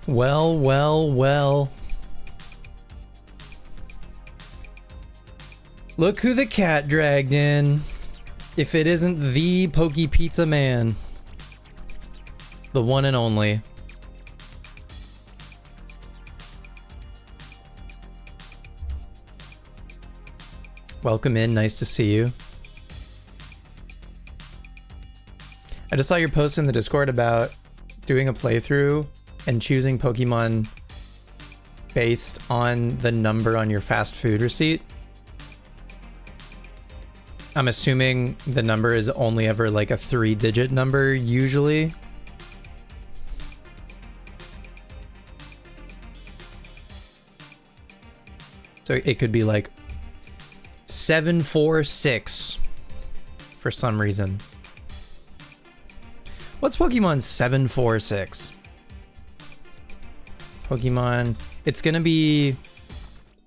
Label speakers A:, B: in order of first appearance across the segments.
A: Well, well, well. Look who the cat dragged in. If it isn't the Pokey Pizza Man. The one and only. Welcome in, nice to see you. I just saw your post in the Discord about doing a playthrough and choosing Pokemon based on the number on your fast food receipt. I'm assuming the number is only ever like a 3-digit number usually. So it could be like 746 for some reason. What's Pokemon 746? Pokemon, it's gonna be,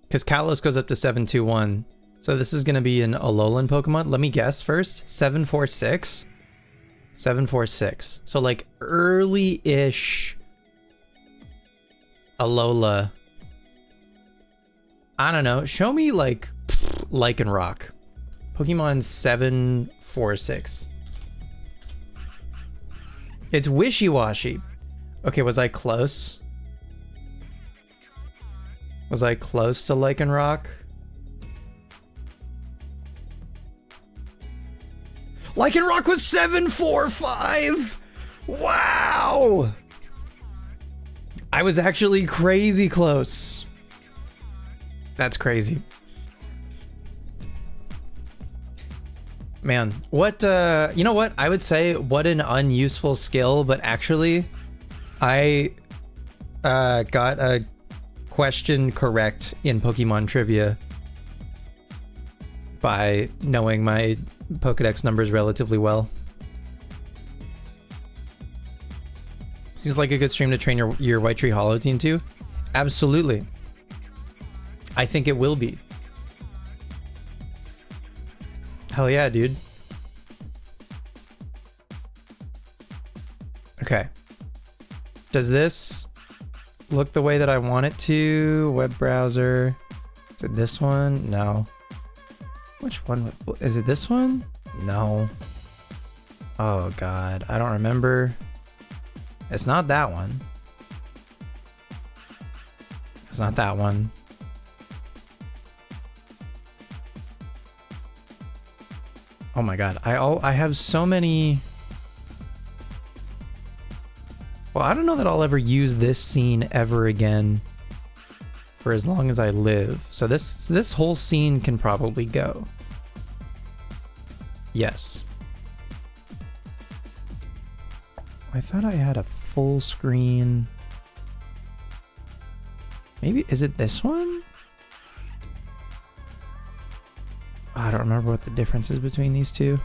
A: because Kalos goes up to 721. So this is gonna be an Alolan Pokemon. Let me guess first. 746? 746. So like early-ish Alola. I don't know. Show me like Lycanroc. Pokemon 746. It's wishy-washy. Okay, was I close? Was I close to Lycanroc? Lycanroc was 745! Wow! I was actually crazy close. That's crazy. Man, what, you know what? I would say what an unuseful skill, but actually, I got a question correct in Pokemon trivia by knowing my Pokedex numbers relatively well. Seems like a good stream to train your White Tree Hollow team to. Absolutely. I think it will be. Hell yeah, dude. Okay. Does this look the way that I want it to? Web browser. Is it this one? No. Which one? Is it this one? No. Oh god, I don't remember. It's not that one. It's not that one. Oh my god, I have so many. Well, I don't know that I'll ever use this scene ever again for as long as I live. So this whole scene can probably go. Yes. I thought I had a full screen. Maybe, is it this one? I don't remember what the difference is between these two.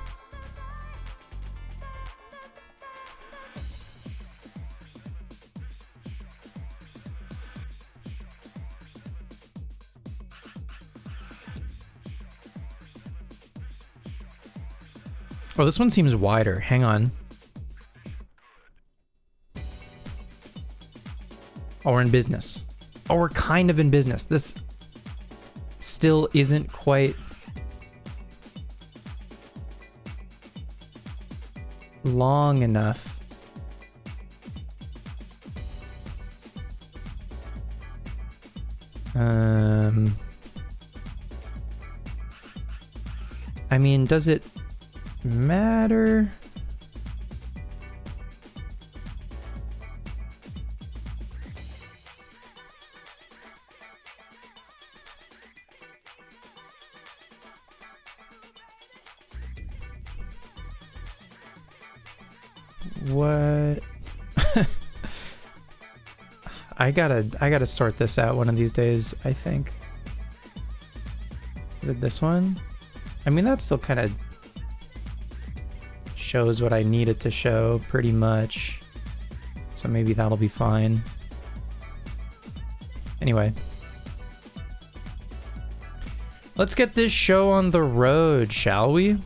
A: Oh, this one seems wider. Hang on. Oh, we're in business. Oh, we're kind of in business. This still isn't quite long enough. I mean, does it matter? What? I gotta sort this out one of these days, I think. Is it this one? I mean, that still kind of shows what I need it to show pretty much. So maybe that'll be fine. Anyway. Let's get this show on the road, shall we?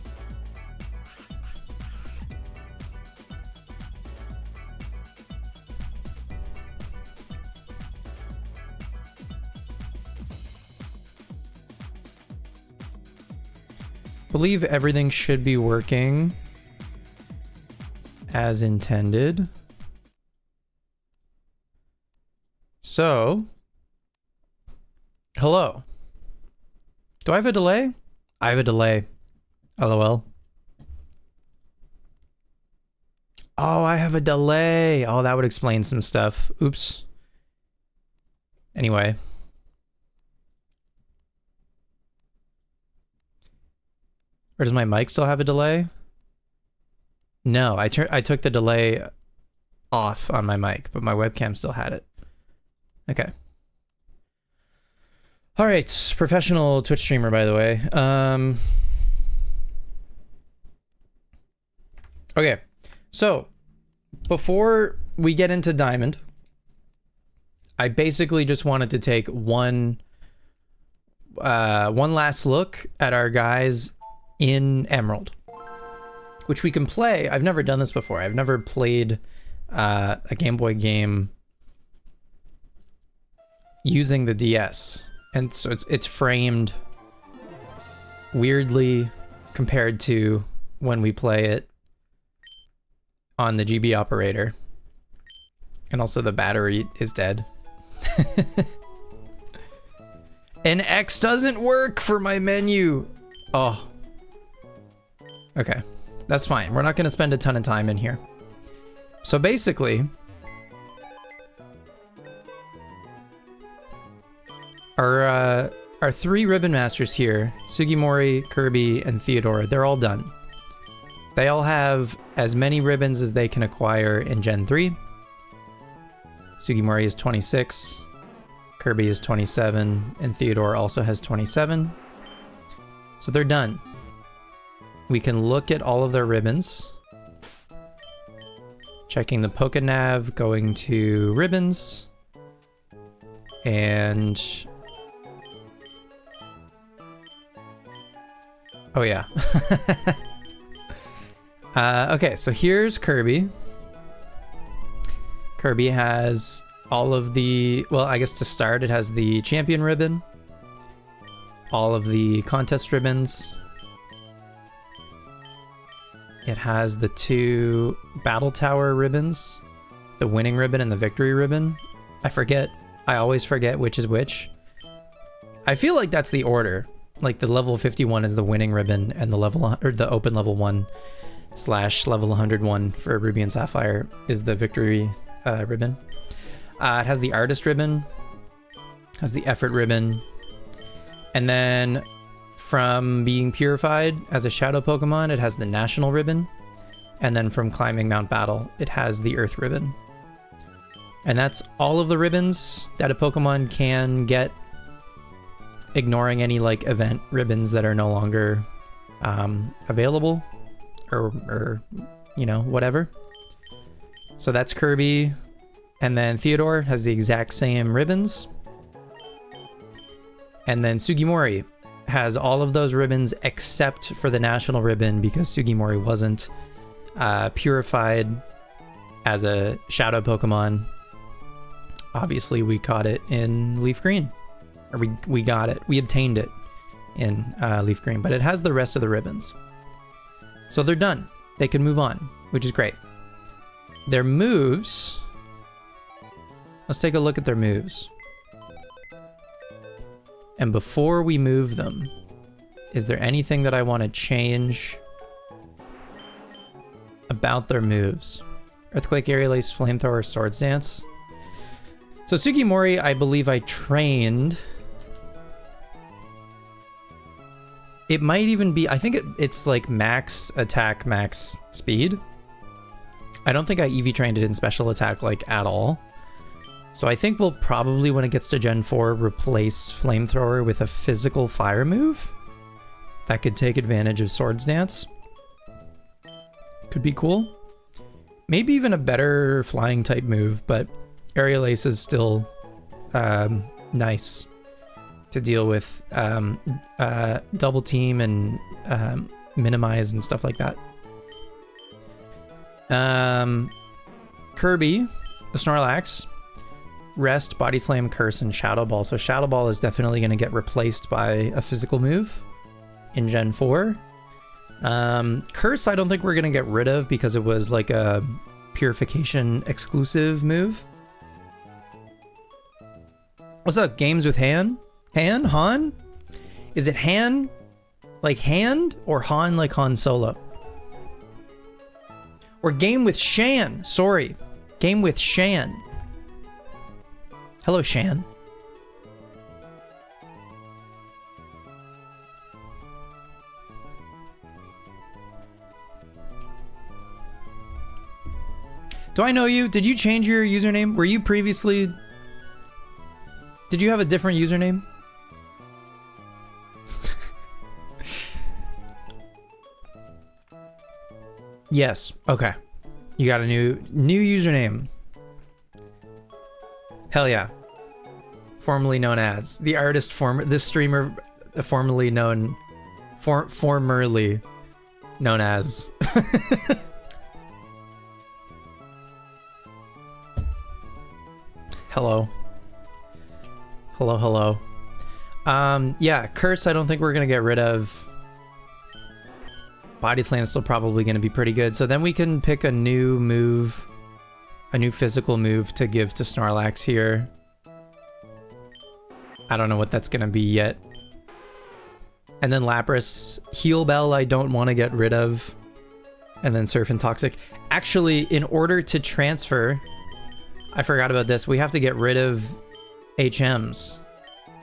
A: believe everything should be working as intended. So, hello. Do I have a delay? I have a delay. LOL. Oh, I have a delay. Oh, that would explain some stuff. Oops. Anyway. Or does my mic still have a delay? No, I took the delay off on my mic, but my webcam still had it. Okay. All right, professional Twitch streamer, by the way. Okay, so before we get into Diamond, I basically just wanted to take one last look at our guys in Emerald, which we can play. I've never done this before. I've never played a Game Boy game using the DS, and so it's framed weirdly compared to when we play it on the GB operator. And also the battery is dead. And X doesn't work for my menu. Oh. Okay, that's fine. We're not going to spend a ton of time in here. So basically, our three Ribbon Masters here, Sugimori, Kirby, and Theodore, they're all done. They all have as many ribbons as they can acquire in Gen 3. Sugimori is 26, Kirby is 27, and Theodore also has 27. So they're done. We can look at all of their ribbons. Checking the Pokenav, going to ribbons. And... oh yeah. Okay, so here's Kirby. Kirby has all of the... well, I guess to start, it has the Champion ribbon. All of the contest ribbons. It has the two Battle Tower ribbons. The winning ribbon and the victory ribbon. I always forget which is which. I feel like that's the order. Like the level 51 is the winning ribbon, and the open level 1 / level 101 for Ruby and Sapphire is the victory ribbon. It has the artist ribbon, has the effort ribbon, and then from being purified as a shadow Pokemon, it has the national ribbon, and then from climbing Mount Battle, it has the earth ribbon. And that's all of the ribbons that a Pokemon can get, ignoring any like event ribbons that are no longer available, or you know, whatever. So that's Kirby, and then Theodore has the exact same ribbons, and then Sugimori has all of those ribbons except for the national ribbon, because Sugimori wasn't purified as a shadow Pokemon. Obviously, we caught it in Leaf Green. Or we got it. We obtained it in Leaf Green, but it has the rest of the ribbons. So they're done. They can move on, which is great. Their moves... let's take a look at their moves. And before we move them, is there anything that I want to change about their moves? Earthquake, Aerial Ace, Flamethrower, Swords Dance. So Sugimori, I believe I trained. It might even be, I think it's like max attack, max speed. I don't think I EV trained it in special attack like at all. So I think we'll probably, when it gets to Gen 4, replace Flamethrower with a physical fire move that could take advantage of Swords Dance. Could be cool. Maybe even a better flying type move, but Aerial Ace is still nice to deal with double team and minimize and stuff like that. Kirby, the Snorlax, Rest, Body Slam, Curse, and Shadow Ball. So Shadow Ball is definitely going to get replaced by a physical move in Gen 4. Curse, I don't think we're going to get rid of because it was like a purification exclusive move. What's up, Games with Han? Han? Is it Han like hand or Han like Han Solo? Or Game with Shan, sorry. Game with Shan. Hello, Shan. Do I know you? Did you change your username? Were you previously... Did you have a different username? Yes. Okay. You got a new username. Hell yeah. Formerly known as the artist this streamer formerly known as Hello. Hello. Yeah, Curse I don't think we're gonna get rid of. Body Slam is still probably gonna be pretty good. So then we can pick a new move, a new physical move to give to Snorlax here. I don't know what that's gonna be yet. And then Lapras. Heal Bell I don't want to get rid of. And then Surf and Toxic. Actually, in order to transfer, I forgot about this, we have to get rid of HMs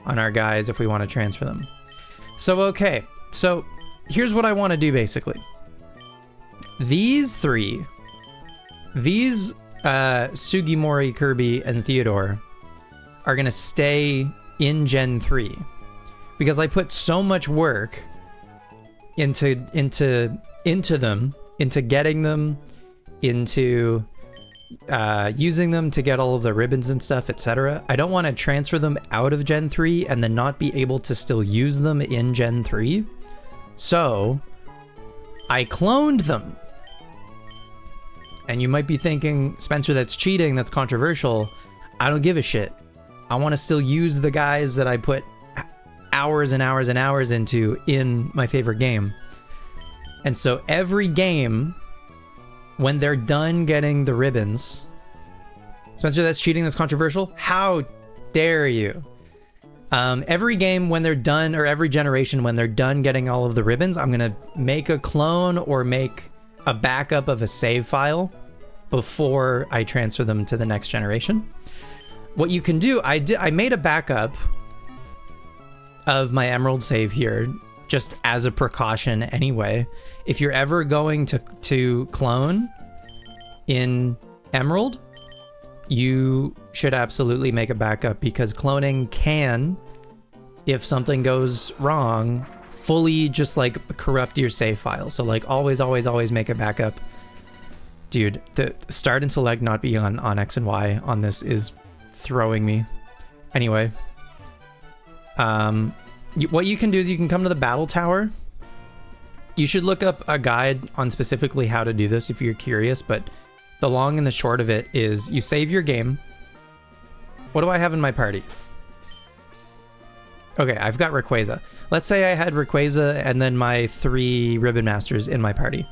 A: on our guys if we want to transfer them. So, okay. So, here's what I want to do, basically. These three, Sugimori, Kirby, and Theodore, are going to stay in Gen 3. Because I put so much work into them, into getting them, into using them to get all of the ribbons and stuff, etc. I don't want to transfer them out of Gen 3 and then not be able to still use them in Gen 3. So I cloned them. And you might be thinking, Spencer, that's cheating, that's controversial. I don't give a shit. I want to still use the guys that I put hours and hours and hours into in my favorite game. And so every game, when they're done getting the ribbons... Spencer, that's cheating, that's controversial? How dare you? Every game when they're done, or every generation when they're done getting all of the ribbons, I'm gonna make a clone or make a backup of a save file before I transfer them to the next generation. What you can do, I made a backup of my Emerald save here, just as a precaution anyway. If you're ever going to clone in Emerald, you should absolutely make a backup, because cloning can, if something goes wrong, fully just like corrupt your save file. So like always make a backup. Dude, the start and select not being on X and Y on this is throwing me. Anyway, what you can do is you can come to the battle tower. You should look up a guide on specifically how to do this if you're curious, but the long and the short of it is you save your game. What do I have in my party? Okay, I've got Rayquaza. Let's say I had Rayquaza and then my 3 Ribbon Masters in my party.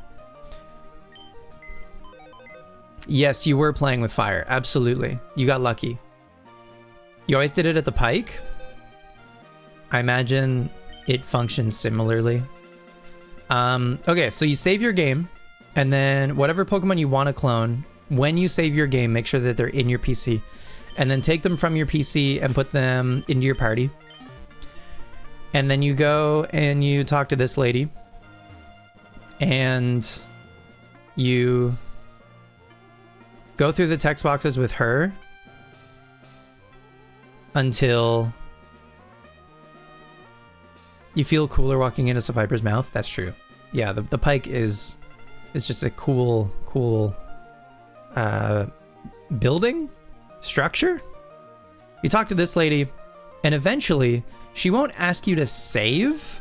A: Yes, you were playing with fire. Absolutely. You got lucky. You always did it at the pike? I imagine it functions similarly. Okay, so you save your game, and then whatever Pokemon you want to clone, when you save your game, make sure that they're in your PC, and then take them from your PC and put them into your party. And then you go and you talk to this lady, and you go through the text boxes with her until you feel cooler walking into Survivor's mouth. That's true. Yeah, the pike is just a cool building structure. You talk to this lady, and eventually she won't ask you to save,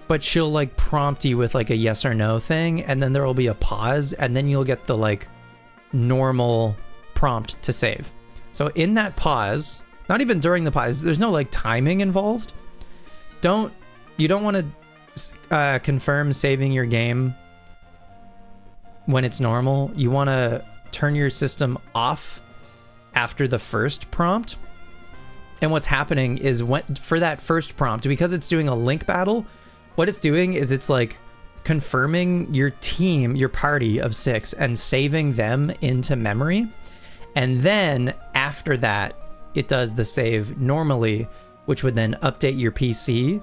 A: but she'll like prompt you with like a yes or no thing, and then there will be a pause, and then you'll get the like normal prompt to save. So in that pause, not even during the pause, there's no like timing involved. You don't want to confirm saving your game when it's normal, you want to turn your system off after the first prompt. And what's happening is for that first prompt, because it's doing a link battle, what it's doing is it's like confirming your team, your party of 6, and saving them into memory. And then after that, it does the save normally, which would then update your PC.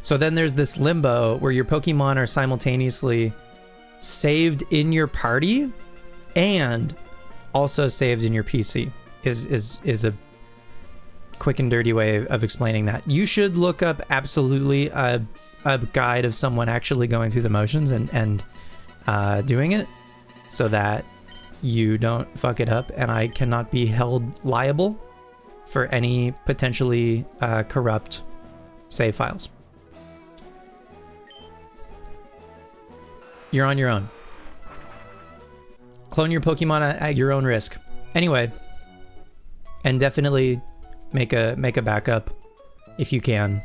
A: So then there's this limbo where your Pokemon are simultaneously saved in your party and also saved in your PC. Is a quick and dirty way of explaining that. You should look up absolutely a guide of someone actually going through the motions and doing it so that you don't fuck it up, and I cannot be held liable for any potentially corrupt save files. You're on your own. Clone your Pokemon at your own risk. Anyway, and definitely make a backup if you can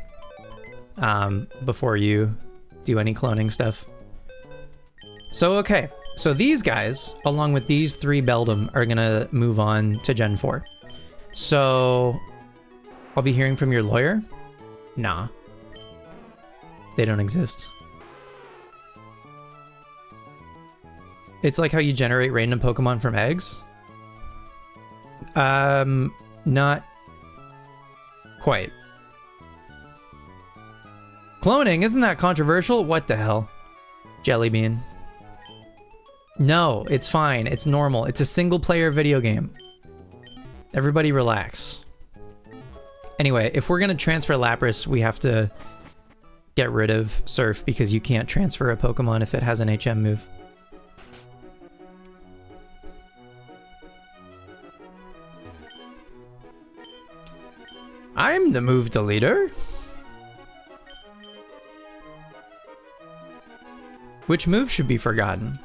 A: before you do any cloning stuff. So okay, so these guys, along with these 3 Beldum, are gonna move on to Gen 4. So I'll be hearing from your lawyer? Nah. They don't exist. It's like how you generate random Pokemon from eggs? Not quite. Cloning, isn't that controversial? What the hell? Jellybean. No, it's fine. It's normal. It's a single player video game. Everybody relax. Anyway, if we're gonna transfer Lapras, we have to get rid of Surf because you can't transfer a Pokemon if it has an HM move. I'm the move deleter. Which move should be forgotten?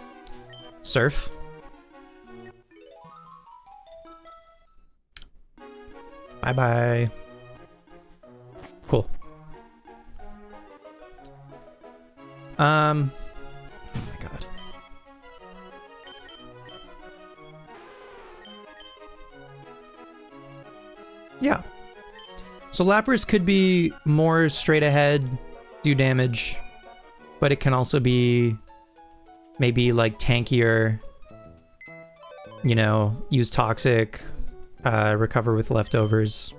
A: Surf. Bye-bye. Cool. Oh my god. Yeah. So Lapras could be more straight ahead, do damage, but it can also be maybe like tankier, you know, use Toxic, recover with leftovers.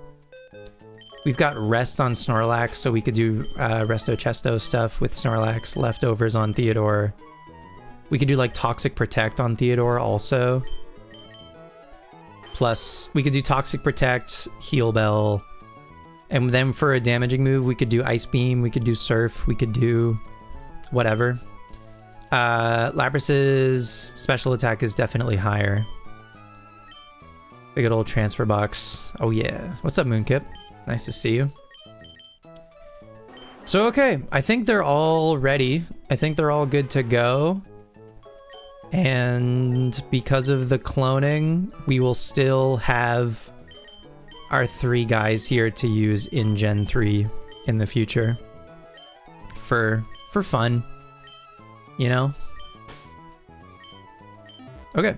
A: We've got Rest on Snorlax, so we could do Resto Chesto stuff with Snorlax, leftovers on Theodore. We could do like Toxic Protect on Theodore also. Plus, we could do Toxic Protect, Heal Bell, and then for a damaging move, we could do Ice Beam, we could do Surf, we could do whatever. Lapras's special attack is definitely higher. The good old transfer box. Oh yeah. What's up, Moonkip? Nice to see you. So okay, I think they're all ready. I think they're all good to go. And because of the cloning, we will still have our 3 guys here to use in Gen 3 in the future. For fun, you know? Okay.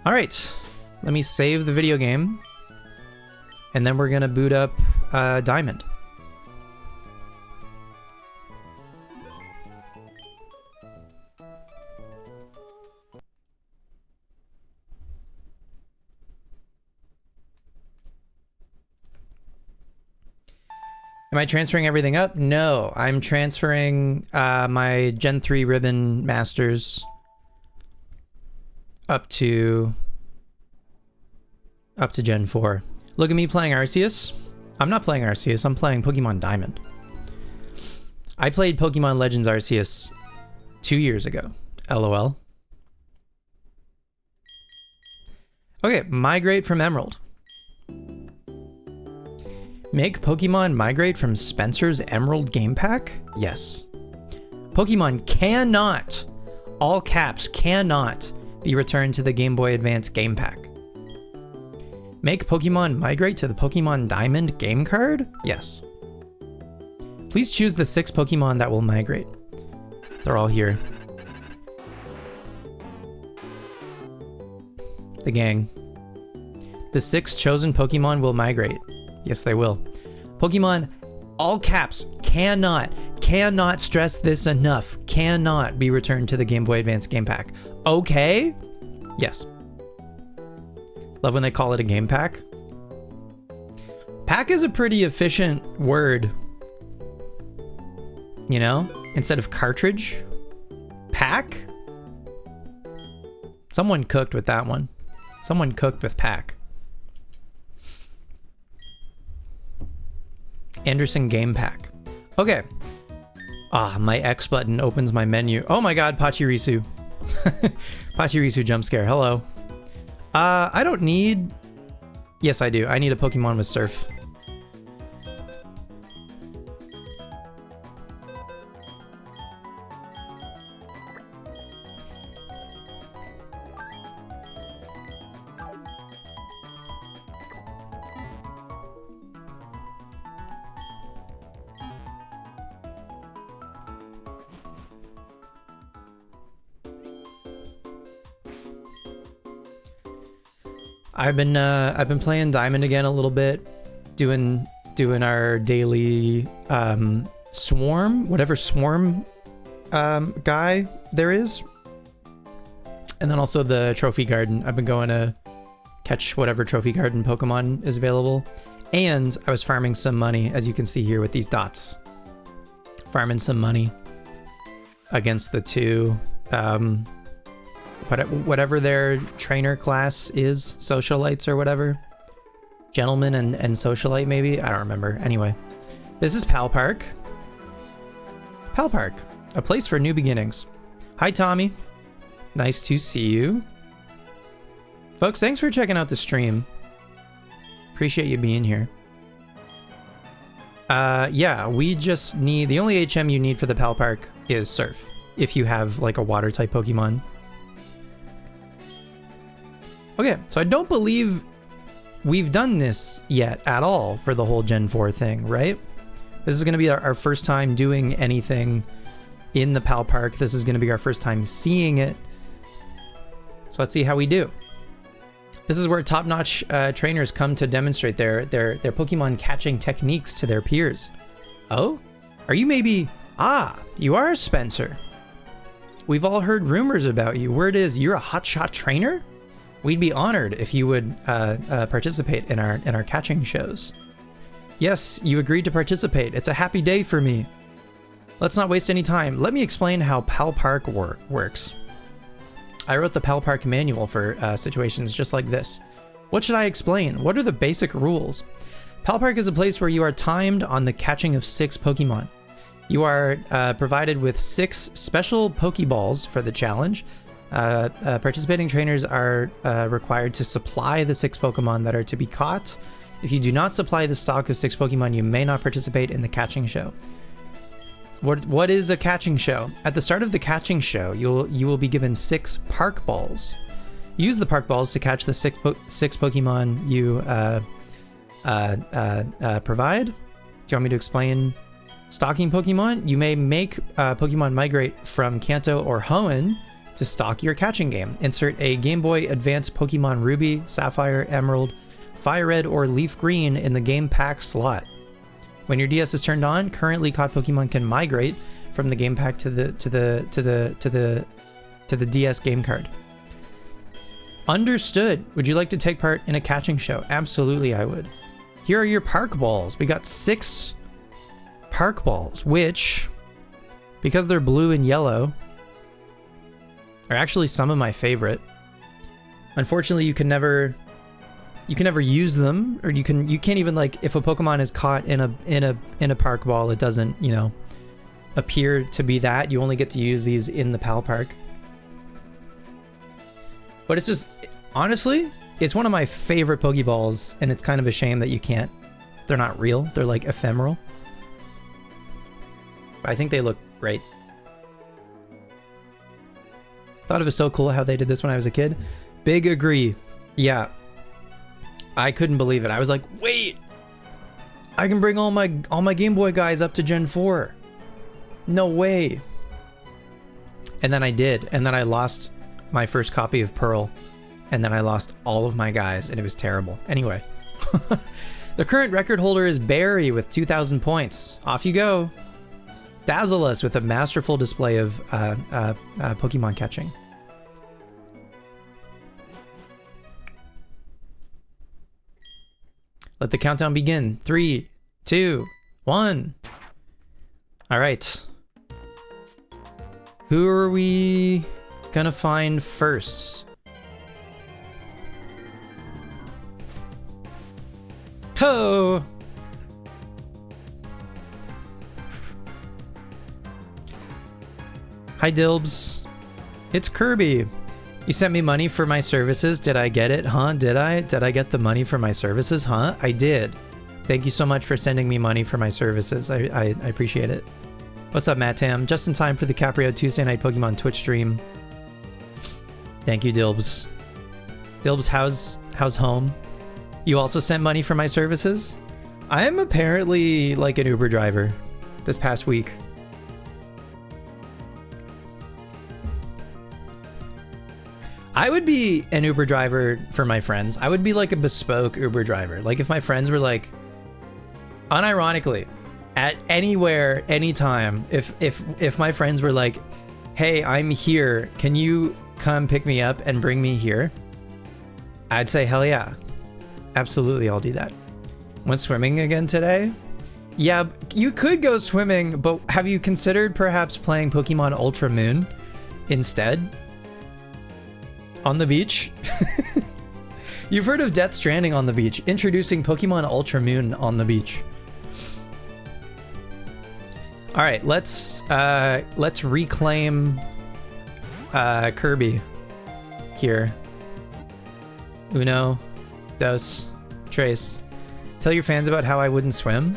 A: All right, let me save the video game. And then we're gonna boot up Diamond. Am I transferring everything up? No, I'm transferring my Gen 3 Ribbon Masters up to Gen 4. Look at me playing Arceus. I'm not playing Arceus, I'm playing Pokemon Diamond. I played Pokemon Legends Arceus 2 years ago. LOL. Okay, migrate from Emerald. Make Pokemon migrate from Spencer's Emerald Game Pack? Yes. Pokemon cannot, all caps, cannot be returned to the Game Boy Advance Game Pack. Make Pokemon migrate to the Pokemon Diamond game card? Yes. Please choose the 6 Pokemon that will migrate. They're all here. The gang. The 6 chosen Pokemon will migrate. Yes, they will. Pokemon, all caps, cannot stress this enough, cannot be returned to the Game Boy Advance game pack. Okay? Yes. Love when they call it a game pack. Pack is a pretty efficient word. You know? Instead of cartridge. Pack? Someone cooked with that one. Someone cooked with pack. Anderson Game Pack. Okay. Ah, my X button opens my menu. Oh my god, Pachirisu. Pachirisu jump scare. Hello. I don't need... Yes, I do. I need a Pokemon with Surf. I've been playing Diamond again a little bit, doing our daily swarm, whatever swarm guy there is, and then also the trophy garden. I've been going to catch whatever trophy garden Pokemon is available, and I was farming some money, as you can see here with these dots. Farming some money against the 2. Whatever their trainer class is, socialites or whatever. Gentleman and socialite maybe? I don't remember. Anyway, this is Pal Park. Pal Park, a place for new beginnings. Hi, Tommy. Nice to see you. Folks, thanks for checking out the stream. Appreciate you being here. Yeah, we just need... The only HM you need for the Pal Park is Surf. If you have, like, a water-type Pokemon. Okay, so I don't believe we've done this yet at all for the whole Gen 4 thing, right? This is going to be our first time doing anything in the Pal Park. This is going to be our first time seeing it. So let's see how we do. This is where top-notch trainers come to demonstrate their Pokemon catching techniques to their peers. Oh? Are you maybe... Ah, you are Spencer. We've all heard rumors about you. Word is you're a hotshot trainer? We'd be honored if you would participate in our catching shows. Yes, you agreed to participate. It's a happy day for me. Let's not waste any time. Let me explain how Pal Park works. I wrote the Pal Park manual for situations just like this. What should I explain? What are the basic rules? Pal Park is a place where you are timed on the catching of 6 Pokemon. You are provided with 6 special Pokeballs for the challenge. Participating trainers are required to supply the 6 Pokemon that are to be caught. If you do not supply the stock of 6 Pokemon, you may not participate in the catching show. What is a catching show? At the start of the catching show, you will be given 6 Park Balls. Use the Park Balls to catch the 6 Pokemon you provide. Do you want me to explain stocking Pokemon? You may make Pokemon migrate from Kanto or Hoenn to stock your catching game. Insert a Game Boy Advance Pokemon Ruby, Sapphire, Emerald, Fire Red, or Leaf Green in the game pack slot. When your DS is turned on, currently caught Pokemon can migrate from the game pack to the DS game card. Understood. Would you like to take part in a catching show? Absolutely, I would. Here are your Park Balls. We got 6 Park Balls, which, because they're blue and yellow, are actually some of my favorite. Unfortunately, you can never use them, or you can't even, like, if a Pokemon is caught in a Park Ball, it doesn't, you know, appear to be that. You only get to use these in the Pal Park. But it's just, honestly, it's one of my favorite Pokeballs, and it's kind of a shame that you can't. They're not real. They're like ephemeral. But I think they look great. Thought it was so cool how they did this when I was a kid. Big agree. Yeah. I couldn't believe it. I was like, wait, I can bring all my Game Boy guys up to Gen 4. No way. And then I did. And then I lost my first copy of Pearl. And then I lost all of my guys, and it was terrible. Anyway. The current record holder is Barry with 2,000 points. Off you go. Dazzle us with a masterful display of Pokemon catching. Let the countdown begin. 3, 2, 1. All right. Who are we gonna find first? Ho! Hi Dilbs. It's Kirby. You sent me money for my services. Did I get it? Huh? Did I? Did I get the money for my services? Huh? I did. Thank you so much for sending me money for my services. I appreciate it. What's up, Matt Tam? Just in time for the Caprio Tuesday Night Pokemon Twitch stream. Thank you, Dilbs. Dilbs, how's home? You also sent money for my services? I am apparently like an Uber driver this past week. I would be an Uber driver for my friends. I would be like a bespoke Uber driver. Like if my friends were like, unironically, at anywhere, anytime, if my friends were like, hey, I'm here, can you come pick me up and bring me here? I'd say, hell yeah. Absolutely, I'll do that. Went swimming again today? Yeah, you could go swimming, but have you considered perhaps playing Pokemon Ultra Moon instead? On the beach? You've heard of Death Stranding on the beach. Introducing Pokemon Ultra Moon on the beach. All right, let's reclaim Kirby here. Uno, dos, tres. Tell your fans about how I wouldn't swim.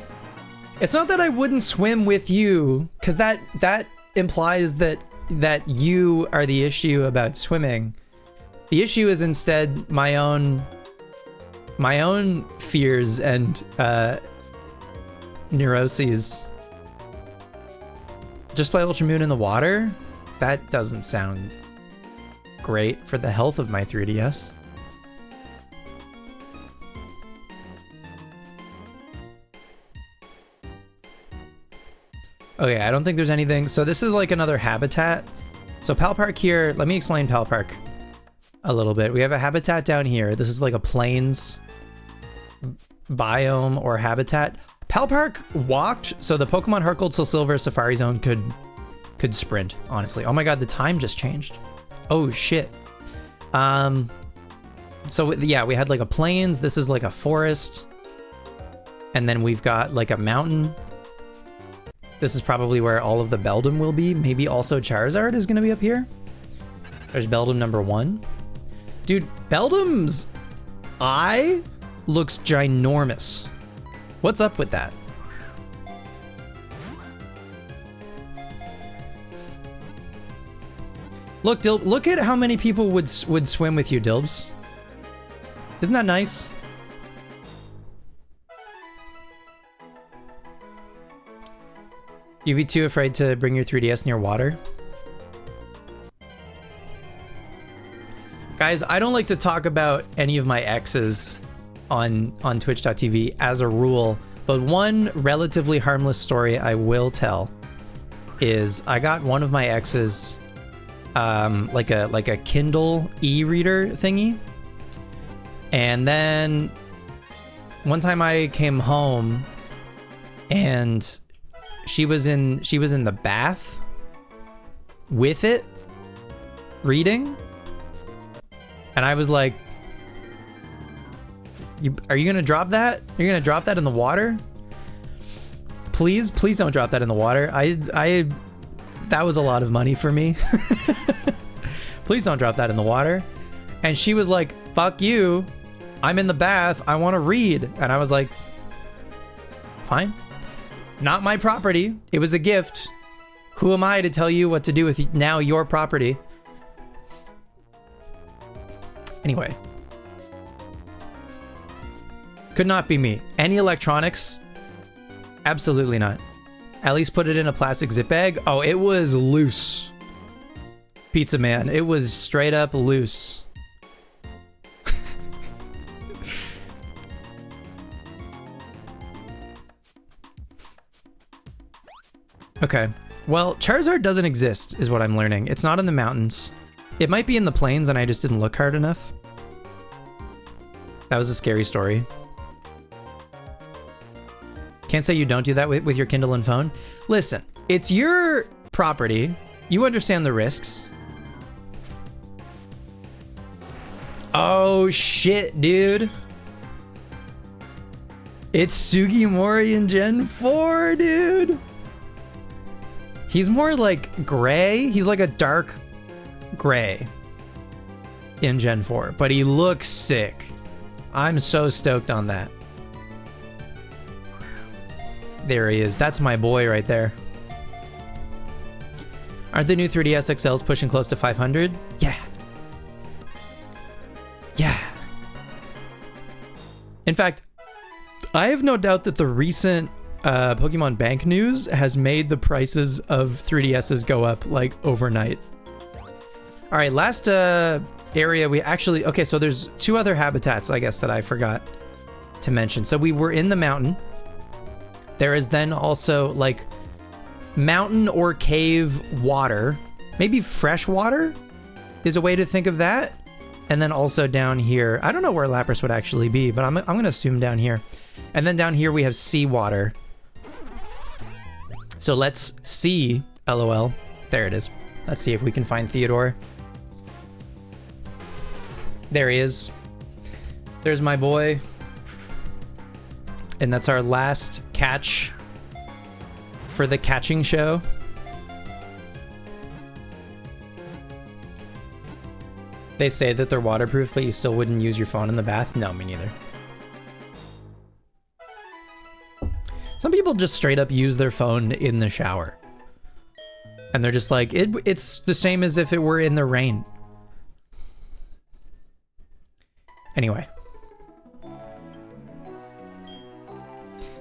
A: It's not that I wouldn't swim with you, because that implies that you are the issue about swimming. The issue is instead my own fears and neuroses. Just play Ultra Moon in the water? That doesn't sound great for the health of my 3DS. Okay, I don't think there's anything. So this is like another habitat. So Pal Park here, let me explain Pal Park a little bit. We have a habitat down here. This is like a plains biome or habitat. Pal Park walked, so the Pokemon Heart Gold Soul Silver Safari Zone could sprint, honestly. Oh my god, the time just changed. Oh shit. So yeah, we had like a plains, this is like a forest, and then we've got like a mountain. This is probably where all of the Beldum will be. Maybe also Charizard is gonna be up here. There's Beldum number 1. Dude, Beldum's eye looks ginormous. What's up with that? Look, look at how many people would swim with you, Dilbs. Isn't that nice? You'd be too afraid to bring your 3DS near water? Guys, I don't like to talk about any of my exes on twitch.tv as a rule, but one relatively harmless story I will tell is I got one of my exes like a Kindle e-reader thingy, and then one time I came home and she was in the bath with it reading, and I was like, are you gonna drop that? You're gonna drop that in the water? Please don't drop that in the water. That was a lot of money for me. Please don't drop that in the water. And she was like, fuck you. I'm in the bath. I want to read. And I was like, fine. Not my property. It was a gift. Who am I to tell you what to do with now your property? Could not be me. Any electronics? Absolutely not. At least put it in a plastic zip bag. Oh, it was loose. Pizza man, it was straight up loose. Okay. Well, Charizard doesn't exist, is what I'm learning. It's not in the mountains. It might be in the plains, and I just didn't look hard enough. That was a scary story. Can't say you don't do that with your Kindle and phone. Listen, it's your property. You understand the risks. Oh, shit, dude. It's Sugimori in Gen 4, dude. He's more like gray. He's like a dark gray in Gen 4, but he looks sick. I'm so stoked on that. There he is. That's my boy right there. Aren't the new 3DS XLs pushing close to 500? Yeah. Yeah. In fact, I have no doubt that the recent Pokemon Bank news has made the prices of 3DSs go up like overnight. All right, last area we actually... Okay, so there's two other habitats, I guess, that I forgot to mention. So we were in the mountain. There is then also like mountain or cave water. Maybe fresh water is a way to think of that. And then also down here, I don't know where Lapras would actually be, but I'm going to assume down here. And then down here we have seawater. So let's see, LOL. There it is. Let's see if we can find Theodore. There he is. There's my boy. And that's our last catch for the catching show. They say that they're waterproof, but you still wouldn't use your phone in the bath? No, me neither. Some people just straight up use their phone in the shower. And they're just like, it's the same as if it were in the rain. Anyway.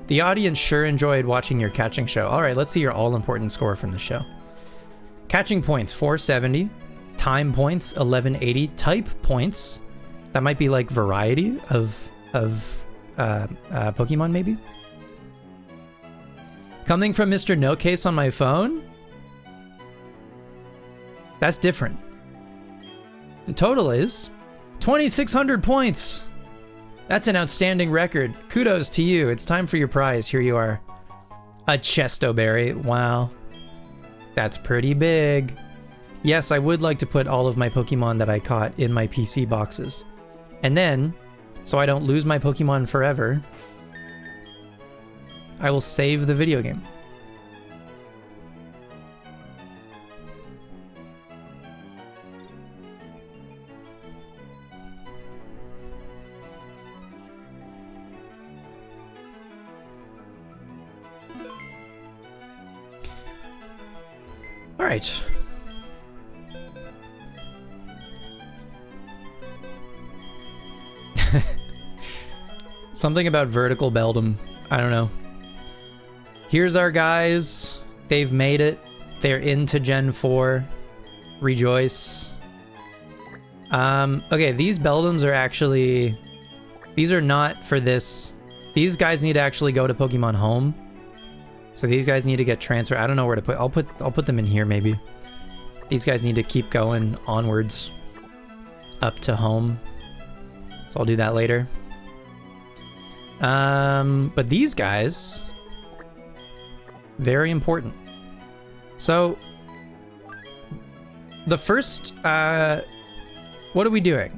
A: The audience sure enjoyed watching your catching show. All right, let's see your all-important score from the show. Catching points, 470. Time points, 1180. Type points, that might be like variety of Pokemon maybe. Coming from Mr. No Case on my phone? That's different. The total is 2,600 points. That's an outstanding record. Kudos to you. It's time for your prize. Here you are. A Chestoberry. Wow. That's pretty big. Yes, I would like to put all of my Pokemon that I caught in my PC boxes. And then, so I don't lose my Pokemon forever, I will save the video game. All right. Something about vertical Beldum. I don't know. Here's our guys. They've made it. They're into Gen 4. Rejoice. Okay, these Beldums are actually... These are not for this. These guys need to actually go to Pokemon Home. So these guys need to get transferred. I don't know where to put... I'll put them in here, maybe. These guys need to keep going onwards. Up to home. So I'll do that later. But these guys... Very important. So... The first... what are we doing?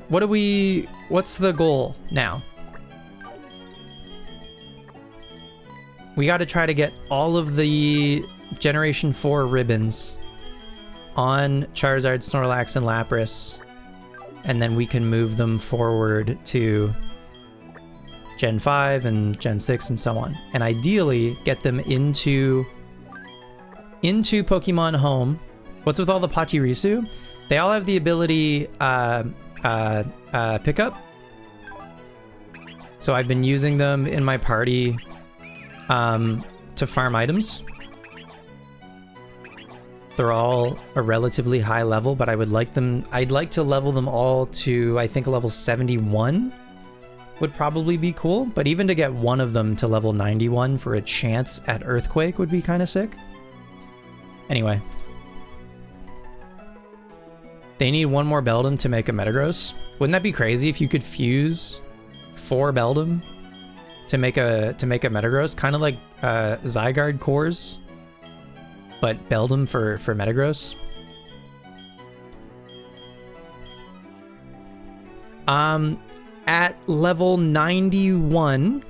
A: What's the goal now? We got to try to get all of the Generation 4 ribbons on Charizard, Snorlax, and Lapras. And then we can move them forward to Gen 5 and Gen 6 and so on. And ideally, get them into Pokemon Home. What's with all the Pachirisu? They all have the ability pickup. So I've been using them in my party to farm items. They're all a relatively high level, but I'd like to level them all to, I think, level 71 would probably be cool. But even to get one of them to level 91 for a chance at Earthquake would be kind of sick. Anyway. They need one more Beldum to make a Metagross. Wouldn't that be crazy if you could fuse 4 Beldum to make a Metagross? Kind of like Zygarde cores, but Beldum for Metagross. At level 91,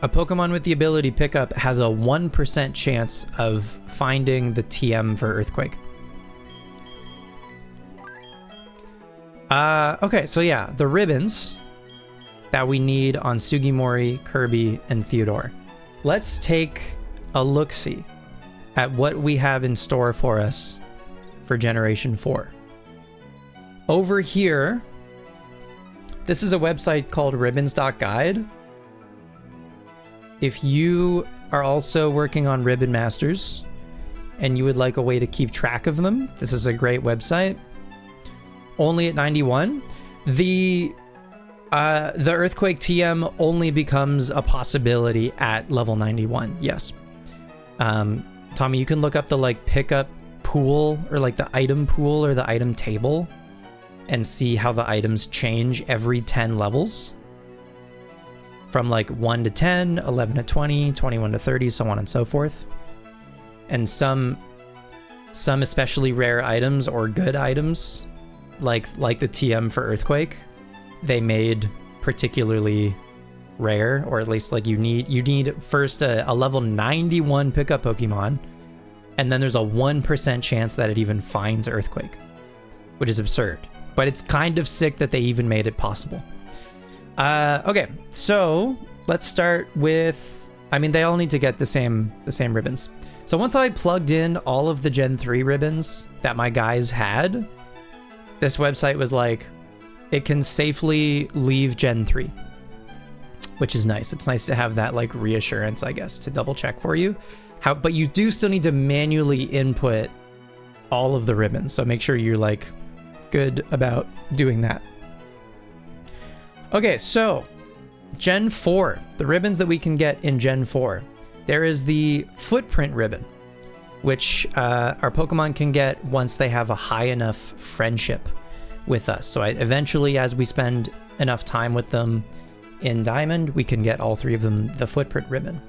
A: a Pokemon with the ability Pickup has a 1% chance of finding the TM for Earthquake. Okay, so yeah, the ribbons that we need on Sugimori, Kirby, and Theodore. Let's take a look-see at what we have in store for us for Generation 4. Over here, this is a website called ribbons.guide. If you are also working on Ribbon Masters and you would like a way to keep track of them, this is a great website. Only at 91. The Earthquake TM only becomes a possibility at level 91. Yes. Tommy, you can look up the like pickup pool or like the item pool or the item table and see how the items change every 10 levels. From like 1 to 10, 11 to 20, 21 to 30, so on and so forth. And some especially rare items or good items, like the TM for Earthquake, they made particularly rare, or at least like you need first a level 91 pickup Pokemon, and then there's a 1% chance that it even finds Earthquake, which is absurd. But it's kind of sick that they even made it possible. Okay, so let's start with, I mean, they all need to get the same ribbons. So once I plugged in all of the Gen 3 ribbons that my guys had, this website was like, it can safely leave Gen 3, which is nice. It's nice to have that like reassurance, I guess, to double check for you. But you do still need to manually input all of the ribbons. So make sure you're like good about doing that. Okay, so Gen 4, the ribbons that we can get in Gen 4. There is the Footprint ribbon, which our Pokemon can get once they have a high enough friendship with us. So eventually, as we spend enough time with them in Diamond, we can get all 3 of them the Footprint ribbon.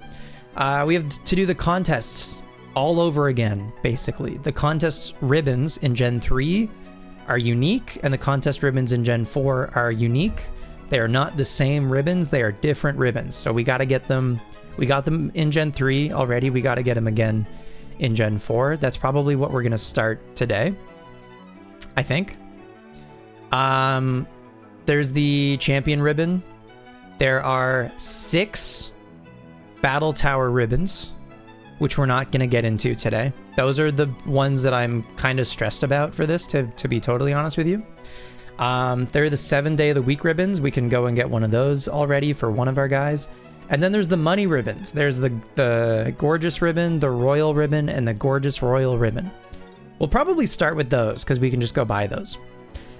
A: We have to do the contests all over again, basically. The contest ribbons in Gen 3 are unique, and the contest ribbons in Gen 4 are unique. They are not the same ribbons, they are different ribbons. So we got to get them. We got them in Gen 3 already. We got to get them again in Gen 4. That's probably what we're going to start today, I think. There's the Champion ribbon. There are 6 Battle Tower ribbons, which we're not going to get into today. Those are the ones that I'm kind of stressed about for this, to be totally honest with you. They're the 7 Day of the Week ribbons. We can go and get one of those already for one of our guys. And then there's the money ribbons. There's the Gorgeous ribbon, the Royal ribbon, and the Gorgeous Royal ribbon. We'll probably start with those because we can just go buy those.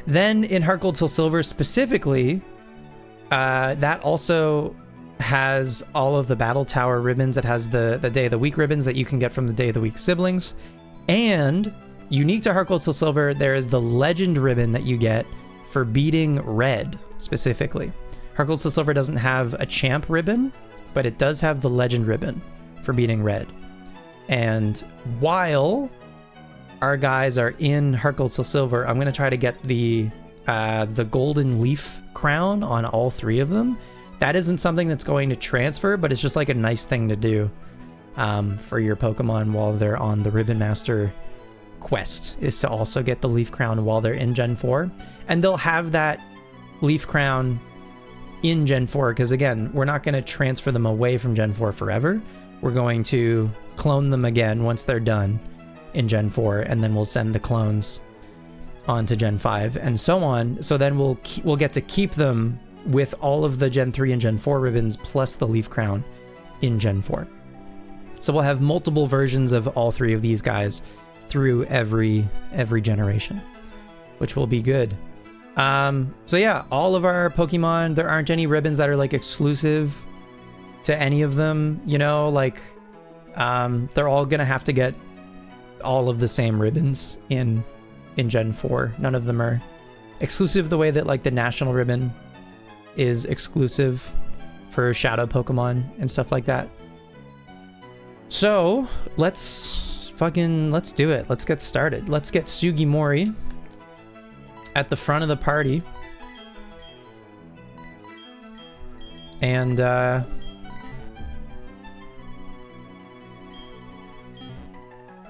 A: Then in Heart Gold Soul Silver specifically, that also has all of the Battle Tower ribbons. It has the Day of the Week ribbons that you can get from the Day of the Week siblings. And unique to Heart Gold Soul Silver, there is the Legend ribbon that you get for beating Red specifically. Heart Gold Soul Silver doesn't have a Champ ribbon, but it does have the Legend ribbon for beating Red. And while our guys are in Heart Gold Soul Silver, I'm going to try to get the Golden Leaf Crown on all 3 of them. That isn't something that's going to transfer, but it's just like a nice thing to do for your Pokemon while they're on the Ribbon Master quest, is to also get the Leaf Crown while they're in Gen 4. And they'll have that Leaf Crown in Gen 4, because again, we're not going to transfer them away from Gen 4 forever. We're going to clone them again once they're done in Gen 4, and then we'll send the clones on to Gen 5 and so on. So then we'll get to keep them with all of the Gen 3 and Gen 4 ribbons plus the Leaf Crown in Gen 4. So we'll have multiple versions of all three of these guys through every generation, which will be good. So yeah, all of our Pokemon, there aren't any ribbons that are like exclusive to any of them, you know, like they're all gonna have to get all of the same ribbons in Gen 4. None of them are exclusive the way that like the National Ribbon is exclusive for Shadow Pokemon and stuff like that. So let's do it. Let's get started. Let's get Sugimori at the front of the party. And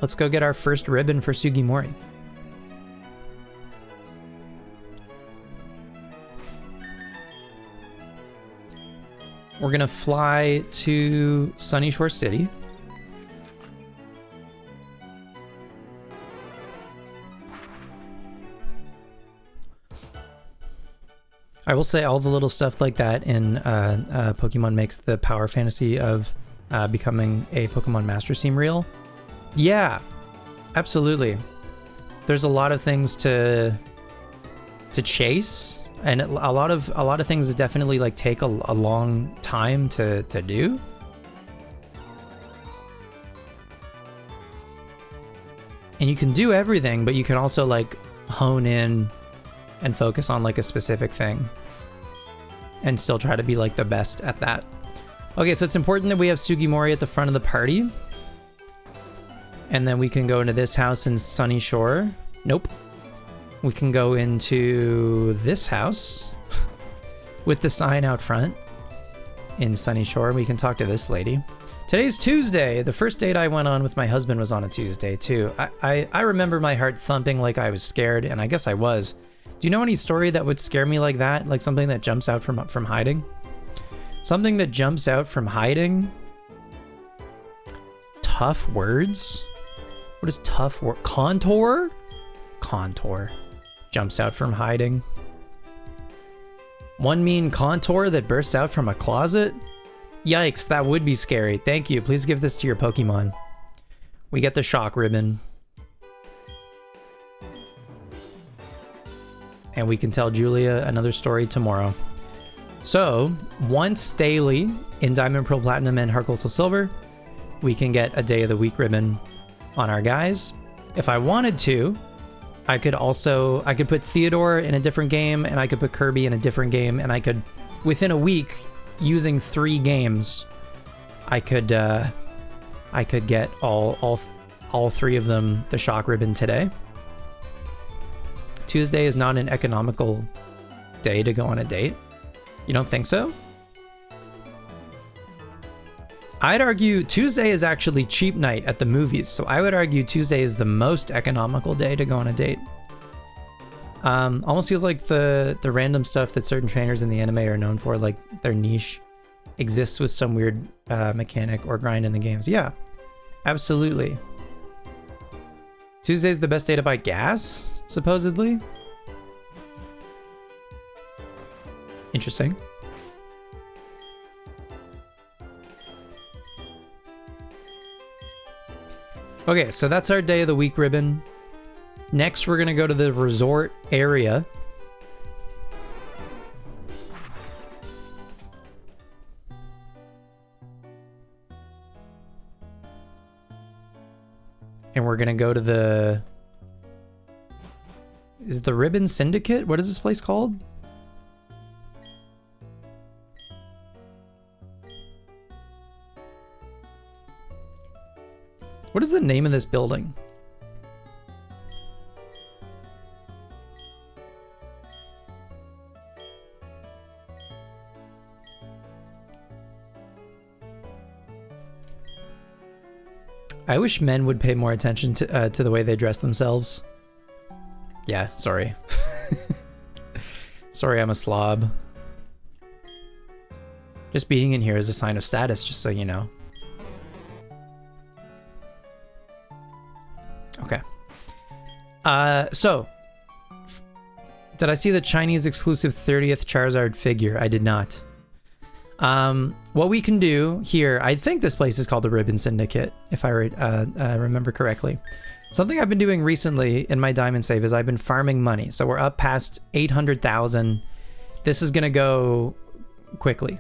A: let's go get our first ribbon for Sugimori. We're gonna fly to Sunny Shore City. I will say all the little stuff like that in Pokemon makes the power fantasy of becoming a Pokemon Master seem real. Yeah, absolutely. There's a lot of things to chase, and a lot of things that definitely like take a long time to do. And you can do everything, but you can also like hone in and focus on like a specific thing and still try to be like the best at that. Okay, so it's important that we have Sugimori at the front of the party. And then we can go into this house in Sunny Shore. Nope. We can go into this house with the sign out front in Sunny Shore. We can talk to this lady. Today's Tuesday. The first date I went on with my husband was on a Tuesday too. I remember my heart thumping like I was scared, and I guess I was. Do you know any story that would scare me like that? Like something that jumps out from hiding? Something that jumps out from hiding? Tough words? What is tough word? Contour? Contour. Jumps out from hiding. One mean contour that bursts out from a closet? Yikes, that would be scary. Thank you. Please give this to your Pokemon. We get the shock ribbon. And we can tell Julia another story tomorrow. So, once daily in Diamond, Pearl, Platinum, and Heart Gold, Soul Silver, we can get a Day of the Week ribbon on our guys. If I wanted to, I could put Theodore in a different game, and I could put Kirby in a different game, and I could, within a week, using 3 games, I could get all 3 of them the shock ribbon today. Tuesday is not an economical day to go on a date. You don't think so? I'd argue Tuesday is actually cheap night at the movies, so I would argue Tuesday is the most economical day to go on a date. Almost feels like the random stuff that certain trainers in the anime are known for, like their niche, exists with some weird mechanic or grind in the games. Yeah, absolutely. Tuesday's the best day to buy gas, supposedly. Interesting. Okay, so that's our Day of the Week ribbon. Next, we're gonna go to the resort area. And we're gonna go to the... Is it the Ribbon Syndicate? What is this place called? What is the name of this building? I wish men would pay more attention to the way they dress themselves. Yeah, sorry. Sorry, I'm a slob. Just being in here is a sign of status, just so you know. Okay. So, Did I see the Chinese exclusive 30th Charizard figure? I did not. What we can do here, I think this place is called the Ribbon Syndicate, if I remember correctly. Something I've been doing recently in my diamond save is I've been farming money. So we're up past 800,000. This is going to go quickly.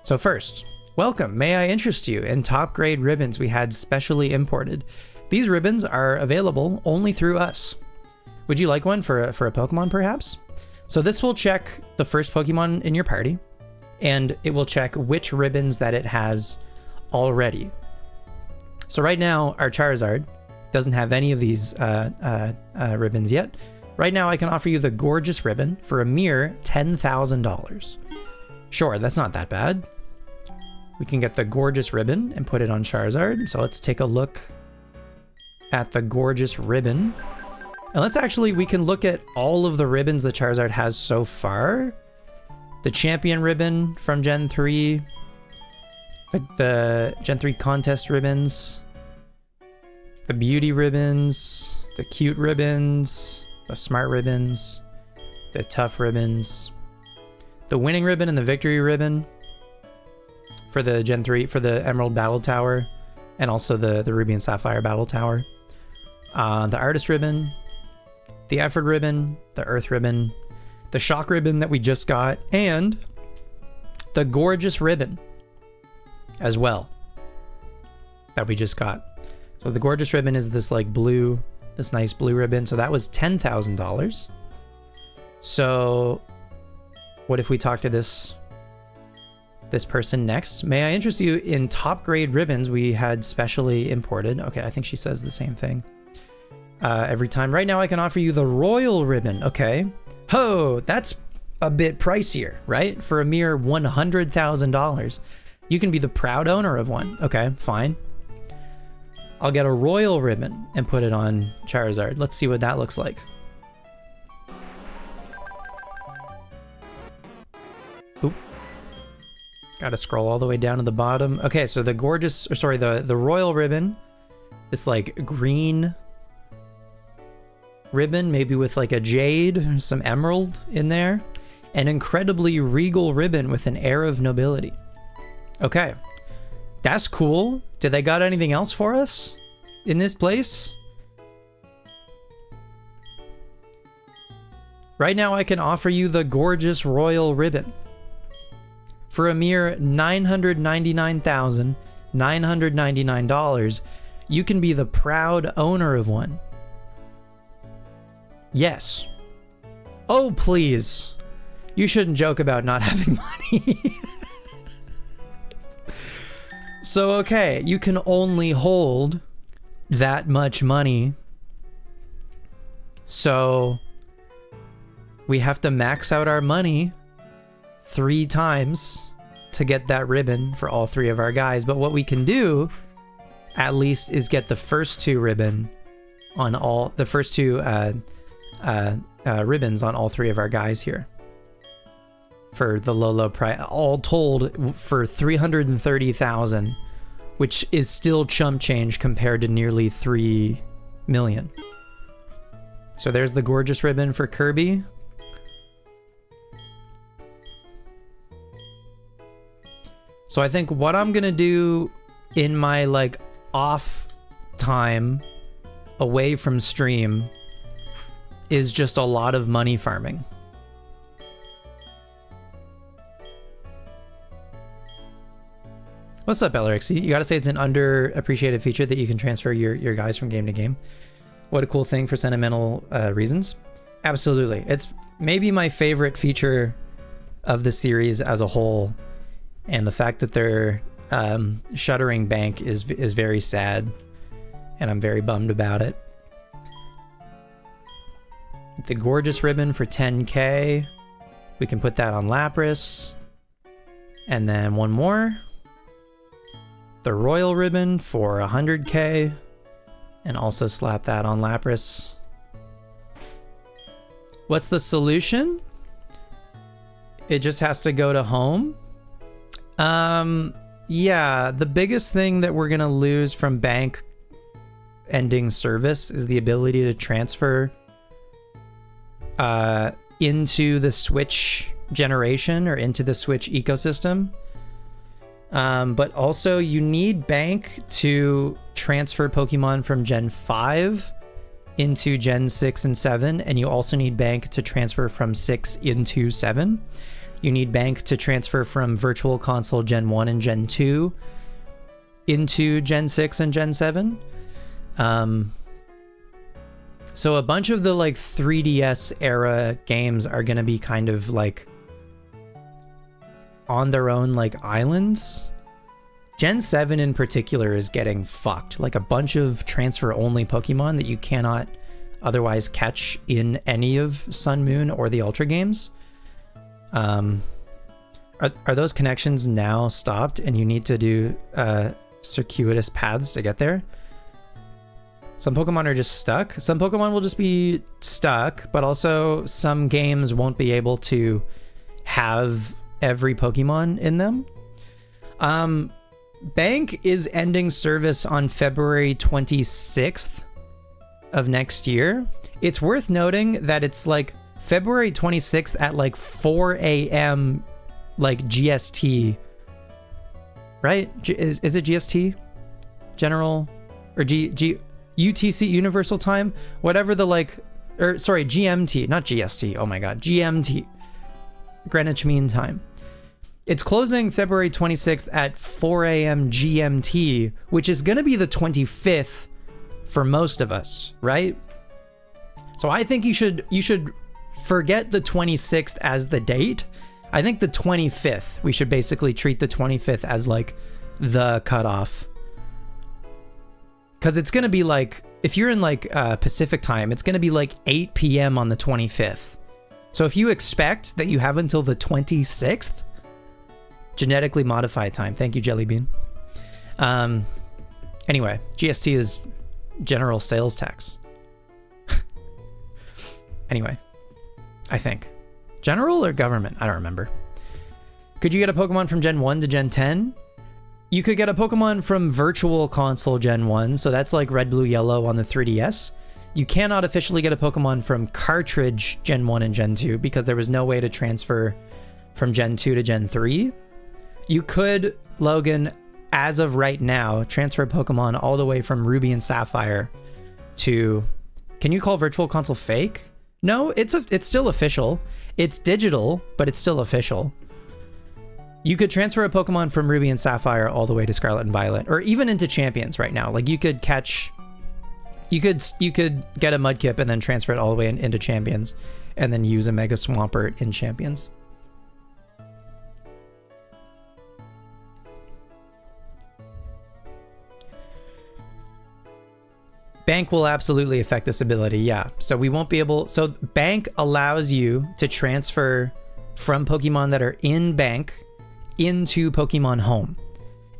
A: So first, welcome. May I interest you in top grade ribbons we had specially imported. These ribbons are available only through us. Would you like one for a Pokemon perhaps? So this will check the first Pokemon in your party, and it will check which ribbons that it has already. So right now, our Charizard doesn't have any of these ribbons yet. Right now, I can offer you the Gorgeous Ribbon for a mere $10,000. Sure, that's not that bad. We can get the Gorgeous Ribbon and put it on Charizard. So let's take a look at the Gorgeous Ribbon. And we can look at all of the ribbons that Charizard has so far. The Champion Ribbon from Gen 3. The Gen 3 Contest Ribbons. The Beauty Ribbons. The Cute Ribbons. The Smart Ribbons. The Tough Ribbons. The Winning Ribbon and the Victory Ribbon. For the Gen 3, for the Emerald Battle Tower. And also the Ruby and Sapphire Battle Tower. The Artist Ribbon. The Effort Ribbon, the Earth Ribbon, the Shock Ribbon that we just got, and the Gorgeous Ribbon as well that we just got. So the Gorgeous Ribbon is this like blue, this nice blue ribbon. So that was $10,000. So what if we talk to this person next? May I interest you in top grade ribbons we had specially imported? Okay, I think she says the same thing. Every time. Right now I can offer you the Royal Ribbon. Okay. Ho, that's a bit pricier, right? For a mere $100,000. You can be the proud owner of one. Okay, fine. I'll get a Royal Ribbon and put it on Charizard. Let's see what that looks like. Oop. Gotta scroll all the way down to the bottom. Okay, so the the Royal Ribbon, it's like green ribbon, maybe with like a jade, some emerald in there. An incredibly regal ribbon with an air of nobility. Okay, that's cool. Did they got anything else for us in this place? Right now I can offer you the Gorgeous Royal Ribbon for a mere $999,999. You can be the proud owner of one. Yes. Oh, please. You shouldn't joke about not having money. So, okay, you can only hold that much money. So, we have to max out our money 3 times to get that ribbon for all 3 of our guys. But what we can do, at least, is get the first 2 ribbon on all... the first 2... ribbons on all 3 of our guys here for the low price, all told for 330,000, which is still chump change compared to nearly 3 million. So there's the Gorgeous Ribbon for Kirby. So I think what I'm gonna do in my like off time away from stream is just a lot of money farming. What's up, Elrix? You gotta say it's an underappreciated feature that you can transfer your guys from game to game. What a cool thing for sentimental reasons. Absolutely. It's maybe my favorite feature of the series as a whole. And the fact that they're shuttering Bank is very sad. And I'm very bummed about it. The Gorgeous Ribbon for 10k. We can put that on Lapras. And then one more. The Royal Ribbon for 100k. And also slap that on Lapras. What's the solution? It just has to go to home. Yeah, the biggest thing that we're gonna lose from Bank ending service is the ability to transfer into the Switch generation or into the Switch ecosystem. But also you need Bank to transfer Pokemon from Gen 5 into Gen 6 and 7, and you also need Bank to transfer from 6 into 7. You need Bank to transfer from Virtual Console Gen 1 and Gen 2 into Gen 6 and Gen 7. So a bunch of the like 3DS era games are going to be kind of like on their own like islands. Gen 7 in particular is getting fucked. Like a bunch of transfer only Pokemon that you cannot otherwise catch in any of Sun, Moon, or the Ultra games. Are those connections now stopped and you need to do circuitous paths to get there? Some Pokemon are just stuck. Some Pokemon will just be stuck, but also some games won't be able to have every Pokemon in them. Bank is ending service on February 26th of next year. It's worth noting that it's like February 26th at like 4 a.m. like GST, right? Is it GST? General or UTC Universal Time? Whatever the like, or sorry, GMT, not GST. Oh my God, GMT, Greenwich Mean Time. It's closing February 26th at 4 a.m. GMT, which is going to be the 25th for most of us, right? So I think you should forget the 26th as the date. I think the 25th, we should basically treat the 25th as like the cutoff. Because it's going to be like, if you're in like Pacific time, it's going to be like 8 p.m. on the 25th. So if you expect that you have until the 26th, genetically modified time. Thank you, Jellybean. Anyway, GST is general sales tax. Anyway, I think. General or government? I don't remember. Could you get a Pokemon from Gen 1 to Gen 10? You could get a Pokemon from Virtual Console Gen 1, so that's like Red, Blue, Yellow on the 3DS. You cannot officially get a Pokemon from Cartridge Gen 1 and Gen 2 because there was no way to transfer from Gen 2 to Gen 3. You could, Logan, as of right now, transfer Pokemon all the way from Ruby and Sapphire to... Can you call Virtual Console fake? No, it's still official. It's digital, but it's still official. You could transfer a Pokemon from Ruby and Sapphire all the way to Scarlet and Violet, or even into Champions right now. Like you could catch... You could get a Mudkip and then transfer it all the way into Champions, and then use a Mega Swampert in Champions. Bank will absolutely affect this ability, yeah. So we won't be able... So Bank allows you to transfer from Pokemon that are in Bank into Pokemon Home.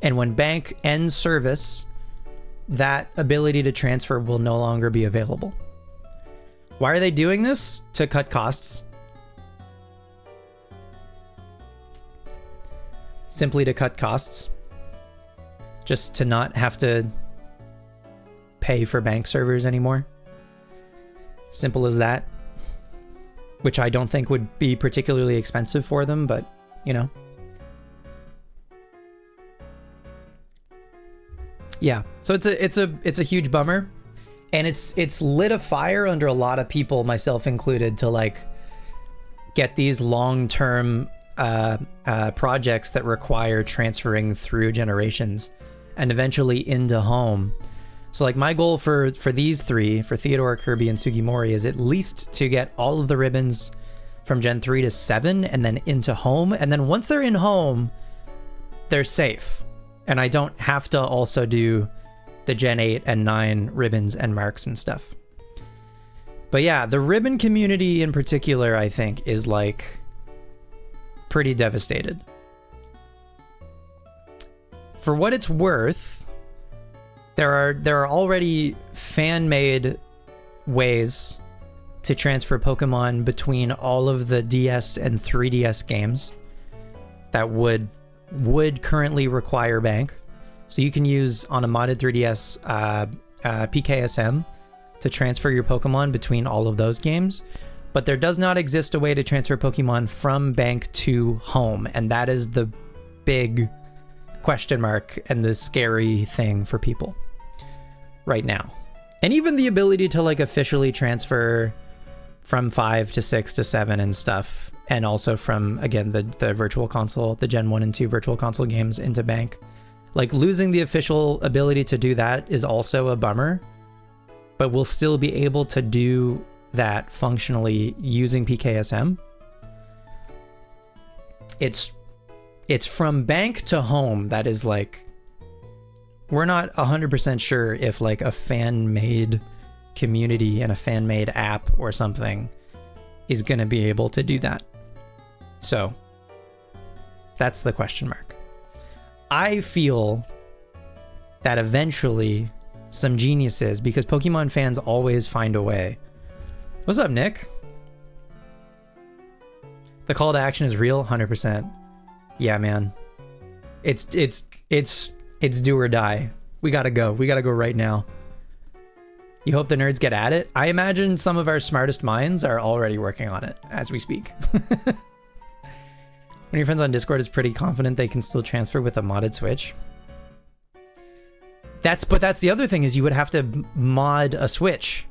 A: And when Bank ends service, that ability to transfer will no longer be available. Why are they doing this? To cut costs. Simply to cut costs. Just to not have to pay for Bank servers anymore. Simple as that. Which I don't think would be particularly expensive for them, but you know. Yeah, so it's a huge bummer, and it's lit a fire under a lot of people, myself included, to like get these long-term projects that require transferring through generations and eventually into Home. So like my goal for these three, for Theodore, Kirby, and Sugimori, is at least to get all of the ribbons from Gen 3 to 7 and then into Home. And then once they're in Home, they're safe. And I don't have to also do the Gen 8 and 9 ribbons and marks and stuff. But yeah, the ribbon community in particular, I think, is like pretty devastated. For what it's worth, there are already fan-made ways to transfer Pokemon between all of the DS and 3DS games that would currently require Bank. So you can use on a modded 3DS PKSM to transfer your Pokemon between all of those games. But there does not exist a way to transfer Pokemon from bank to home, and that is the big question mark and the scary thing for people right now. And even the ability to like officially transfer from 5 to 6 to 7 and stuff, and also from, again, the virtual console, the Gen 1 and 2 virtual console games into bank. Like, losing the official ability to do that is also a bummer, but we'll still be able to do that functionally using PKSM. It's from bank to home. That is like, we're not 100% sure if like a fan-made community and a fan-made app or something is going to be able to do that. So that's the question mark. I feel that eventually some geniuses, because Pokemon fans always find a way. What's up, Nick? The call to action is real, 100%. Yeah, man. It's do or die. We gotta go. We gotta go right now. You hope the nerds get at it? I imagine some of our smartest minds are already working on it as we speak. When your friends on Discord is pretty confident they can still transfer with a modded Switch. But that's the other thing, is you would have to mod a Switch,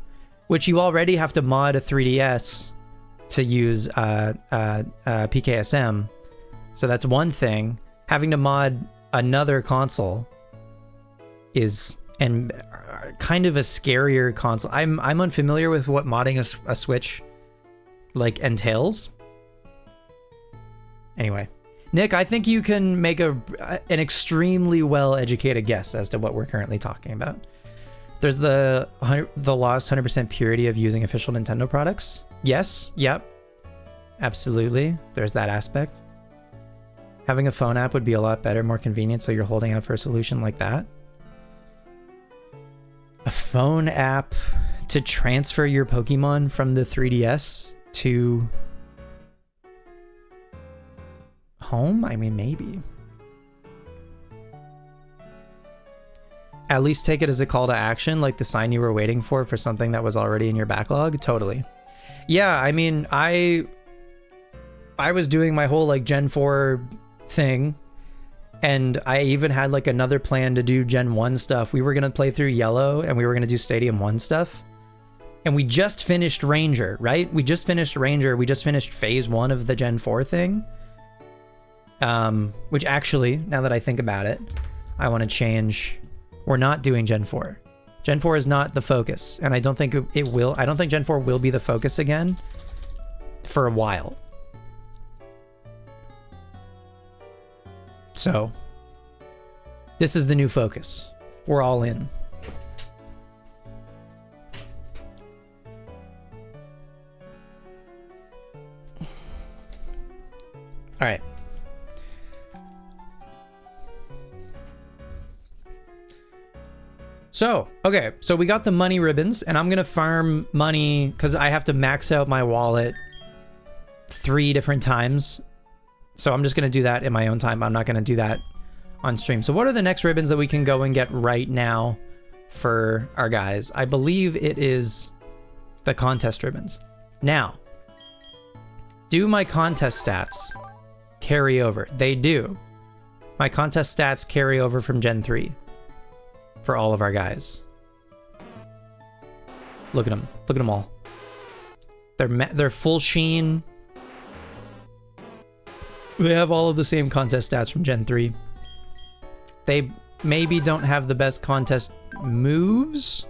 A: which you already have to mod a 3DS to use PKSM. So that's one thing. Having to mod another console is kind of a scarier console. I'm unfamiliar with what modding a Switch like entails. Anyway, Nick, I think you can make an extremely well-educated guess as to what we're currently talking about. There's the lost 100% purity of using official Nintendo products. Yes, yep, absolutely. There's that aspect. Having a phone app would be a lot better, more convenient, so you're holding out for a solution like that. A phone app to transfer your Pokemon from the 3DS to home? I mean, maybe. At least take it as a call to action, like the sign you were waiting for something that was already in your backlog. Totally. Yeah, I mean, I was doing my whole like Gen 4 thing, and I even had like another plan to do Gen 1 stuff. We were going to play through Yellow, and we were going to do Stadium 1 stuff. And we just finished Ranger, right? We just finished Ranger. We just finished phase 1 of the Gen 4 thing. Which actually, now that I think about it, I want to change. We're not doing Gen 4. Gen 4 is not the focus, and I don't think it will. I don't think Gen 4 will be the focus again for a while. So, this is the new focus. We're all in. All right. So, okay, so we got the money ribbons, and I'm gonna farm money because I have to max out my wallet 3 different times. So I'm just gonna do that in my own time. I'm not gonna do that on stream. So what are the next ribbons that we can go and get right now for our guys? I believe it is the contest ribbons. Now, do my contest stats carry over? They do. My contest stats carry over from Gen 3. For all of our guys. Look at them. Look at them all. They're full sheen. They have all of the same contest stats from Gen 3. They maybe don't have the best contest moves.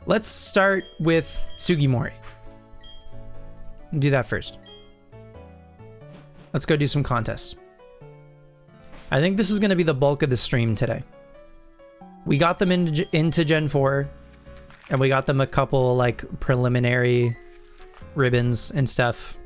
A: Let's start with Sugimori. Do that first. Let's go do some contests. I think this is going to be the bulk of the stream today. We got them into Gen 4, and we got them a couple like preliminary ribbons and stuff.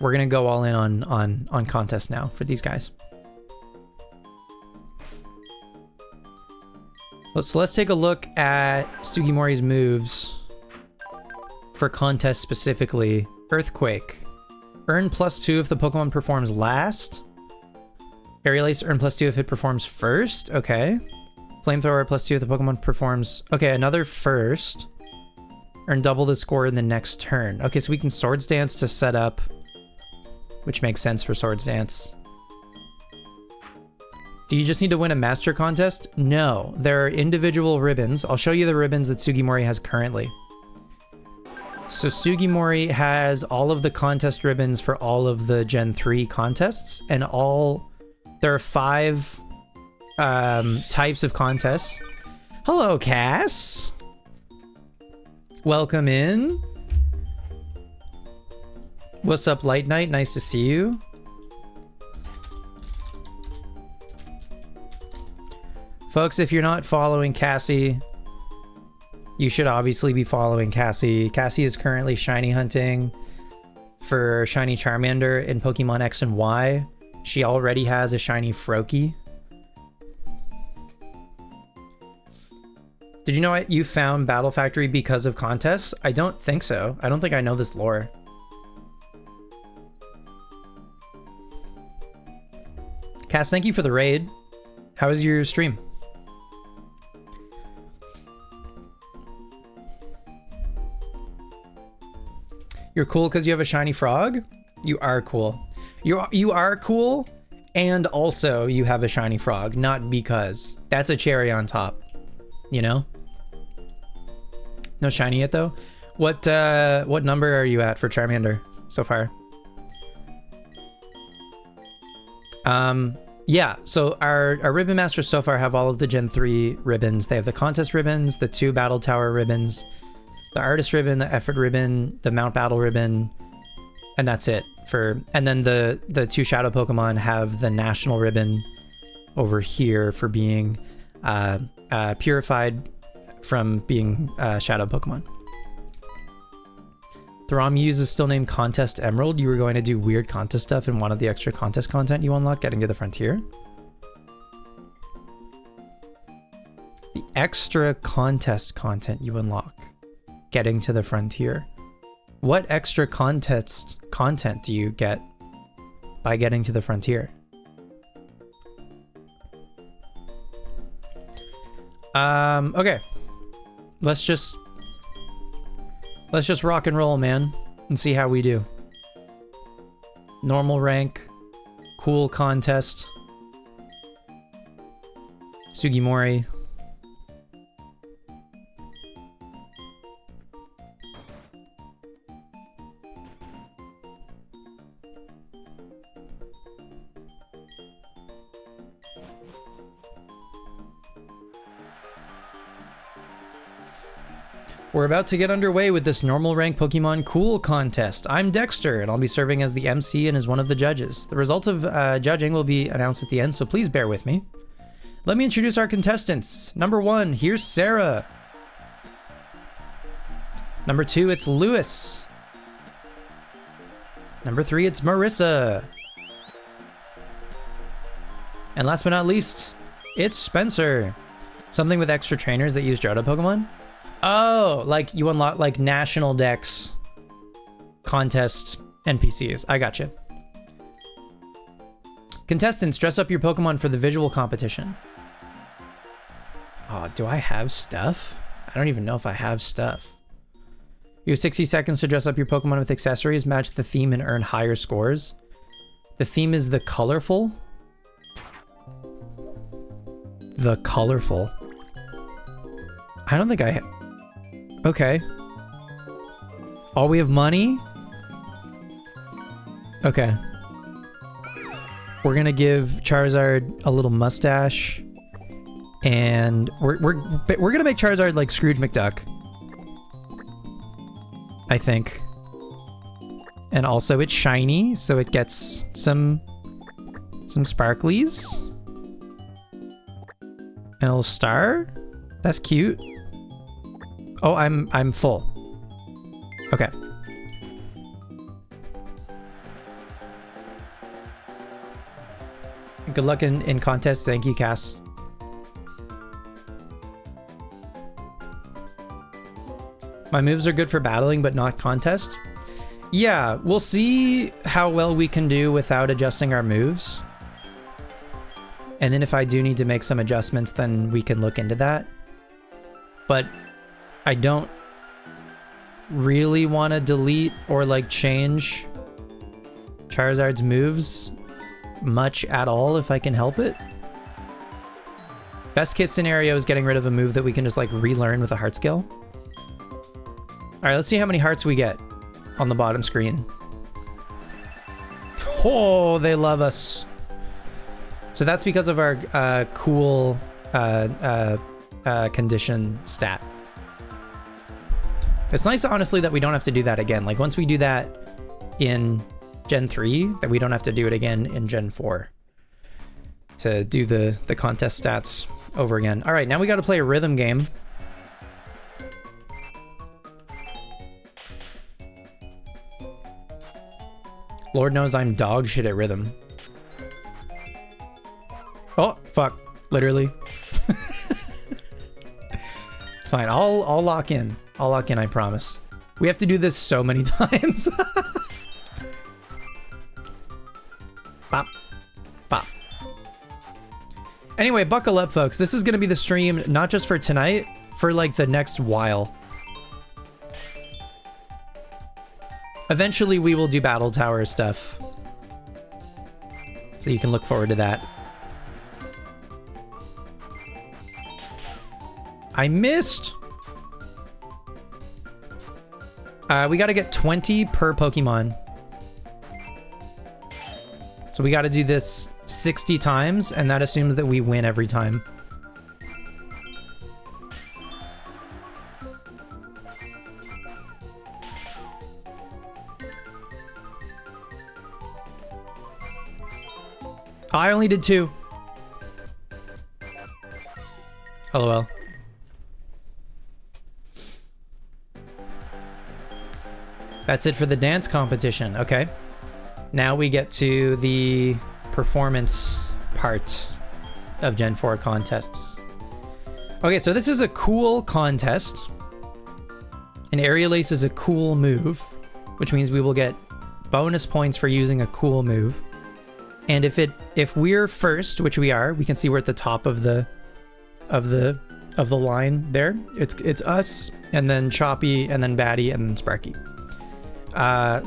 A: We're going to go all in on contests now for these guys. So let's take a look at Sugimori's moves for contests specifically. Earthquake. Earn +2 if the Pokemon performs last. Aerial Ace, earn +2 if it performs first. Okay. Flamethrower +2 if the Pokemon performs... Okay, another first. Earn double the score in the next turn. Okay, so we can Swords Dance to set up, which makes sense for Swords Dance. Do you just need to win a Master Contest? No, there are individual ribbons. I'll show you the ribbons that Sugimori has currently. So Sugimori has all of the contest ribbons for all of the Gen 3 contests, and there are 5 types of contests. Hello, Cass. Welcome in. What's up, Light Knight? Nice to see you. Folks, if you're not following Cassie, you should obviously be following Cassie. Cassie is currently shiny hunting for shiny Charmander in Pokemon X and Y. She already has a shiny Froakie. Did you know you found Battle Factory because of contests? I don't think so. I don't think I know this lore. Cass, thank you for the raid. How was your stream? You're cool because you have a shiny frog? You are cool. You are cool, and also you have a shiny frog, not because. That's a cherry on top, you know? No shiny yet though? What number are you at for Charmander so far? Yeah, so our Ribbon Masters so far have all of the Gen 3 ribbons. They have the contest ribbons, the 2 Battle Tower ribbons, the Artist ribbon, the Effort ribbon, the Mount Battle ribbon, and that's it. And then the 2 Shadow Pokemon have the National ribbon over here for being purified from being Shadow Pokemon. The ROM you use is still named Contest Emerald. You were going to do weird contest stuff in one of the extra contest content you unlock, Getting to the Frontier. The extra contest content you unlock, Getting to the Frontier. What extra contest content do you get by Getting to the Frontier? Okay. Let's just rock and roll, man, and see how we do. Normal rank, cool contest, Sugimori. We're about to get underway with this normal rank Pokemon Cool contest. I'm Dexter, and I'll be serving as the MC and as one of the judges. The results of judging will be announced at the end, so please bear with me. Let me introduce our contestants. Number 1, here's Sarah. Number 2, it's Lewis. Number 3, it's Marissa. And last but not least, it's Spencer. Something with extra trainers that use Johto Pokemon? Oh, like you unlock like national decks, contest NPCs. I gotcha. Contestants, dress up your Pokemon for the visual competition. Oh, do I have stuff? I don't even know if I have stuff. You have 60 seconds to dress up your Pokemon with accessories, match the theme, and earn higher scores. The theme is the colorful. The colorful. I don't think I have. Okay. Oh, we have money? Okay. We're gonna give Charizard a little mustache. And we're gonna make Charizard like Scrooge McDuck. I think. And also it's shiny, so it gets some sparklies. And a little star. That's cute. Oh, I'm full. Okay. Good luck in contests. Thank you, Cass. My moves are good for battling, but not contest. Yeah, we'll see how well we can do without adjusting our moves. And then if I do need to make some adjustments, then we can look into that. But I don't really want to delete or like change Charizard's moves much at all if I can help it. Best case scenario is getting rid of a move that we can just like relearn with a heart skill. All right, let's see how many hearts we get on the bottom screen. Oh, they love us. So that's because of our cool condition stat. It's nice, honestly, that we don't have to do that again. Like, once we do that in Gen 3, that we don't have to do it again in Gen 4 to do the contest stats over again. All right, now we got to play a rhythm game. Lord knows I'm dog shit at rhythm. Oh, fuck. Literally. It's fine. I'll lock in. I'll lock in, I promise. We have to do this so many times. Bop. Bop. Anyway, buckle up, folks. This is going to be the stream, not just for tonight, for like the next while. Eventually, we will do Battle Tower stuff. So you can look forward to that. I missed! We gotta get 20 per Pokemon. So we gotta do this 60 times, and that assumes that we win every time. I only did 2. LOL. That's it for the dance competition. Okay. Now we get to the performance part of Gen 4 contests. Okay, so this is a cool contest. An Aerial Ace is a cool move, which means we will get bonus points for using a cool move. And if we're first, which we are, we can see we're at the top of the line there. It's us, and then Choppy, and then Batty, and then Sparky.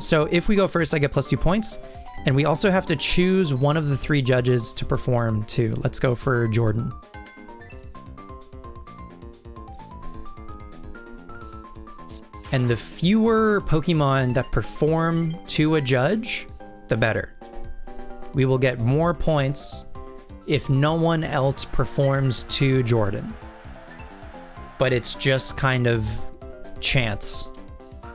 A: So if we go first, I get +2 points, and we also have to choose one of the 3 judges to perform too. Let's go for Jordan. And the fewer Pokemon that perform to a judge, the better. We will get more points if no one else performs to Jordan. But it's just kind of chance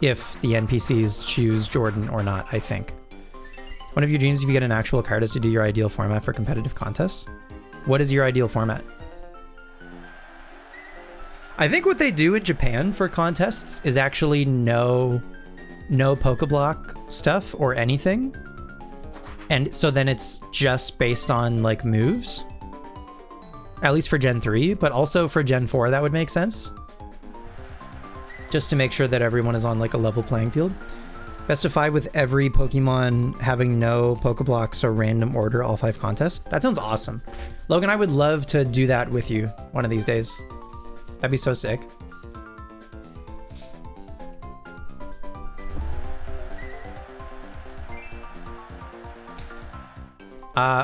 A: if the NPCs choose Jordan or not, I think. One of your dreams if you get an actual card is to do your ideal format for competitive contests. What is your ideal format? I think what they do in Japan for contests is actually no Pokeblock stuff or anything. And so then it's just based on like moves. At least for Gen 3, but also for Gen 4 that would make sense. Just to make sure that everyone is on like a level playing field. Best of 5 with every Pokemon having no Pokeblock, so random order all 5 contests. That sounds awesome. Logan, I would love to do that with you one of these days. That'd be so sick.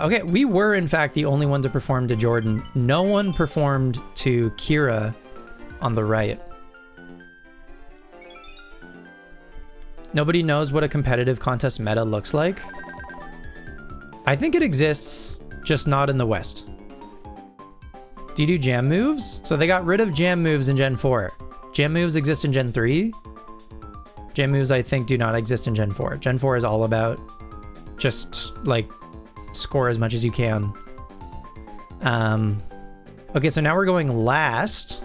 A: Okay, we were in fact the only one to perform to Jordan. No one performed to Kira on the right. Nobody knows what a competitive contest meta looks like. I think it exists, just not in the West. Do you do jam moves? So they got rid of jam moves in Gen 4. Jam moves exist in Gen 3. Jam moves, I think, do not exist in Gen 4. Gen 4 is all about just, like, score as much as you can. Okay, so now we're going last.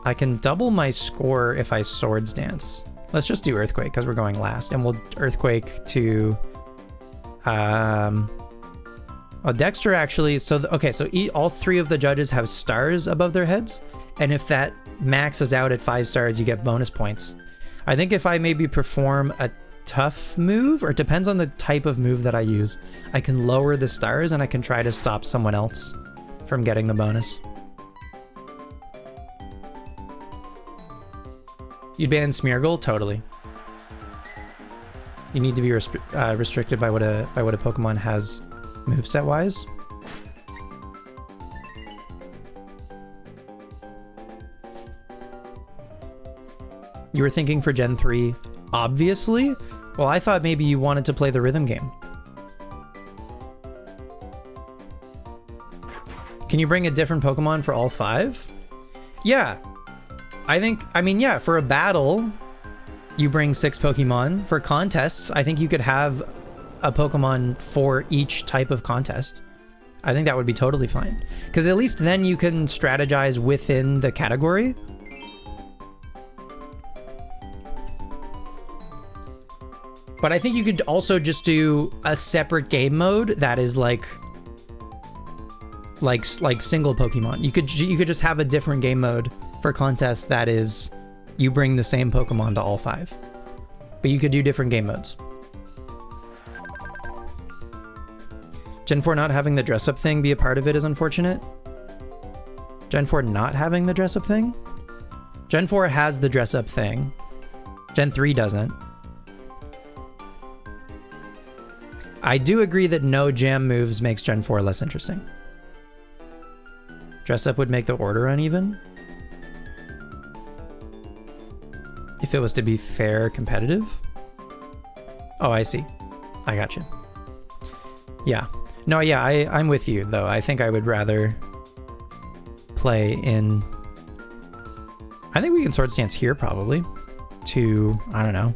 A: I can double my score if I Swords Dance. Let's just do Earthquake because we're going last, and we'll Earthquake to Dexter actually. So okay, so all 3 of the judges have stars above their heads, and if that maxes out at 5 stars, you get bonus points. I think if I maybe perform a tough move, or it depends on the type of move that I use, I can lower the stars and I can try to stop someone else from getting the bonus. You'd ban Smeargle? Totally. You need to be restricted by what a Pokemon has moveset wise. You were thinking for Gen 3, obviously? Well, I thought maybe you wanted to play the rhythm game. Can you bring a different Pokemon for all 5? Yeah. I mean, yeah, for a battle, you bring 6 Pokemon. For contests, I think you could have a Pokemon for each type of contest. I think that would be totally fine. Because at least then you can strategize within the category. But I think you could also just do a separate game mode that is like single Pokemon. You could just have a different game mode for contests that is you bring the same Pokemon to all 5. But you could do different game modes. Gen 4 not having the dress up thing be a part of it is unfortunate. Gen 4 not having the dress up thing? Gen 4 has the dress up thing. Gen 3 doesn't. I do agree that no jam moves makes Gen 4 less interesting. Dress up would make the order uneven. If it was to be fair competitive. Oh, I see. I got you. Yeah. No, yeah, I'm with you, though. I think I would rather play in... I think we can Sword Stance here, probably. To, I don't know,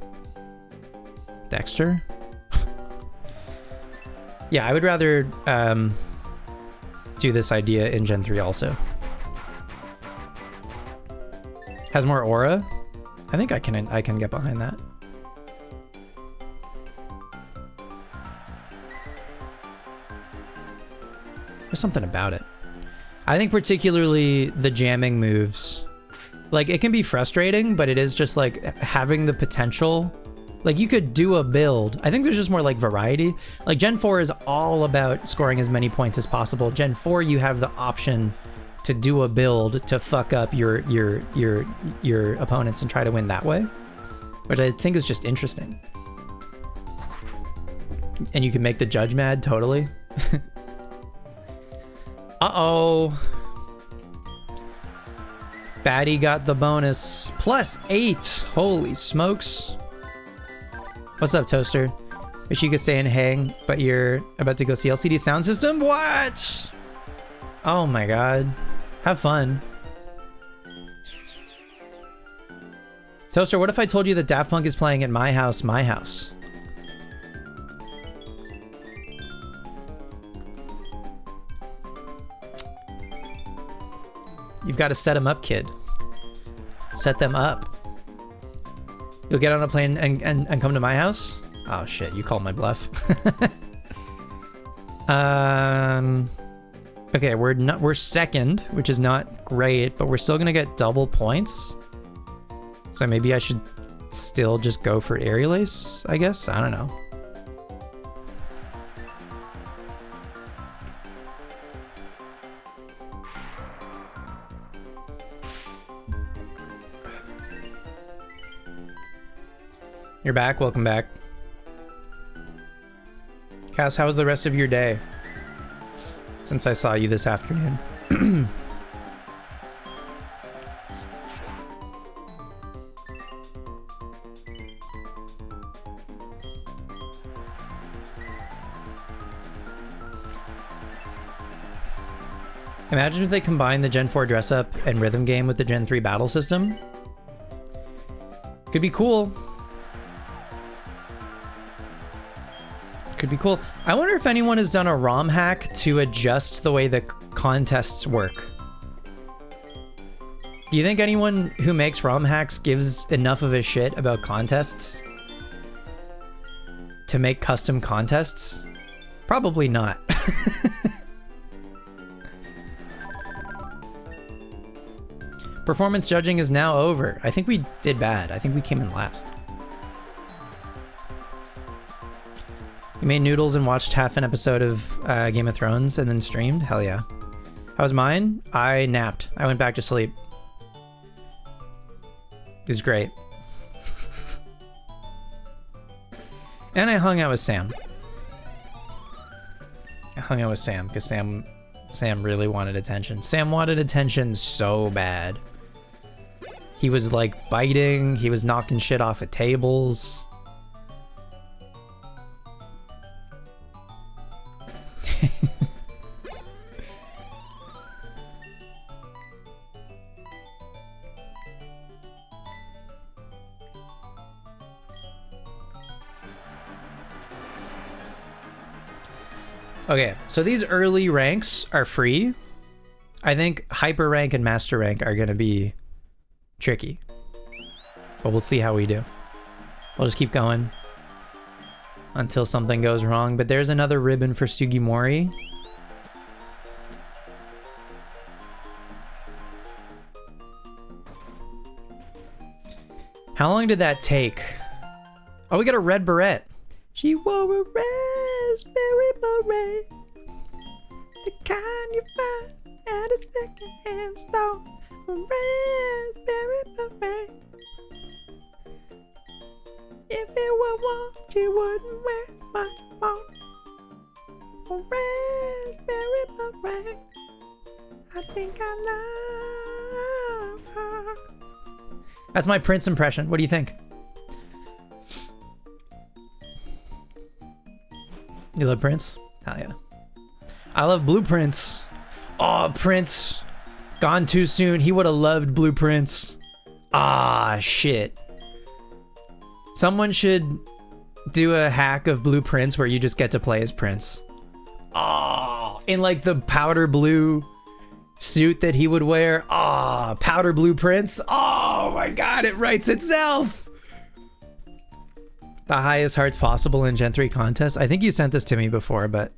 A: Dexter? Yeah, I would rather do this idea in Gen 3 also. Has more aura? I think I can get behind that. There's something about it. I think particularly the jamming moves, like it can be frustrating, but it is just like having the potential. Like you could do a build. I think there's just more like variety. Like Gen 4 is all about scoring as many points as possible. Gen 4, you have the option to do a build to fuck up your opponents and try to win that way, which I think is just interesting. And you can make the judge mad, totally. Uh-oh. Batty got the bonus. +8. Holy smokes. What's up, Toaster? Wish you could stay and hang, but you're about to go see LCD Sound System? What? Oh my god. Have fun. Toaster, what if I told you that Daft Punk is playing at my house, my house? You've got to set them up, kid. Set them up. You'll get on a plane and come to my house? Oh shit, you called my bluff. Okay, we're second, which is not great, but we're still gonna get double points. So maybe I should still just go for Aerial Ace, I guess? I don't know. You're back, welcome back. Cass, how was the rest of your day? Since I saw you this afternoon. Imagine if they combine the Gen 4 dress up and rhythm game with the Gen 3 battle system. Could be cool. Could be cool. I wonder if anyone has done a ROM hack to adjust the way the contests work. Do you think anyone who makes ROM hacks gives enough of a shit about contests to make custom contests? Probably not. Performance judging is now over. I think we did bad. I think we came in last. You made noodles and watched half an episode of Game of Thrones and then streamed? Hell yeah. How was mine? I napped. I went back to sleep. It was great. And I hung out with Sam. I hung out with Sam because Sam really wanted attention. Sam wanted attention so bad. He was like biting, he was knocking shit off of tables. Okay, so these early ranks are free. I think hyper rank and master rank are gonna be tricky, but we'll see how we do. We'll just keep going until something goes wrong. But there's another ribbon for Sugimori. How long did that take? Oh, we got a red beret. She wore a raspberry beret, the kind you find at a second-hand store. A raspberry beret. If it were warm, she wouldn't wear much more. A raspberry beret. I think I love her. That's my Prince impression. What do you think? You love Prince? Hell yeah. I love Blueprints. Oh, Prince. Gone too soon. He would have loved Blueprints. Ah, shit. Someone should do a hack of Blueprints where you just get to play as Prince. Oh, in like the powder blue suit that he would wear. Ah, powder blue Prince. Oh my god, it writes itself. The highest hearts possible in Gen 3 contests. I think you sent this to me before, but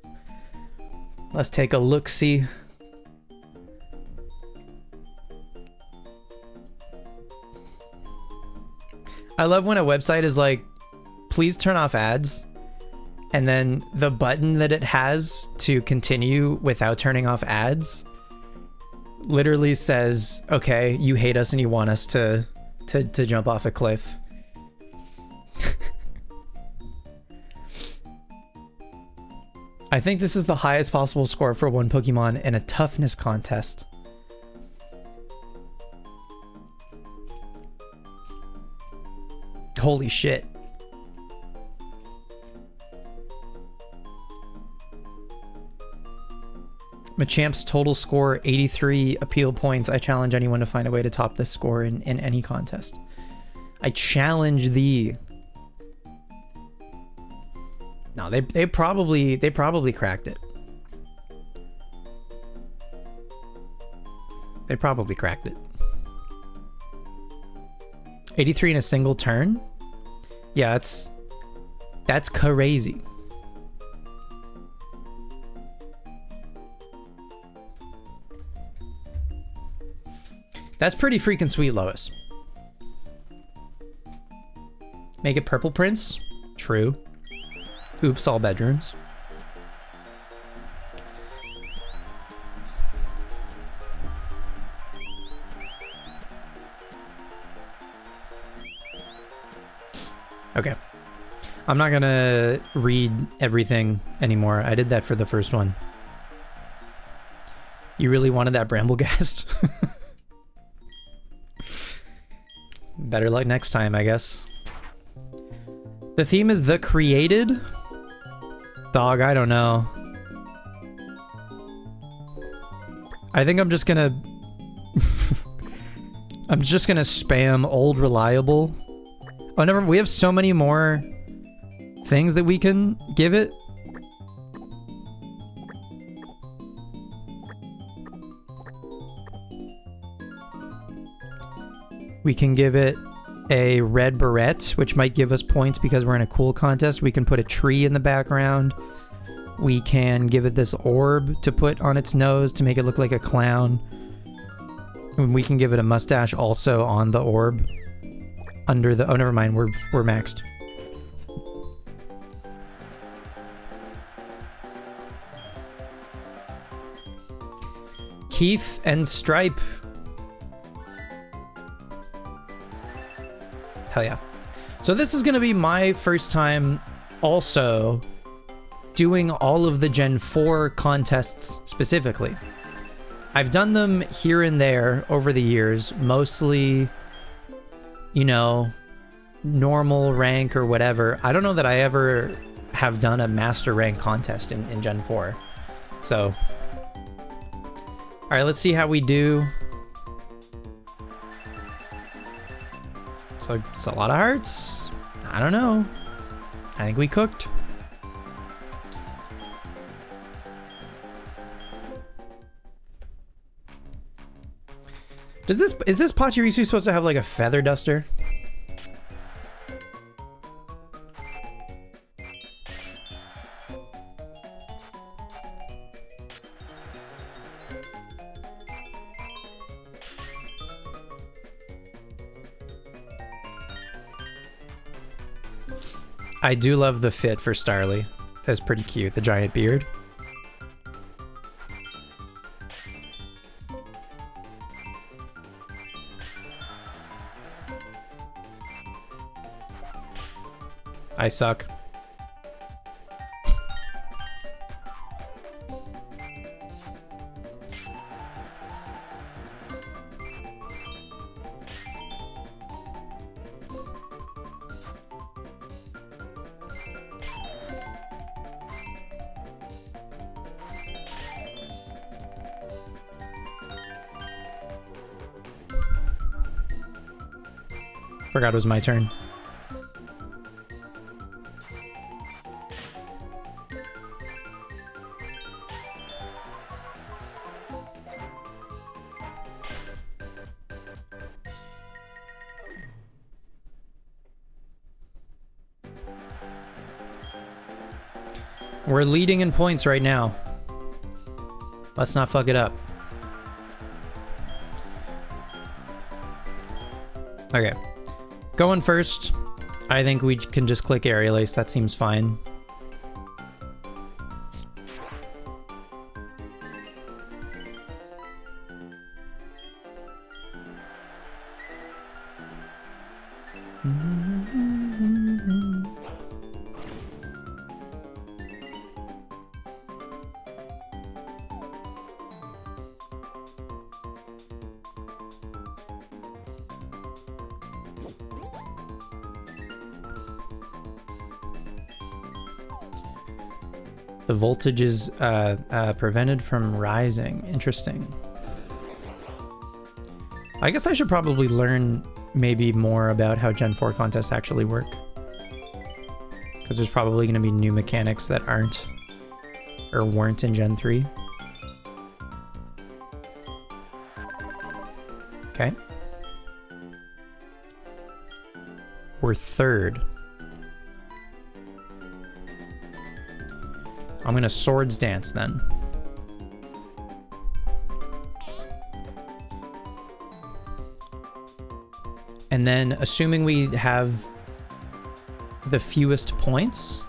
A: let's take a look-see. I love when a website is like, please turn off ads, and then the button that it has to continue without turning off ads literally says, okay, you hate us and you want us to jump off a cliff. I think this is the highest possible score for one Pokemon in a toughness contest. Holy shit. Machamp's total score, 83 appeal points. I challenge anyone to find a way to top this score in any contest. I challenge thee. No, they probably cracked it. They probably cracked it. 83 in a single turn? Yeah, that's crazy. That's pretty freaking sweet, Lois. Make it Purple Prince? True. Oops, all bedrooms. Okay. I'm not gonna read everything anymore. I did that for the first one. You really wanted that Bramblegast? Better luck next time, I guess. The theme is The Created? Dog, I don't know. I think I'm just gonna... I'm just gonna spam Old Reliable. Oh, never. We have so many more things that we can give it. We can give it a red beret, which might give us points because we're in a cool contest. We can put a tree in the background. We can give it this orb to put on its nose to make it look like a clown. And we can give it a mustache also on the orb. Under the... Oh, never mind. We're maxed. Keith and Stripe. Hell yeah. So this is going to be my first time also doing all of the Gen 4 contests specifically. I've done them here and there over the years, mostly, you know, normal rank or whatever. I don't know that I ever have done a master rank contest in Gen 4. So, all right, let's see how we do. It's a lot of hearts. I don't know. I think we cooked. Is this Pachirisu supposed to have like a feather duster? I do love the fit for Starly. That's pretty cute, the giant beard. I suck. Forgot it was my turn. We're leading in points right now. Let's not fuck it up. Okay. Going first. I think we can just click Aerial Ace. That seems fine. The voltage is prevented from rising. Interesting. I guess I should probably learn maybe more about how Gen 4 contests actually work. Because there's probably going to be new mechanics that aren't or weren't in Gen 3. Okay. We're third. I'm gonna Swords Dance then. And then, assuming we have the fewest points,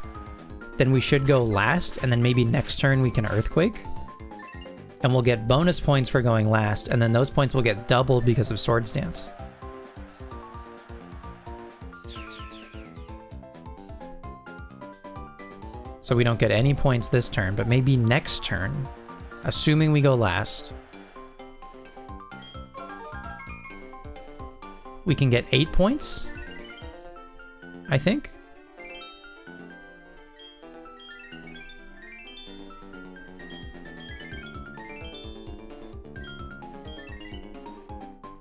A: then we should go last, and then maybe next turn we can Earthquake. And we'll get bonus points for going last, and then those points will get doubled because of Swords Dance. So we don't get any points this turn, but maybe next turn, assuming we go last, we can get 8 points, I think.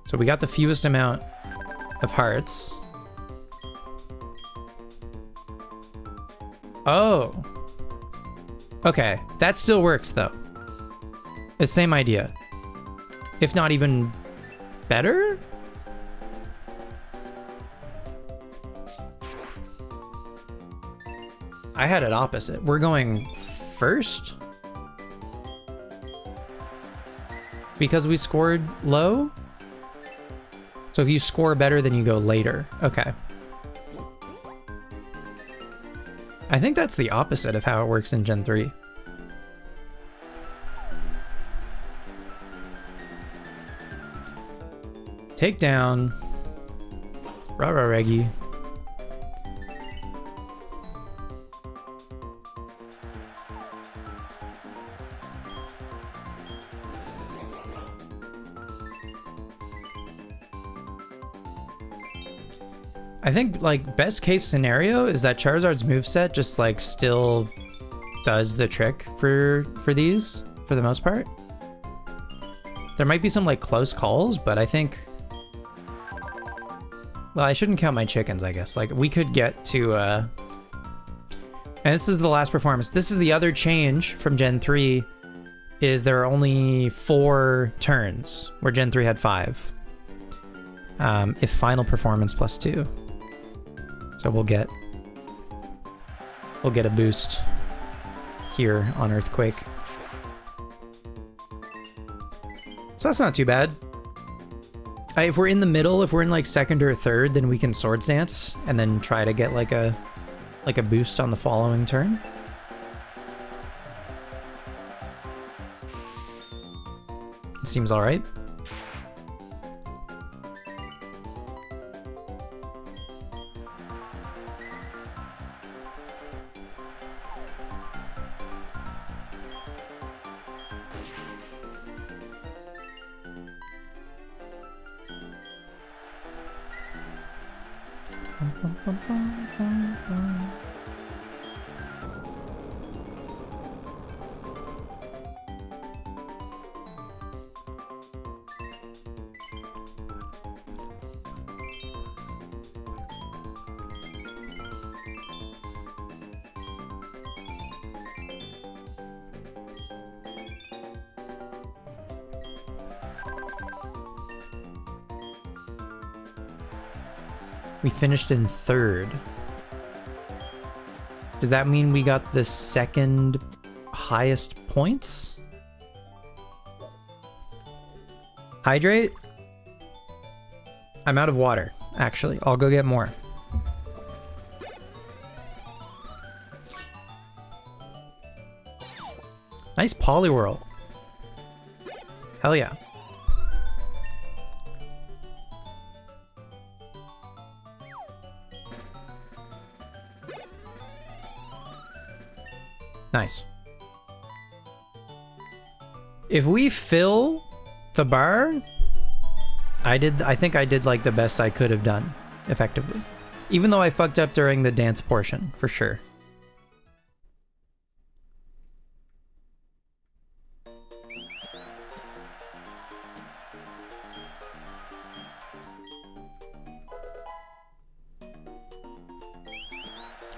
A: So we got the fewest amount of hearts. Oh. Okay, that still works though. The same idea. If not even better? I had it opposite. We're going first? Because we scored low? So if you score better, then you go later. Okay. I think that's the opposite of how it works in Gen 3. Take down. Rara Reggie. I think, like, best case scenario is that Charizard's moveset just, like, still does the trick for these, for the most part. There might be some, like, close calls, but I think... Well, I shouldn't count my chickens, I guess. Like, we could get to, And this is the last performance. This is the other change from Gen 3, is there are only 4 turns, where Gen 3 had 5. If final performance plus 2. So we'll get a boost here on Earthquake. So that's not too bad. If we're in the middle, if we're in like second or third, then we can Swords Dance and then try to get like a boost on the following turn. Seems all right. We finished in third. Does that mean we got the second highest points? Hydrate? I'm out of water, actually. I'll go get more. Nice Poliwhirl. Hell yeah. Nice. If we fill the bar, I think I did like the best I could have done, effectively. Even though I fucked up during the dance portion, for sure.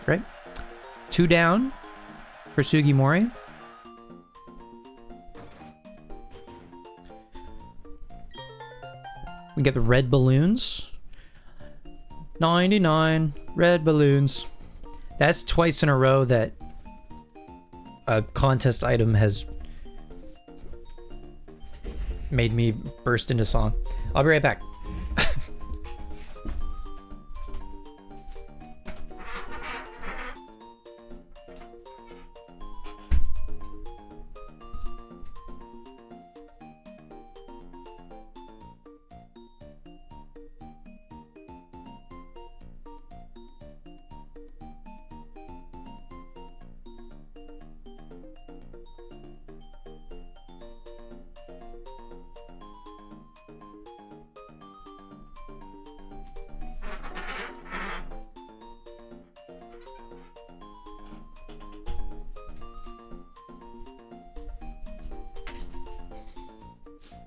A: Great. 2 down for Sugimori. We get the red balloons. 99 red balloons. That's twice in a row that a contest item has made me burst into song. I'll be right back.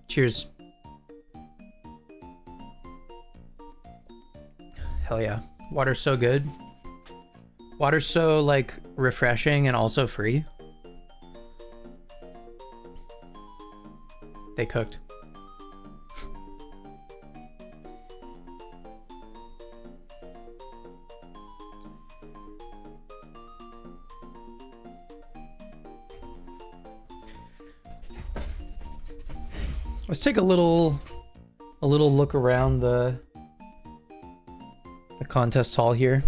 A: Cheers. Hell yeah. Water's so good. Water's so, like, refreshing and also free. They cooked. Let's take a little little look around the contest hall here.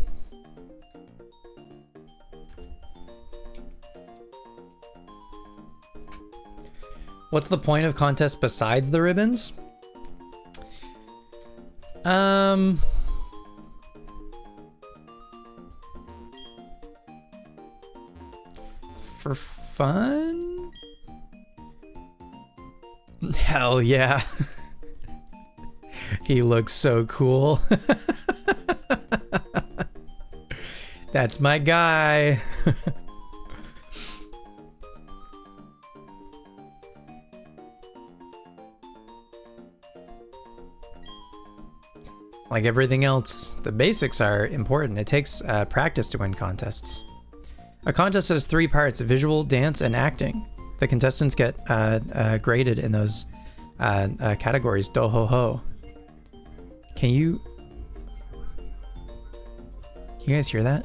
A: What's the point of contests besides the ribbons? For fun? Hell yeah. He looks so cool. That's my guy. Like everything else, the basics are important. It takes practice to win contests. A contest has 3 parts: visual, dance, and acting. The contestants get graded in those categories. Do ho ho. Can you guys hear that?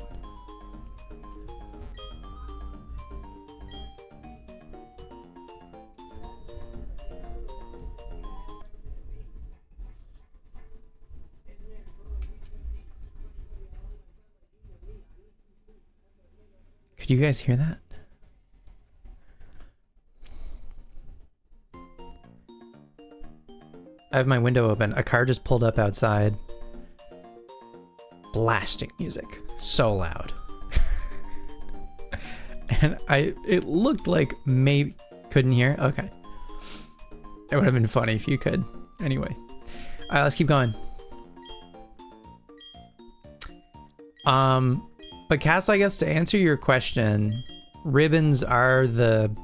A: Could you guys hear that? I have my window open. A car just pulled up outside. Blasting music. So loud. And it looked like maybe couldn't hear. Okay. It would have been funny if you could. Anyway. Let's keep going. But Cass, I guess to answer your question, ribbons are the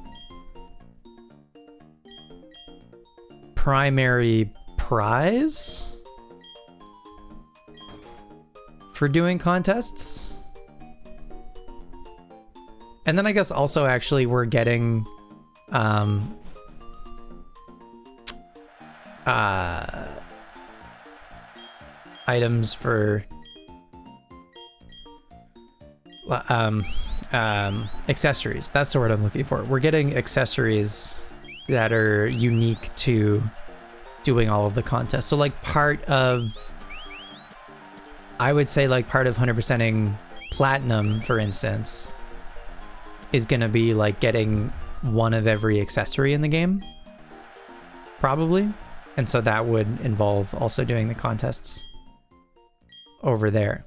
A: primary prize for doing contests. And then I guess also actually we're getting items for accessories. That's the word I'm looking for. We're getting accessories that are unique to doing all of the contests. So like part of, I would say like part of 100%ing platinum, for instance, is gonna be like getting one of every accessory in the game, probably. And so that would involve also doing the contests over there.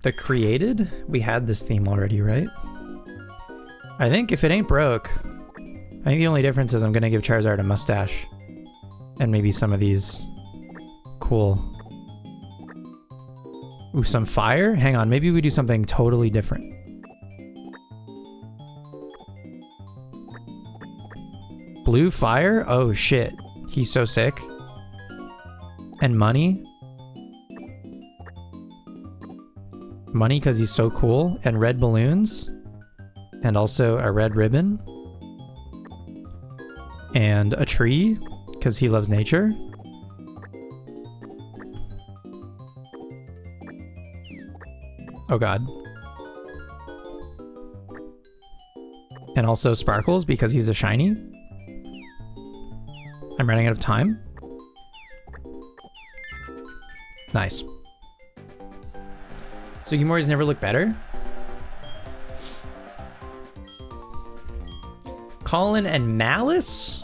A: The created? We had this theme already, right? I think if it ain't broke, I think the only difference is I'm gonna give Charizard a mustache. And maybe some of these. Cool. Ooh, some fire? Hang on, maybe we do something totally different. Blue fire? Oh shit. He's so sick. And money? Money because he's so cool. And red balloons. And also a red ribbon. And a tree because he loves nature. Oh god. And also sparkles because he's a shiny. I'm running out of time. Nice. Sugimori's never looked better. Colin and Malice?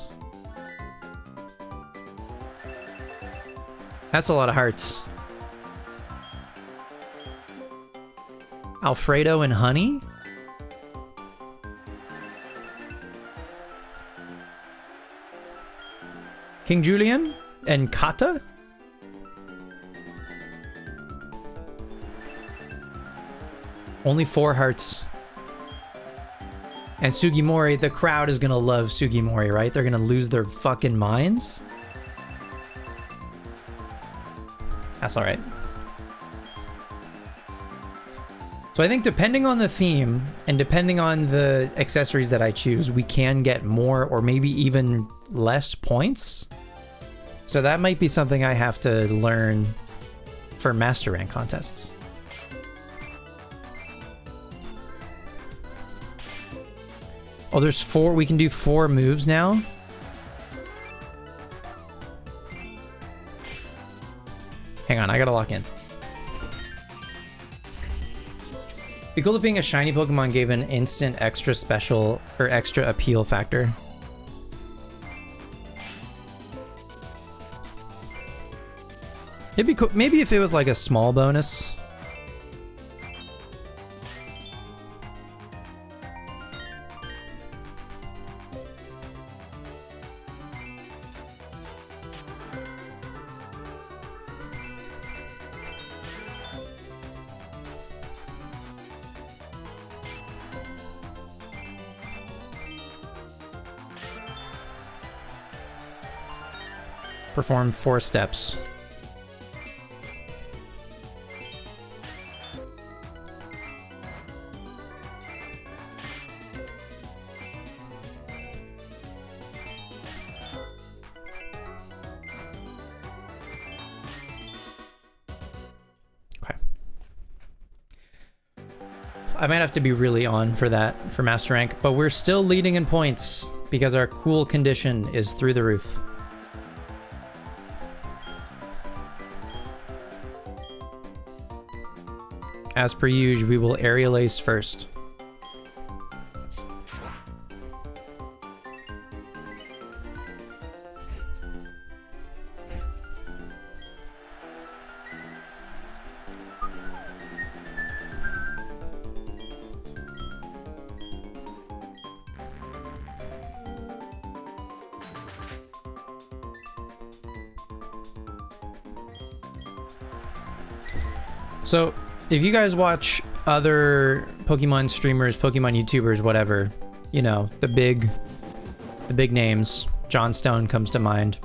A: That's a lot of hearts. Alfredo and Honey? King Julian and Kata? Only 4 hearts. And Sugimori, the crowd is gonna love Sugimori, right? They're gonna lose their fucking minds. That's alright. So I think depending on the theme and depending on the accessories that I choose, we can get more or maybe even less points. So that might be something I have to learn for Master Rank contests. Oh, there's 4. We can do 4 moves now. Hang on, I gotta lock in. Be cool if being a shiny Pokemon gave an instant extra special or extra appeal factor. It'd be cool. Maybe if it was like a small bonus. Perform 4 steps. I might have to be really on for that, for Master Rank, but we're still leading in points because our cool condition is through the roof. As per usual, we will Aerial Ace first. So, if you guys watch other Pokemon streamers, Pokemon YouTubers, whatever, you know, the big names, John Stone comes to mind.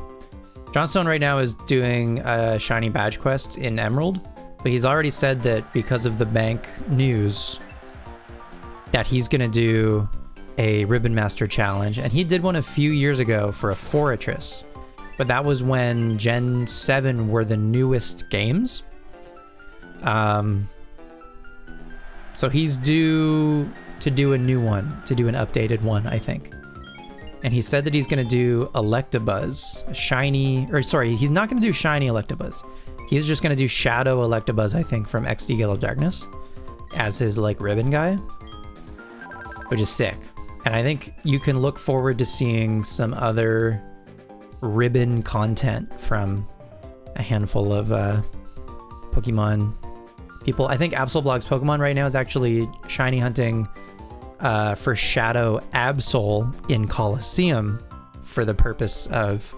A: John Stone right now is doing a shiny badge quest in Emerald, but he's already said that because of the bank news that he's gonna do a Ribbon Master challenge, and he did one a few years ago for a Forretress, but that was when Gen 7 were the newest games. So he's due to do a new one, to do an updated one, I think. And he said that he's going to do Electabuzz, shiny, or sorry, he's not going to do shiny Electabuzz. He's just going to do Shadow Electabuzz, I think, from XD Gale of Darkness as his, like, ribbon guy, which is sick. And I think you can look forward to seeing some other ribbon content from a handful of Pokemon people. I think Absolblog's Pokemon right now is actually shiny hunting for Shadow Absol in Coliseum for the purpose of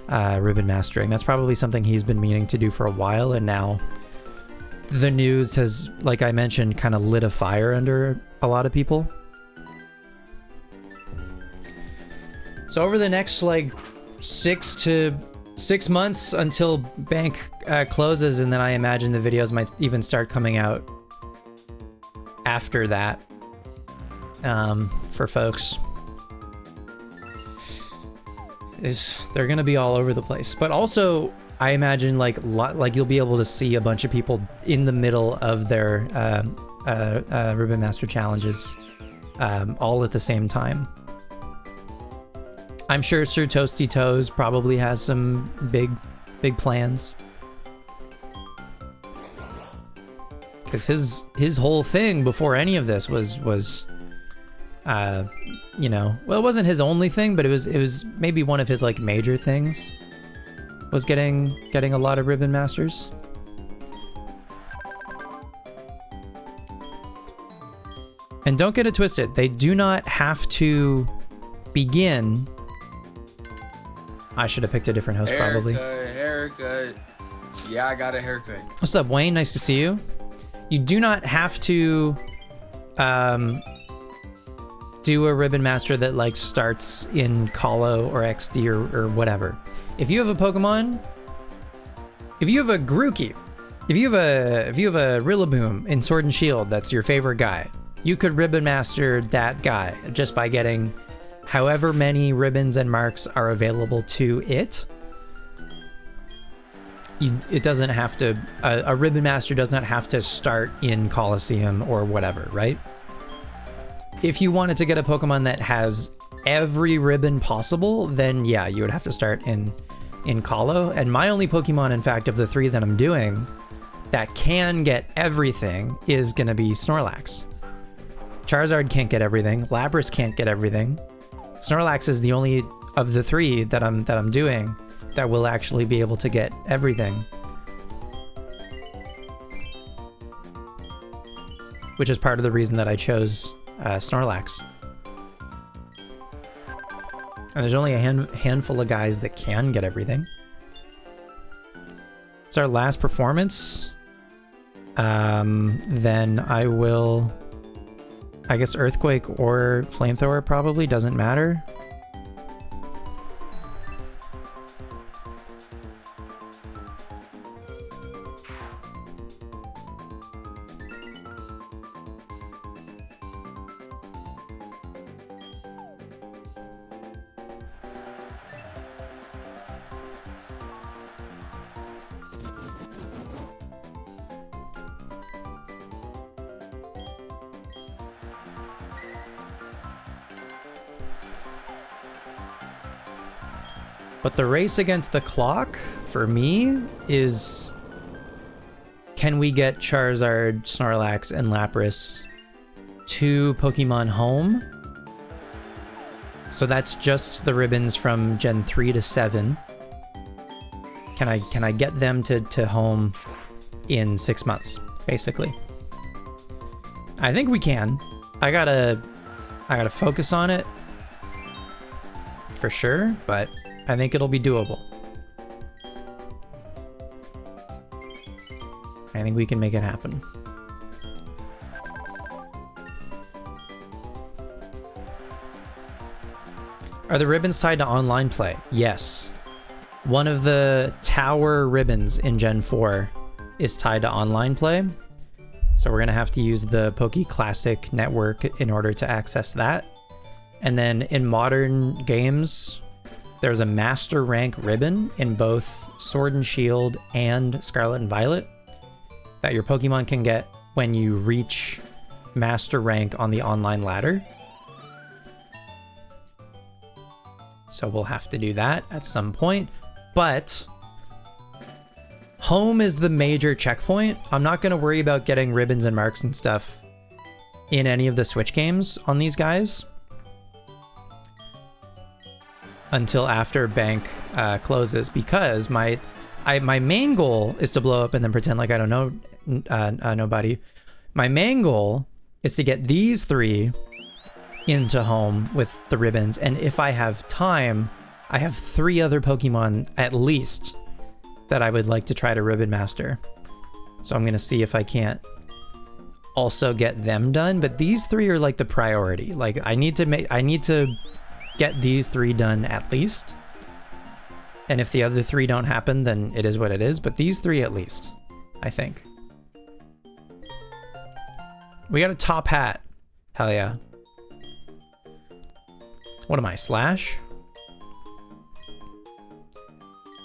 A: ribbon mastering. That's probably something he's been meaning to do for a while, and now the news has, like I mentioned, kind of lit a fire under a lot of people. So over the next like 6 months until bank closes, and then I imagine the videos might even start coming out after that for folks. They're gonna be all over the place, but also I imagine like you'll be able to see a bunch of people in the middle of their Ribbon Master challenges all at the same time. I'm sure Sir Toasty Toes probably has some big plans. Because his whole thing before any of this was you know, well, it wasn't his only thing, but it was maybe one of his like major things, was getting a lot of Ribbon Masters. And don't get it twisted, they do not have to begin. I should have picked a different host, probably.
B: Haircut. Yeah, I got a haircut.
A: What's up, Wayne? Nice to see you. You do not have to do a Ribbon Master that like starts in Colo or XD or whatever. If you have a Pokemon, if you have a Grookey, if you have a Rillaboom in Sword and Shield that's your favorite guy, you could Ribbon Master that guy just by getting however many ribbons and marks are available to it. It doesn't have to, a Ribbon Master does not have to start in Coliseum or whatever, right? If you wanted to get a Pokemon that has every ribbon possible, then yeah, you would have to start in in Kahlo, and my only Pokemon, in fact, of the 3 that I'm doing that can get everything is gonna be Snorlax. Charizard can't get everything. Lapras can't get everything. Snorlax is the only of the 3 that I'm doing that will actually be able to get everything. Which is part of the reason that I chose Snorlax. And there's only a handful of guys that can get everything. It's our last performance. Then I will... I guess Earthquake or Flamethrower probably doesn't matter. But the race against the clock, for me, is... Can we get Charizard, Snorlax, and Lapras to Pokemon home? So that's just the ribbons from Gen 3 to 7. Can I get them to home in 6 months, basically? I think we can. I gotta focus on it, for sure, but... I think it'll be doable. I think we can make it happen. Are the ribbons tied to online play? Yes. One of the tower ribbons in Gen 4 is tied to online play. So we're going to have to use the Poke Classic network in order to access that. And then in modern games... There's a Master Rank ribbon in both Sword and Shield and Scarlet and Violet that your Pokemon can get when you reach Master Rank on the online ladder. So we'll have to do that at some point. But home is the major checkpoint. I'm not going to worry about getting ribbons and marks and stuff in any of the Switch games on these guys. Until after bank closes, because my main goal is to blow up and then pretend like I don't know nobody. My main goal is to get these 3 into home with the ribbons, and if I have time, I have 3 other Pokemon at least that I would like to try to ribbon master. So I'm gonna see if I can't also get them done, but these 3 are like the priority. Like I need to get these 3 done at least. And if the other 3 don't happen, then it is what it is. But these 3 at least, I think. We got a top hat. Hell yeah. What am I, Slash?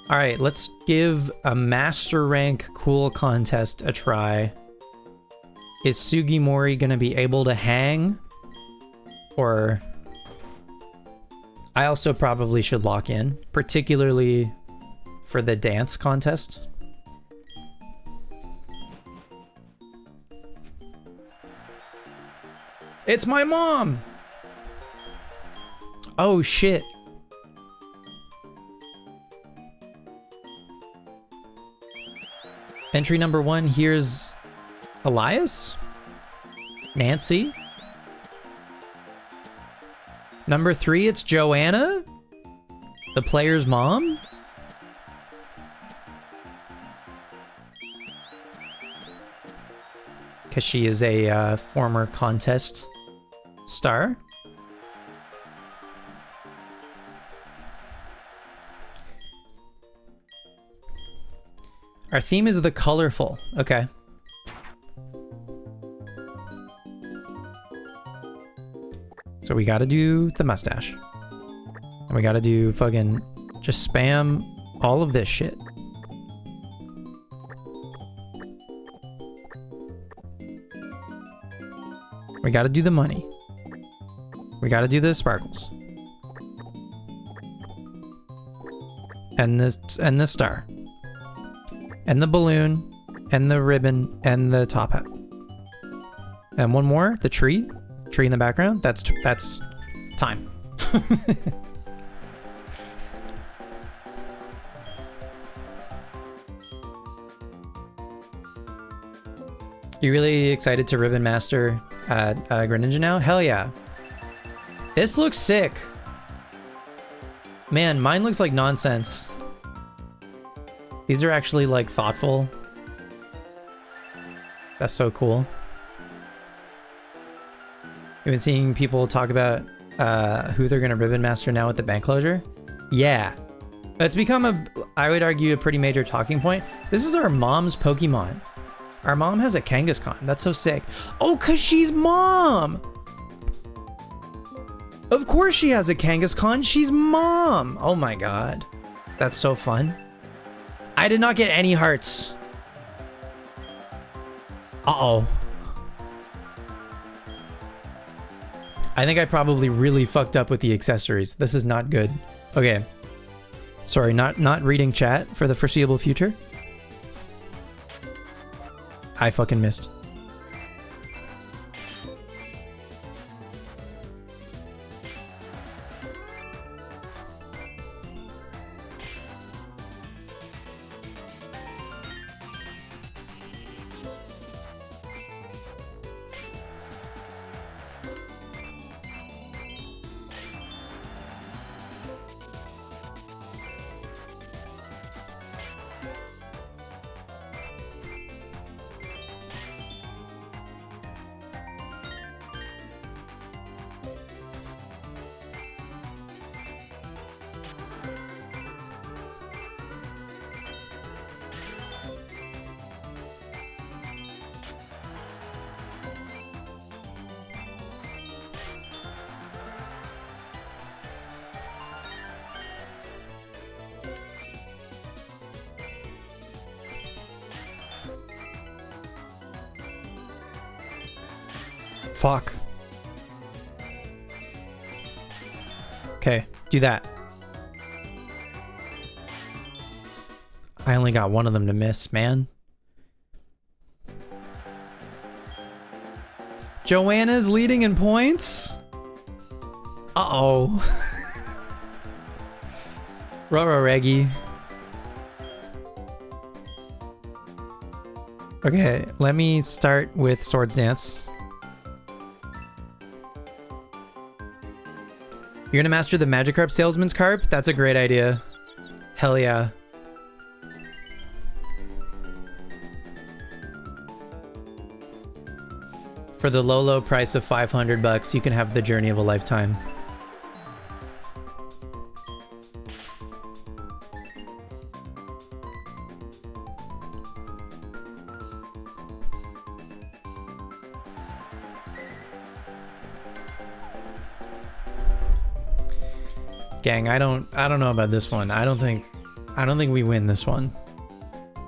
A: All right, let's give a Master Rank cool contest a try. Is Sugimori gonna be able to hang? Or... I also probably should lock in, particularly for the dance contest. It's my mom! Oh shit. Entry number 1, here's Elias? Nancy? Number 3, it's Joanna, the player's mom. Because she is a former contest star. Our theme is the colorful. Okay. So we gotta do the mustache. And we gotta do fucking just spam all of this shit. We gotta do the money. We gotta do the sparkles. and the star, and the balloon, and the ribbon, and the top hat. And one more, the tree in the background. That's time. You really excited to ribbon master Greninja now? Hell yeah. This looks sick. Man, mine looks like nonsense. These are actually like thoughtful. That's so cool. You've been seeing people talk about who they're gonna ribbon master now with the bank closure. Yeah, it's become I would argue, a pretty major talking point. This is our mom's Pokemon. Our mom has a Kangaskhan. That's so sick. Oh, cause she's mom. Of course she has a Kangaskhan. She's mom. Oh my god, that's so fun. I did not get any hearts. Uh-oh. I think I probably really fucked up with the accessories. This is not good. Okay. Sorry, not reading chat for the foreseeable future. I fucking missed. Fuck. Okay, do that. I only got one of them to miss, man. Joanna's leading in points? Uh-oh. Roro Reggie. Okay, let me start with Swords Dance. You're gonna master the Magikarp Salesman's Carp? That's a great idea. Hell yeah. For the low, low price of 500 bucks, you can have the journey of a lifetime. Gang, I don't know about this one. I don't think we win this one.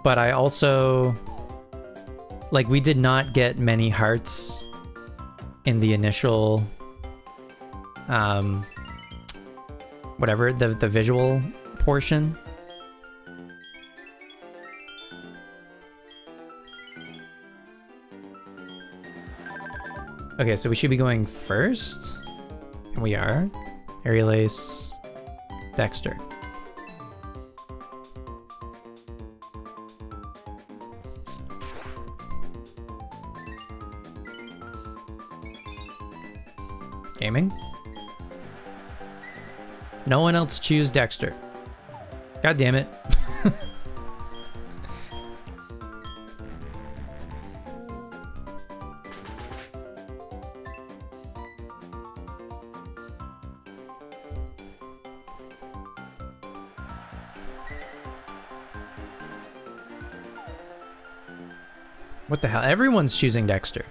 A: But I also, like, we did not get many hearts in the initial whatever, the visual portion. Okay, so we should be going first. And we are. Aerial Ace, Dexter. Gaming. No one else choose Dexter. God damn it. What the hell? Everyone's choosing Dexter.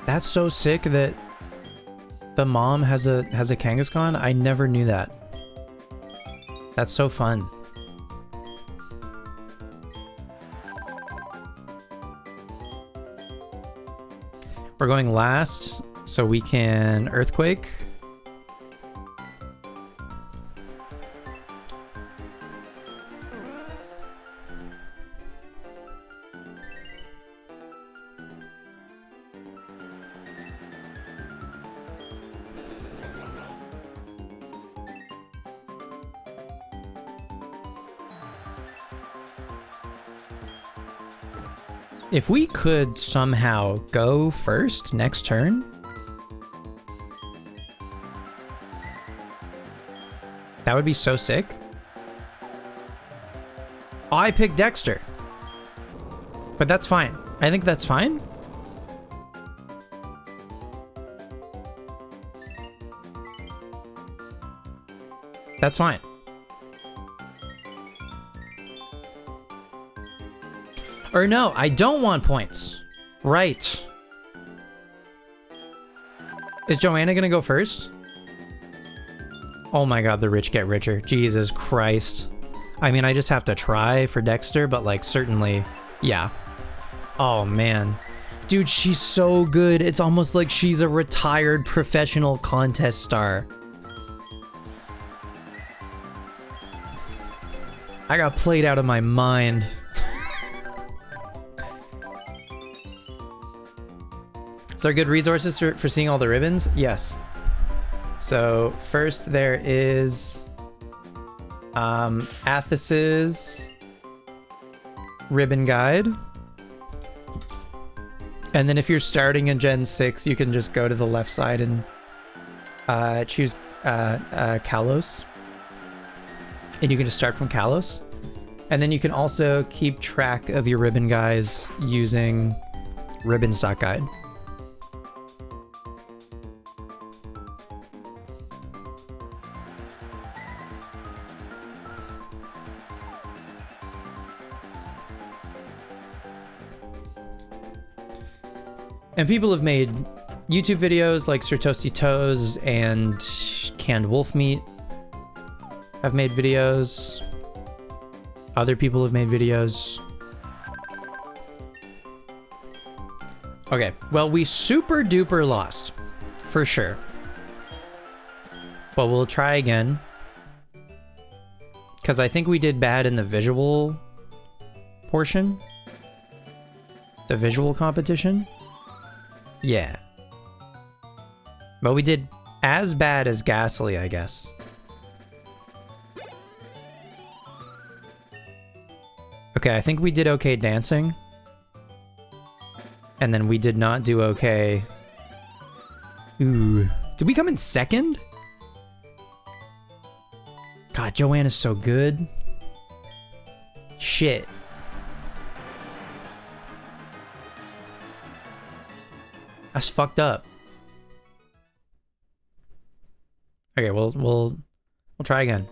A: That's so sick that The mom has a Kangaskhan? I never knew that. That's so fun. We're going last, so we can Earthquake. If we could somehow go first next turn, that would be so sick. Oh, I picked Dexter, but that's fine. I think that's fine. That's fine. Or no, I don't want points. Right. Is Joanna gonna go first? Oh my god, the rich get richer. Jesus Christ. I mean, I just have to try for Dexter, but like, certainly, yeah. Oh man. Dude, she's so good. It's almost like she's a retired professional contest star. I got played out of my mind. So good resources for seeing all the ribbons? Yes. So first there is Athos's ribbon guide. And then if you're starting in Gen 6, you can just go to the left side and choose Kalos. And you can just start from Kalos. And then you can also keep track of your ribbon guys using ribbon stock guide. And people have made YouTube videos like Sir Toasty Toes and Canned Wolf Meat have made videos. Other people have made videos. Okay, well, we super duper lost, for sure. But we'll try again. Because I think we did bad in the visual portion. The visual competition. Yeah. But we did as bad as Ghastly, I guess. Okay, I think we did okay dancing. And then we did not do okay. Ooh. Did we come in second? God, Joanna's so good. Shit. That's fucked up. Okay, we'll try again.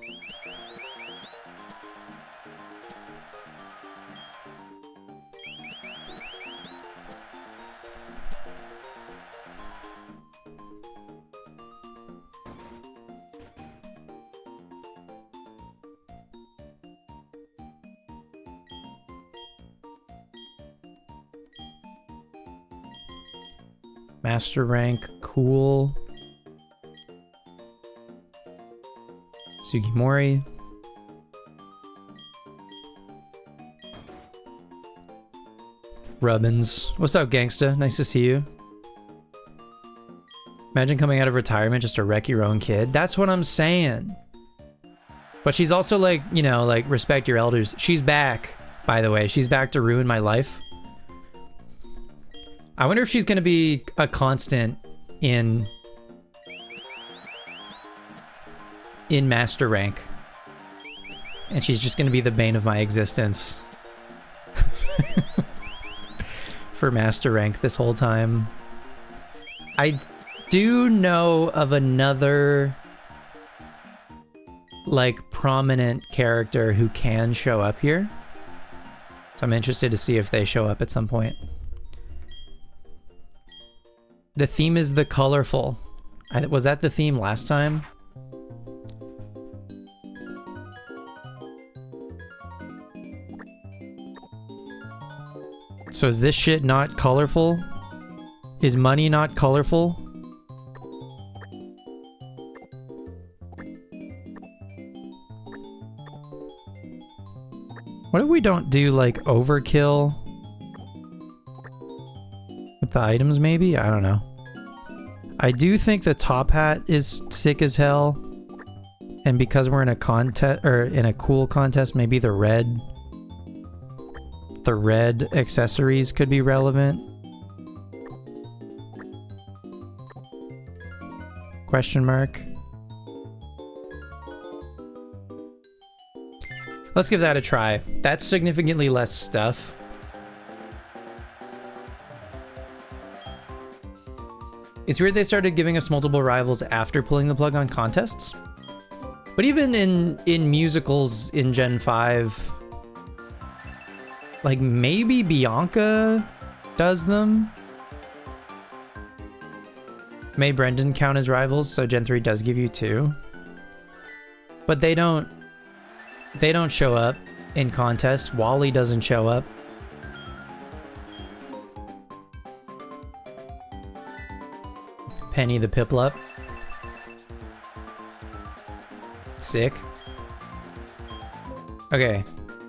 A: Master rank, cool. Sugimori. Rubbins. What's up, gangsta? Nice to see you. Imagine coming out of retirement just to wreck your own kid. That's what I'm saying. But she's also like, you know, like, respect your elders. She's back, by the way. She's back to ruin my life. I wonder if she's going to be a constant in Master Rank. And she's just going to be the bane of my existence. For Master Rank this whole time. I do know of another, like, prominent character who can show up here. So I'm interested to see if they show up at some point. The theme is the colorful. Was that the theme last time? So is this shit not colorful? Is money not colorful? What if we don't do like overkill with the items maybe? I don't know. I do think the top hat is sick as hell. And because we're in a contest or in a cool contest, maybe the red accessories could be relevant. Question mark. Let's give that a try. That's significantly less stuff. It's weird they started giving us multiple rivals after pulling the plug on contests. But even in musicals in Gen 5, like maybe Bianca does them. May Brendan count as rivals, so Gen 3 does give you 2. But they don't show up in contests. Wally doesn't show up. Penny the Piplup. Sick. Okay.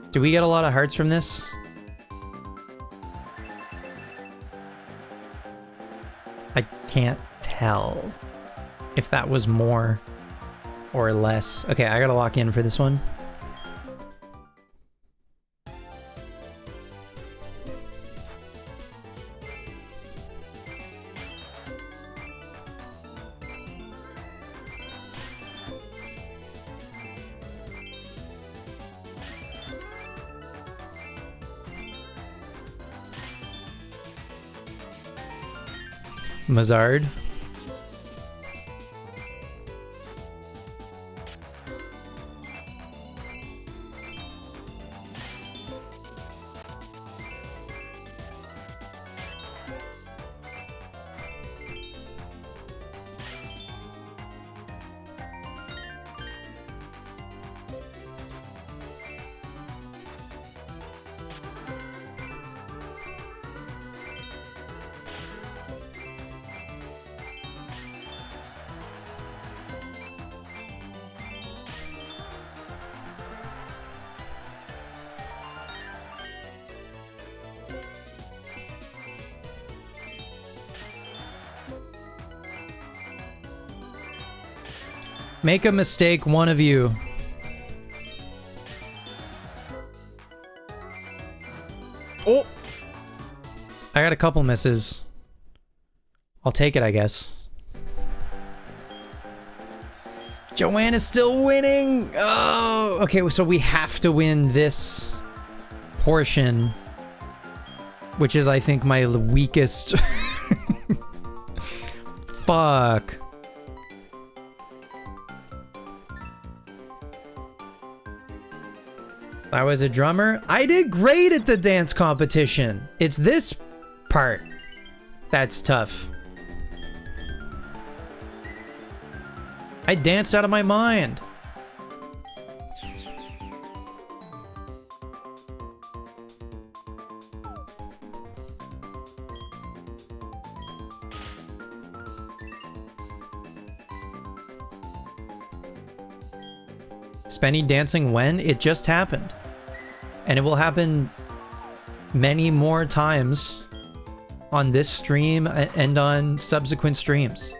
A: Do we get a lot of hearts from this? I can't tell if that was more or less. Okay, I gotta lock in for this one. Mazard. Make a mistake, one of you. Oh! I got a couple misses. I'll take it, I guess. Joanne is still winning! Oh! Okay, so we have to win this portion. Which is, I think, my weakest... Fuck. I was a drummer. I did great at the dance competition. It's this part that's tough. I danced out of my mind. Spenny dancing when? It just happened. And it will happen many more times on this stream and on subsequent streams.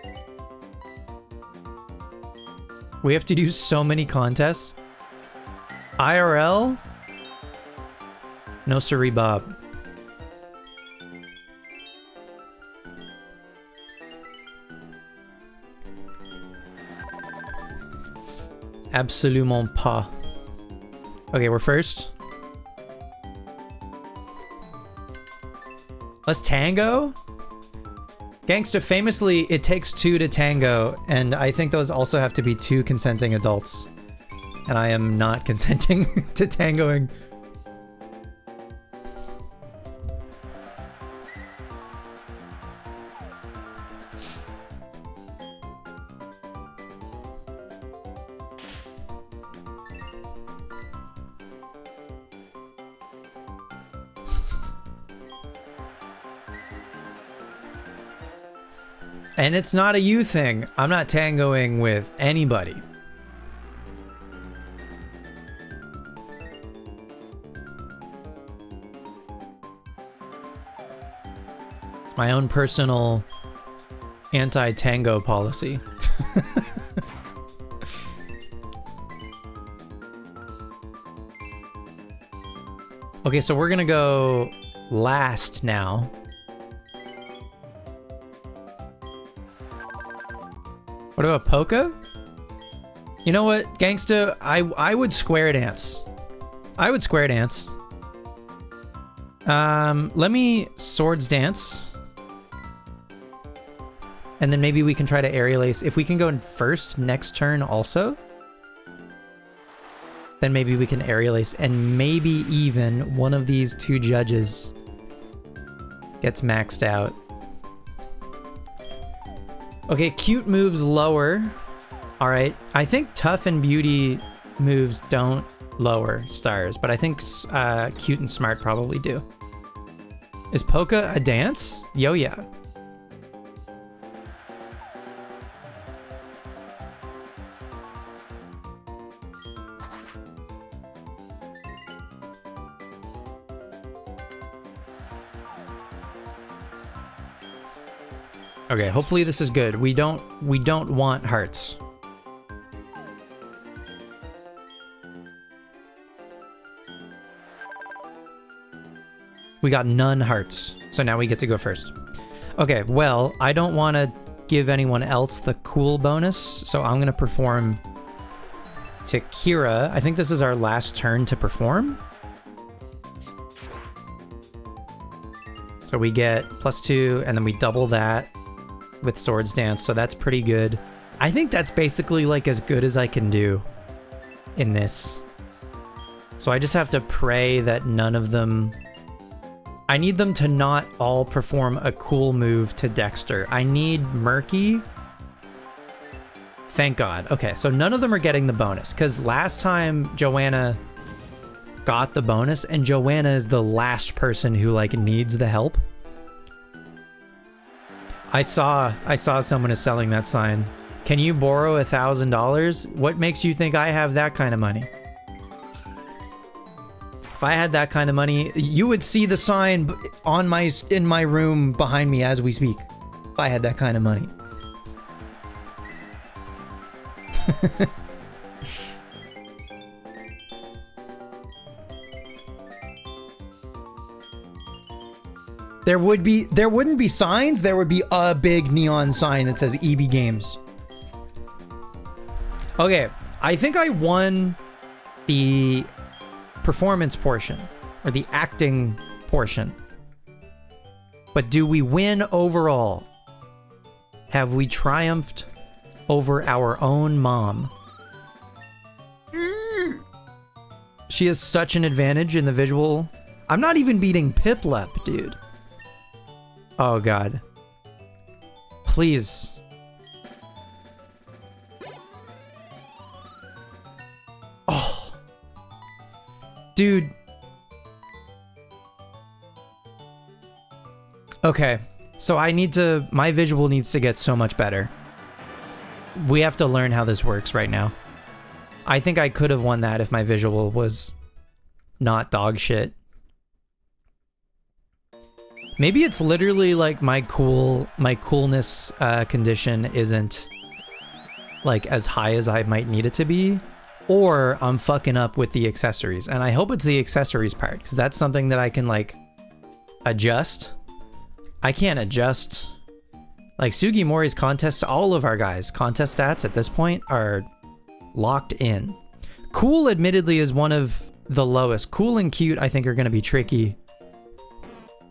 A: We have to do so many contests. IRL? No siree, Bob. Absolument pas. Okay, we're first. Let's tango? Gangsta, famously, it takes 2 to tango, and I think those also have to be 2 consenting adults. And I am not consenting to tangoing. And it's not a you thing. I'm not tangoing with anybody. It's my own personal anti-tango policy. Okay, so we're gonna go last now. What about Poke? You know what, Gangsta? I would square dance. I would square dance. Let me Swords Dance. And then maybe we can try to Aerial Ace. If we can go in first next turn also, then maybe we can Aerial Ace. And maybe even one of these two judges gets maxed out. Okay, cute moves lower. All right. I think tough and beauty moves don't lower stars, but I think cute and smart probably do. Is Poke a dance? Yo, yeah. Okay, hopefully this is good. We don't want hearts. We got none hearts, so now we get to go first. Okay, well, I don't want to give anyone else the cool bonus, so I'm going to perform to Kira. I think this is our last turn to perform. So we get +2, and then we double that with Swords Dance, so that's pretty good. I think that's basically like as good as I can do in this. So I just have to pray that none of them... I need them to not all perform a cool move to Dexter. I need Murky. Thank God. Okay, so none of them are getting the bonus, because last time Joanna got the bonus, and Joanna is the last person who like needs the help. I saw someone is selling that sign. Can you borrow $1,000? What makes you think I have that kind of money? If I had that kind of money, you would see the sign on in my room behind me as we speak. If I had that kind of money. There wouldn't be signs, there would be a big neon sign that says EB Games. Okay, I think I won the performance portion, or the acting portion. But do we win overall? Have we triumphed over our own mom? She has such an advantage in the visual. I'm not even beating Piplup, dude. Oh God. Please. Oh. Dude. Okay. So my visual needs to get so much better. We have to learn how this works right now. I think I could have won that if my visual was not dog shit. Maybe it's literally like my coolness condition isn't like as high as I might need it to be, or I'm fucking up with the accessories. And I hope it's the accessories part, because that's something that I can like adjust. I can't adjust like Sugimori's contests. All of our guys' contest stats at this point are locked in. Cool admittedly is one of the lowest. Cool and cute I think are going to be tricky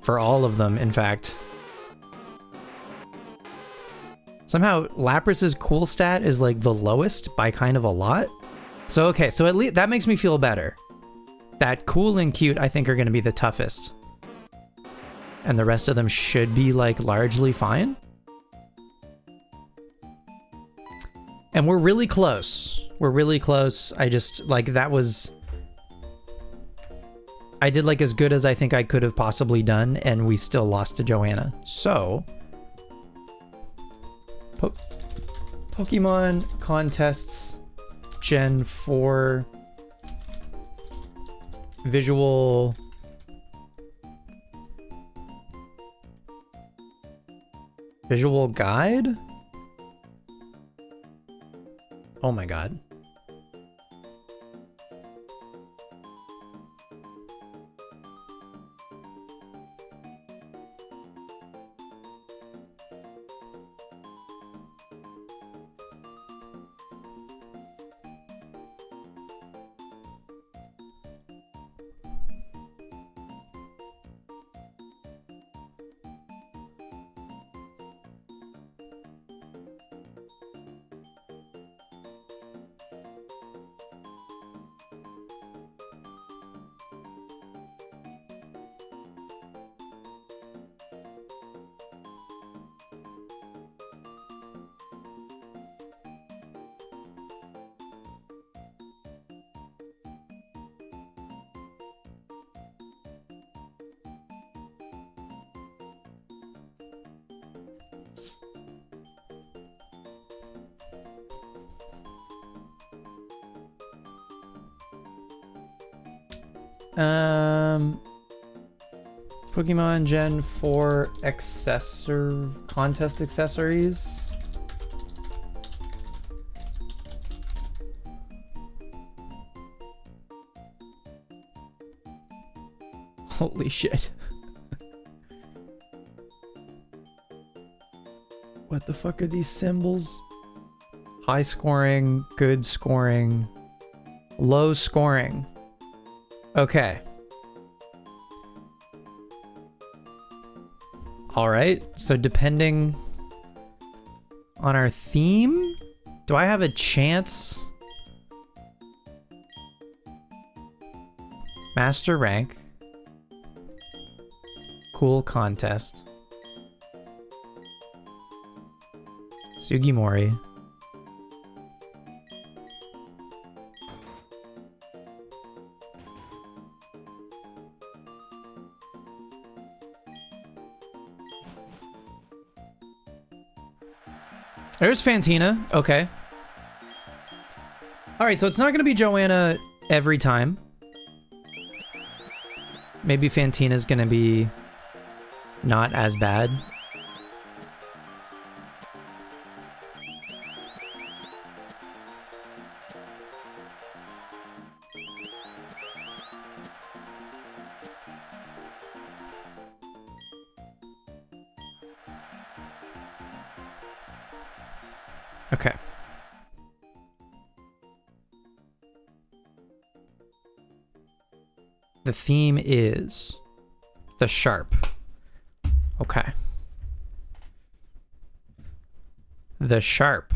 A: for all of them, in fact. Somehow Lapras's cool stat is like the lowest by kind of a lot. So okay, so at least that makes me feel better. That cool and cute I think are going to be the toughest. And the rest of them should be like largely fine. And we're really close. We're really close. I just like that was... I did like as good as I think I could have possibly done, and we still lost to Joanna. So Pokemon contests Gen 4 visual guide? Oh my god. Pokemon Gen 4 contest accessories. Holy shit. What the fuck are these symbols? High scoring, good scoring, low scoring. Okay. All right. So depending on our theme, do I have a chance? Master rank. Cool contest. Sugimori. There's Fantina. Okay. All right, so it's not going to be Joanna every time. Maybe Fantina's going to be not as bad. Okay. The theme is the sharp. Okay. The sharp.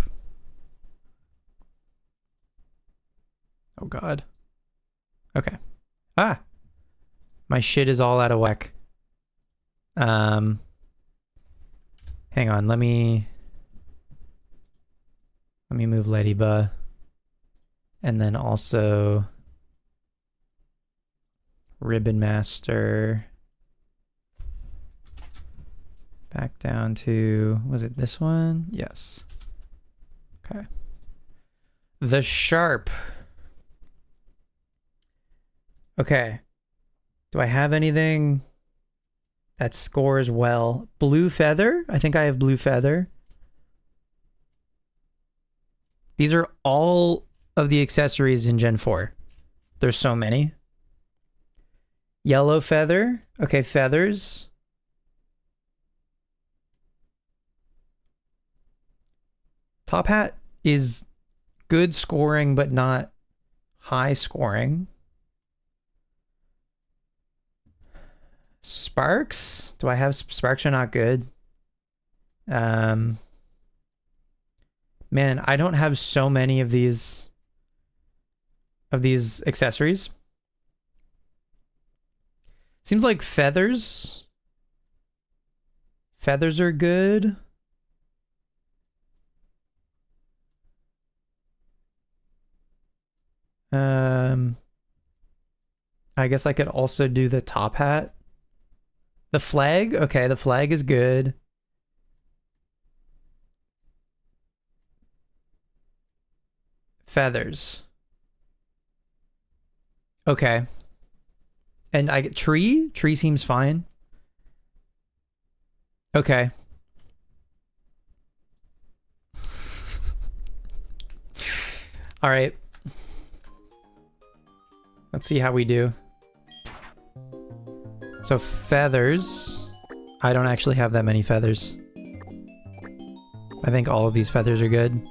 A: Oh god. Okay. Ah! My shit is all out of whack. Hang on, let me move Ladybug. And then also Ribbon Master. Back down to, was it this one? Yes. Okay. The sharp. Okay. Do I have anything that scores well? Blue Feather? I think I have Blue Feather. These are all of the accessories in Gen 4. There's so many. Yellow Feather. Okay, feathers. Top Hat is good scoring, but not high scoring. Sparks? Do I have Sparks are not good? Man, I don't have so many of these accessories. Seems like feathers are good. I guess I could also do the top hat. The flag? Okay, the flag is good. Feathers. Okay. And I get tree? Tree seems fine. Okay. All right. Let's see how we do. So feathers. I don't actually have that many feathers. I think all of these feathers are good.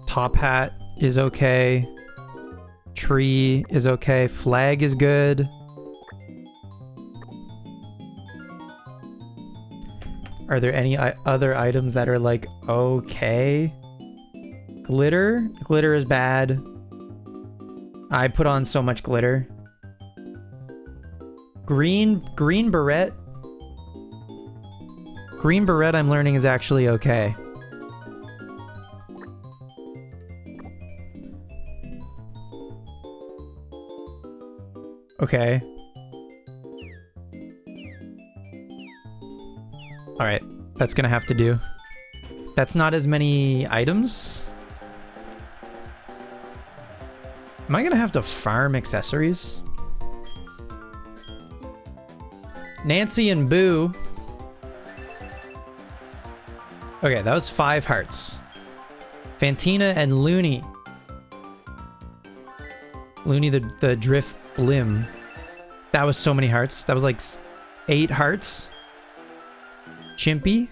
A: Top hat is okay. Tree is okay. Flag is good. Are there any other items that are like okay? Glitter? Glitter is bad. I put on so much glitter. Green beret? Green beret I'm learning is actually okay. Okay. Alright, that's gonna have to do. That's not as many items. Am I gonna have to farm accessories? Nancy and Boo. Okay, that was 5 hearts. Fantina and Looney. Looney the Drift Blim. That was so many hearts. That was like 8 hearts. Chimpy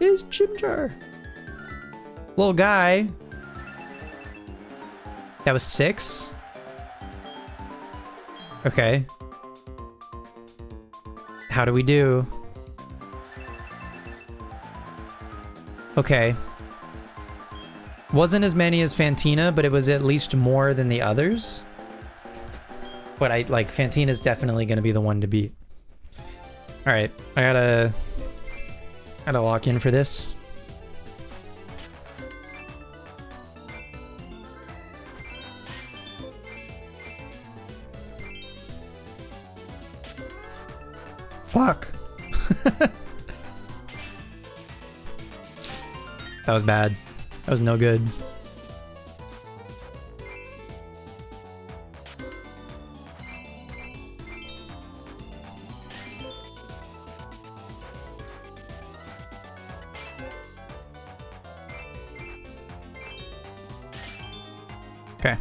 A: is Chimchar. Little guy. That was 6. Okay. How do we do? Okay. Wasn't as many as Fantina, but it was at least more than the others. But Fantina's definitely gonna be the one to beat. Alright, I gotta lock in for this. Fuck. That was bad. That was no good. Okay.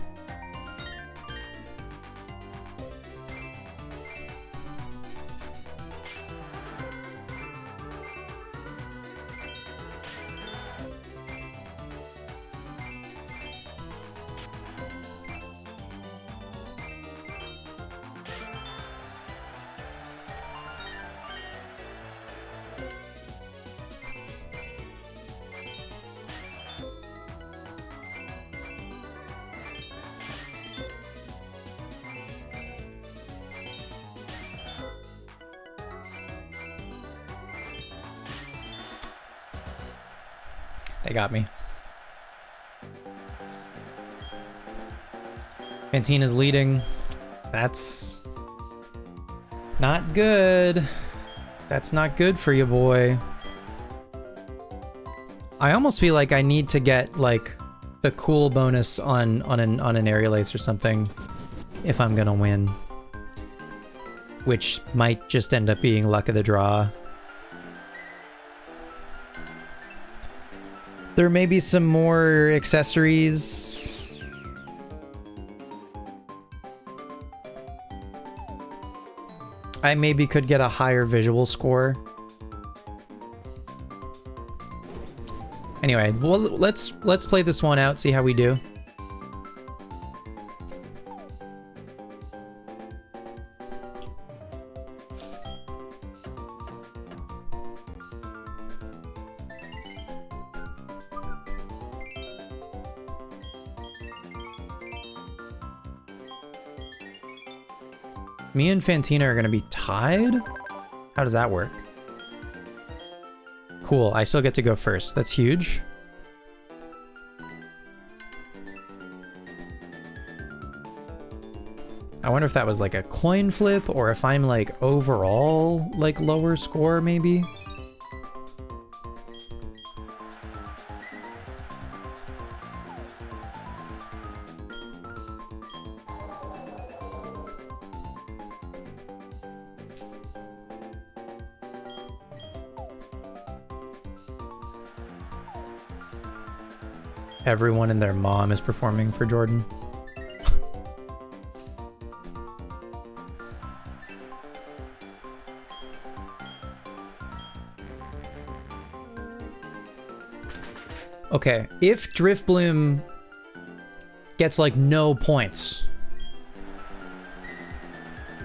A: They got me. Fantina's leading. That's not good. That's not good for you, boy. I almost feel like I need to get like the cool bonus on an aerial ace or something if I'm gonna win, which might just end up being luck of the draw. There may be some more accessories. I maybe could get a higher visual score. Anyway, well, let's play this one out, see how we do. Me and Fantina are gonna be tied? How does that work? Cool, I still get to go first. That's huge. I wonder if that was like a coin flip or if I'm like overall like lower score maybe. everyone and their mom is performing for Jordan. Okay, if Driftbloom gets like no points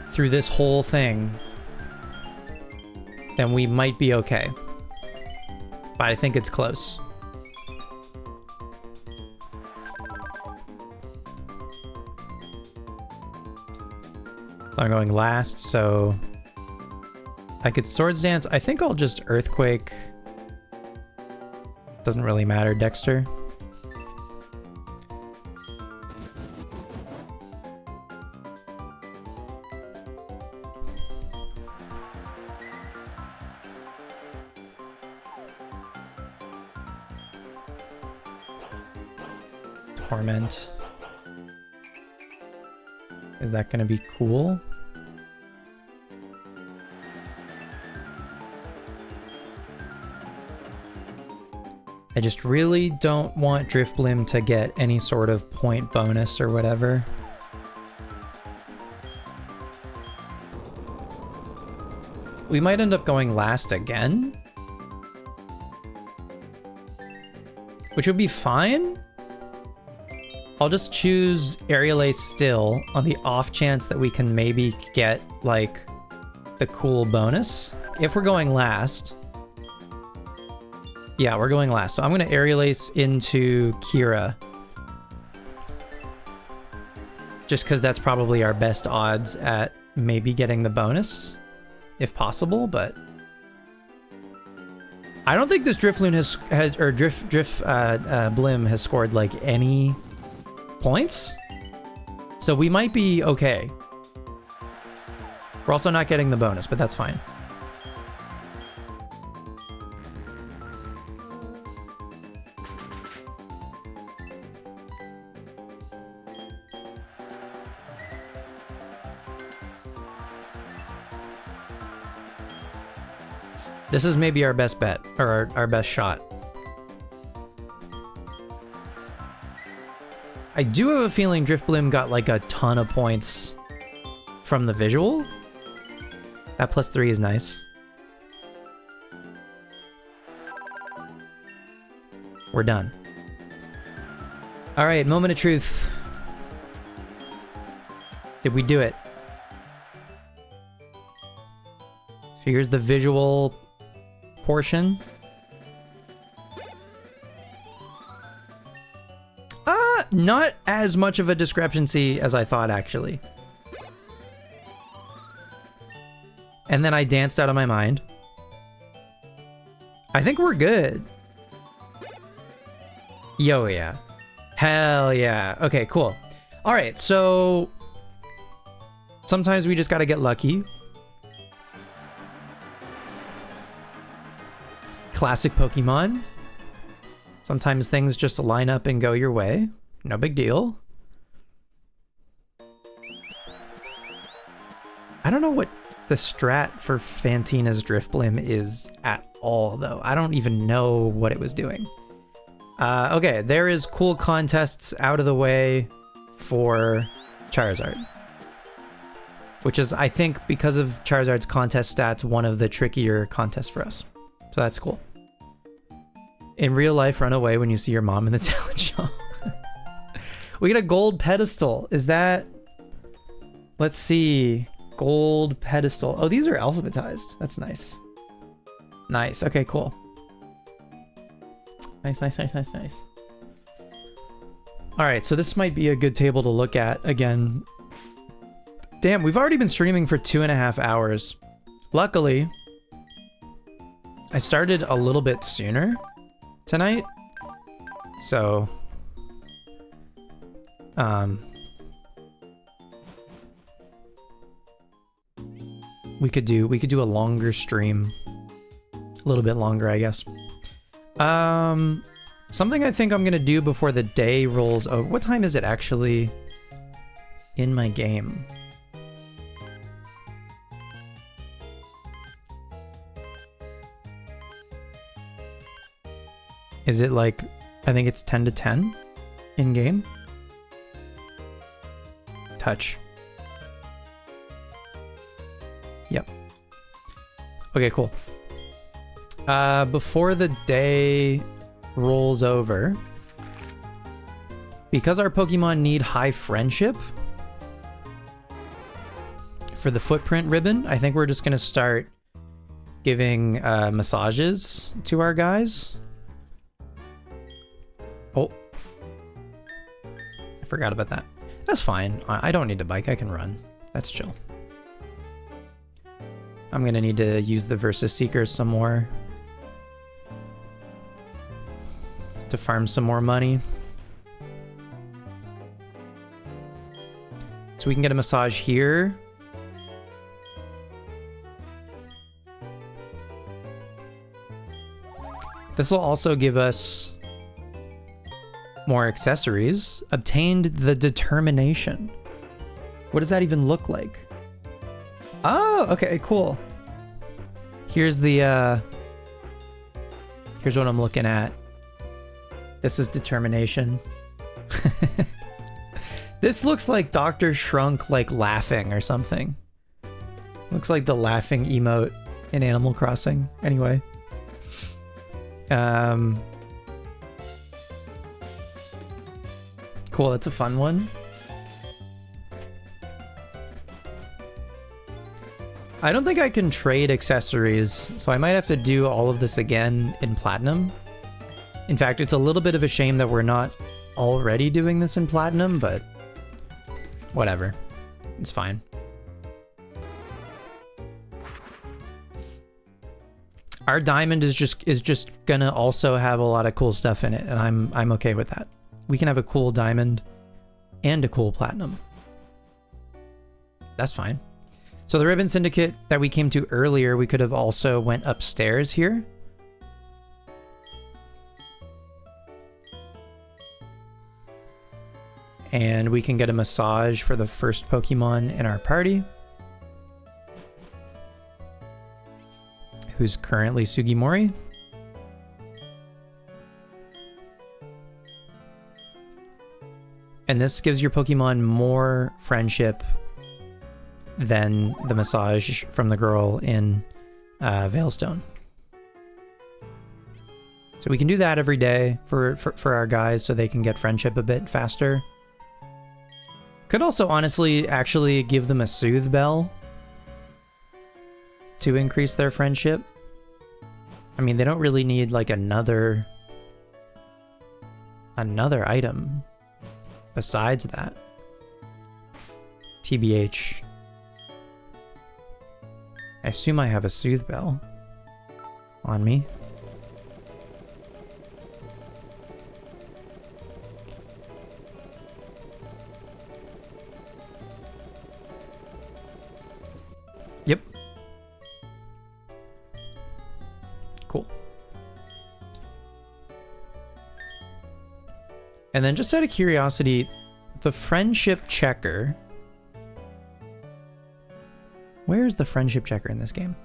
A: through this whole thing, then we might be okay. But I think it's close. I'm going last, so I could Swords Dance. I think I'll just Earthquake. Doesn't really matter, Dexter. Torment. Is that going to be cool? I just really don't want Driftbloom to get any sort of point bonus or whatever. We might end up going last again, which would be fine. I'll just choose Aerial Ace still on the off chance that we can maybe get like the cool bonus. If we're going last. Yeah, we're going last. So I'm going to Aerial Ace into Kira. Just because that's probably our best odds at maybe getting the bonus, if possible, but I don't think this Drifloon Blim has scored like any points, so we might be okay. We're also not getting the bonus, but that's fine. This is maybe our best bet, or our best shot. I do have a feeling Driftbloom got like a ton of points from the visual. That +3 is nice. We're done. All right, moment of truth. Did we do it? So here's the visual portion. Not as much of a discrepancy as I thought, actually. And then I danced out of my mind. I think we're good. Yo, yeah. Hell yeah. Okay, cool. All right, so sometimes we just gotta get lucky. Classic Pokemon. Sometimes things just line up and go your way. No big deal. I don't know what the strat for Fantina's Driftblim is at all, though. I don't even know what it was doing. Okay, there is cool contests out of the way for Charizard. Which is, I think, because of Charizard's contest stats, one of the trickier contests for us. So that's cool. In real life, run away when you see your mom in the talent show. We get a gold pedestal. Is that... Let's see. Gold pedestal. Oh, these are alphabetized. That's nice. Nice. Okay, cool. Nice, nice, nice, nice, nice. All right, so this might be a good table to look at again. Damn, we've already been streaming for 2.5 hours. Luckily, I started a little bit sooner tonight, so we could do a longer stream, a little bit longer, I guess. Something I think I'm gonna do before the day rolls over. What time is it actually in my game? Is it like I think it's 10 to 10 in game. Touch. Yep. Okay, cool. Before the day rolls over, because our Pokemon need high friendship for the footprint ribbon, I think we're just gonna start giving massages to our guys. Oh, I forgot about that. That's fine. I don't need to bike. I can run. That's chill. I'm gonna need to use the Versus Seekers some more to farm some more money. So we can get a massage here. This will also give us more accessories. Obtained the Determination. What does that even look like? Oh, okay, cool. Here's the, here's what I'm looking at. This is Determination. This looks like Dr. Shrunk, like, laughing or something. Looks like the laughing emote in Animal Crossing. Anyway. Cool, that's a fun one. I don't think I can trade accessories, so I might have to do all of this again in Platinum. In fact, it's a little bit of a shame that we're not already doing this in Platinum, but whatever. It's fine. Our Diamond is just gonna also have a lot of cool stuff in it, and I'm okay with that. We can have a cool Diamond and a cool Platinum. That's fine. So the Ribbon Syndicate that we came to earlier, we could have also went upstairs here. And we can get a massage for the first Pokemon in our party, who's currently Sugimori. And this gives your Pokemon more friendship than the massage from the girl in Veilstone. So we can do that every day for our guys so they can get friendship a bit faster. Could also honestly actually give them a Soothe Bell to increase their friendship. I mean, they don't really need like another item besides that. TBH. I assume I have a Soothe Bell on me. Yep. Cool. And then just out of curiosity, the friendship checker. Where's the friendship checker in this game?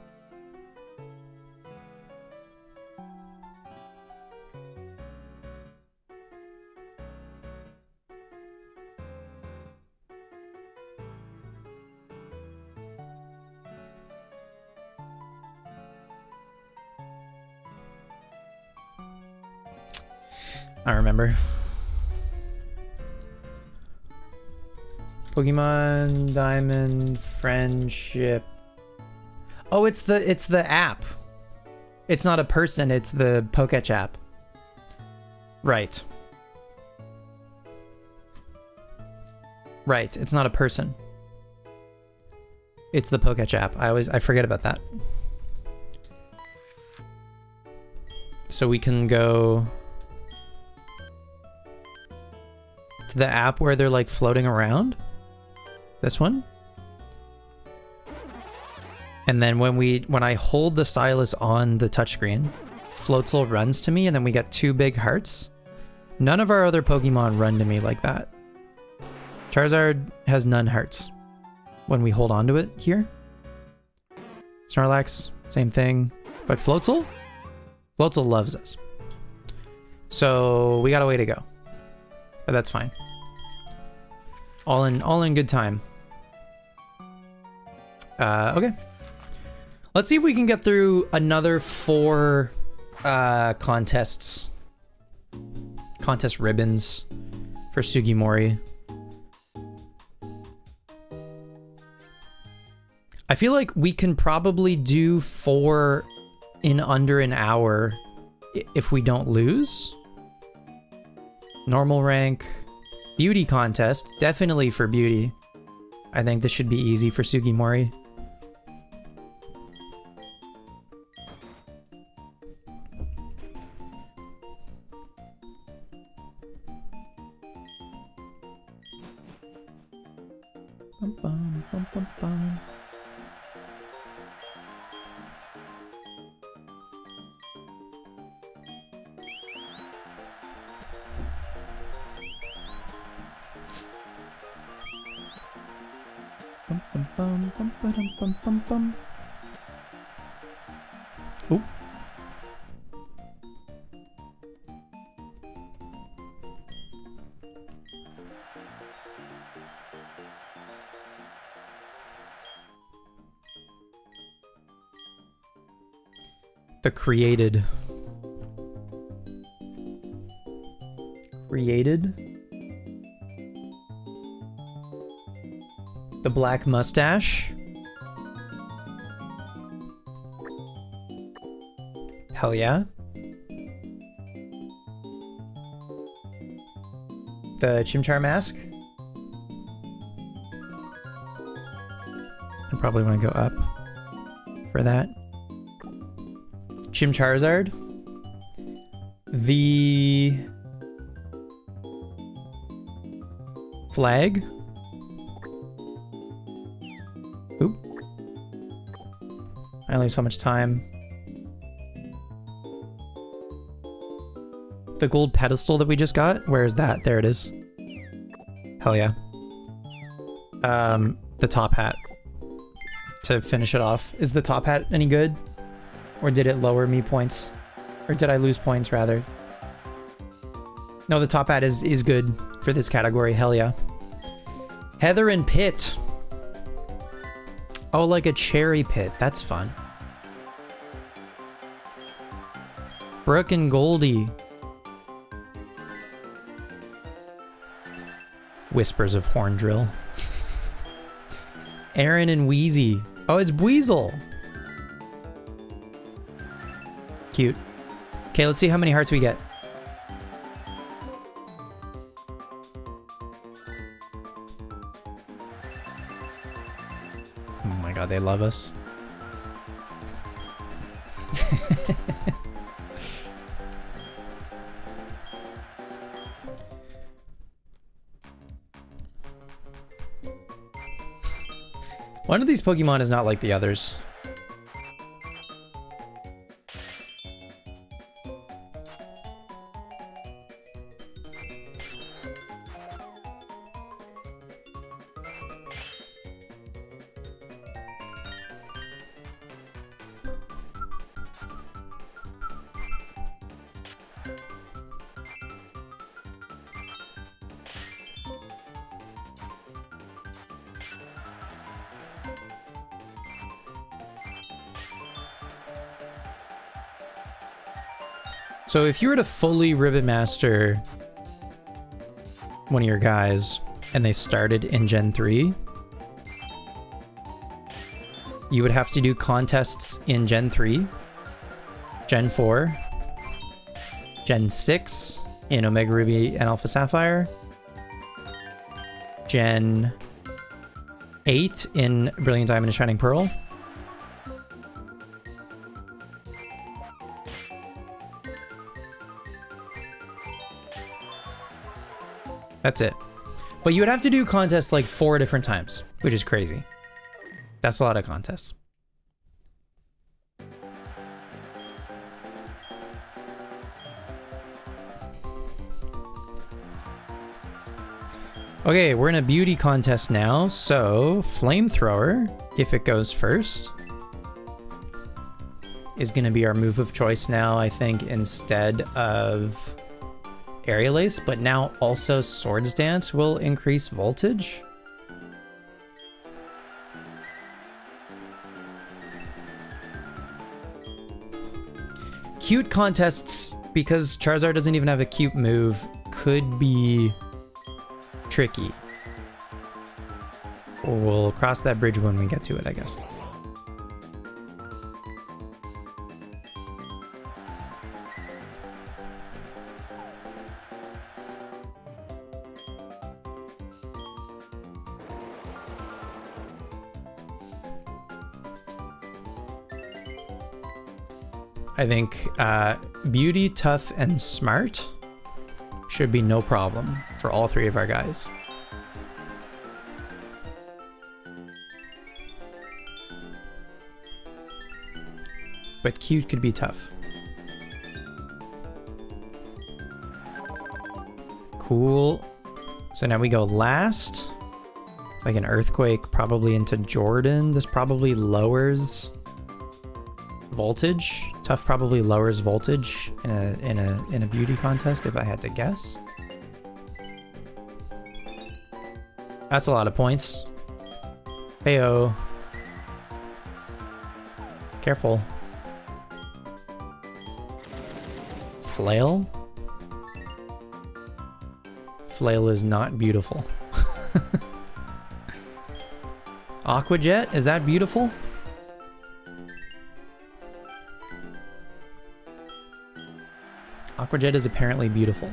A: I remember. Pokemon Diamond friendship. Oh, it's the app. It's not a person, it's the Poketch app. Right. Right, it's not a person. It's the Poketch app. I forget about that. So we can go to the app where they're like floating around. This one. And then when I hold the stylus on the touchscreen, Floatzel runs to me, and then we get 2 big hearts. None of our other Pokemon run to me like that. Charizard has none hearts when we hold on to it here. Snorlax, same thing. But Floatzel loves us. So we got a way to go. But that's fine. All in good time. Okay. Let's see if we can get through another 4 contests. Contest ribbons for Sugimori. I feel like we can probably do 4 in under an hour if we don't lose. Normal rank. Beauty contest. Definitely for beauty. I think this should be easy for Sugimori. Bum, bum, bum, bum, bum. Bum, bum, bum, bum, ba-dum, bum, bum, bum. Ooh. The created. Created? The black mustache? Hell yeah. The Chimchar mask? I probably want to go up for that. Charizard. The flag. Oop. I only have so much time. The gold pedestal that we just got. Where is that? There it is. Hell yeah. The top hat. To finish it off. Is the top hat any good? Or did it lower me points? Or did I lose points, rather? No, the top hat is good for this category. Hell yeah. Heather and Pit. Oh, like a cherry pit. That's fun. Brooke and Goldie. Whispers of Horndrill. Aaron and Wheezy. Oh, it's Weasel. Cute. Okay, let's see how many hearts we get. Oh my god, they love us. One of these Pokemon is not like the others. So if you were to fully Ribbon Master one of your guys and they started in Gen 3, you would have to do contests in Gen 3, Gen 4, Gen 6 in Omega Ruby and Alpha Sapphire, Gen 8 in Brilliant Diamond and Shining Pearl, that's it. But you would have to do contests like 4 different times, which is crazy. That's a lot of contests. Okay, we're in a beauty contest now, so Flamethrower, if it goes first, is going to be our move of choice now, I think, instead of Aerial Ace, but now also Swords Dance will increase voltage. Cute contests, because Charizard doesn't even have a cute move, could be tricky. We'll cross that bridge when we get to it, I guess. I think Beauty, Tough, and Smart should be no problem for all three of our guys. But Cute could be tough. Cool. So now we go last. Like an Earthquake, probably into Jordan. This probably lowers voltage. Tough probably lowers voltage in a beauty contest, if I had to guess. That's a lot of points. Heyo. Careful. Flail? Flail is not beautiful. Aqua Jet, is that beautiful? Aqua Jet is apparently beautiful.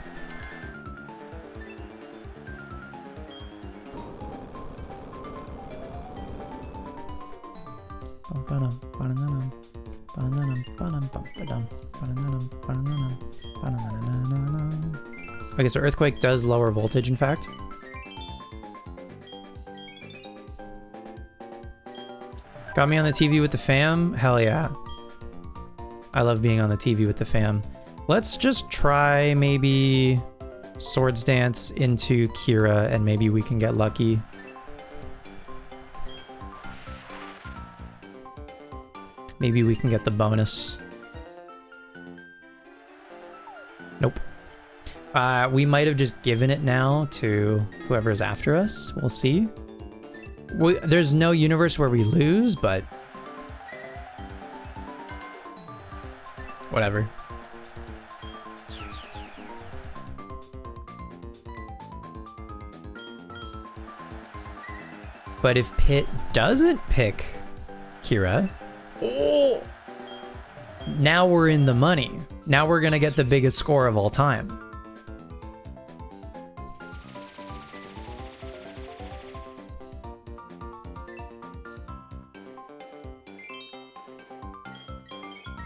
A: Okay, so Earthquake does lower voltage, in fact. Got me on the TV with the fam? Hell yeah. I love being on the TV with the fam. Let's just try maybe Swords Dance into Kira and maybe we can get lucky. Maybe we can get the bonus. Nope. We might have just given it now to whoever's after us. We'll see. There's no universe where we lose, but whatever. But if Pit doesn't pick Kira, oh, now we're in the money. Now we're gonna get the biggest score of all time.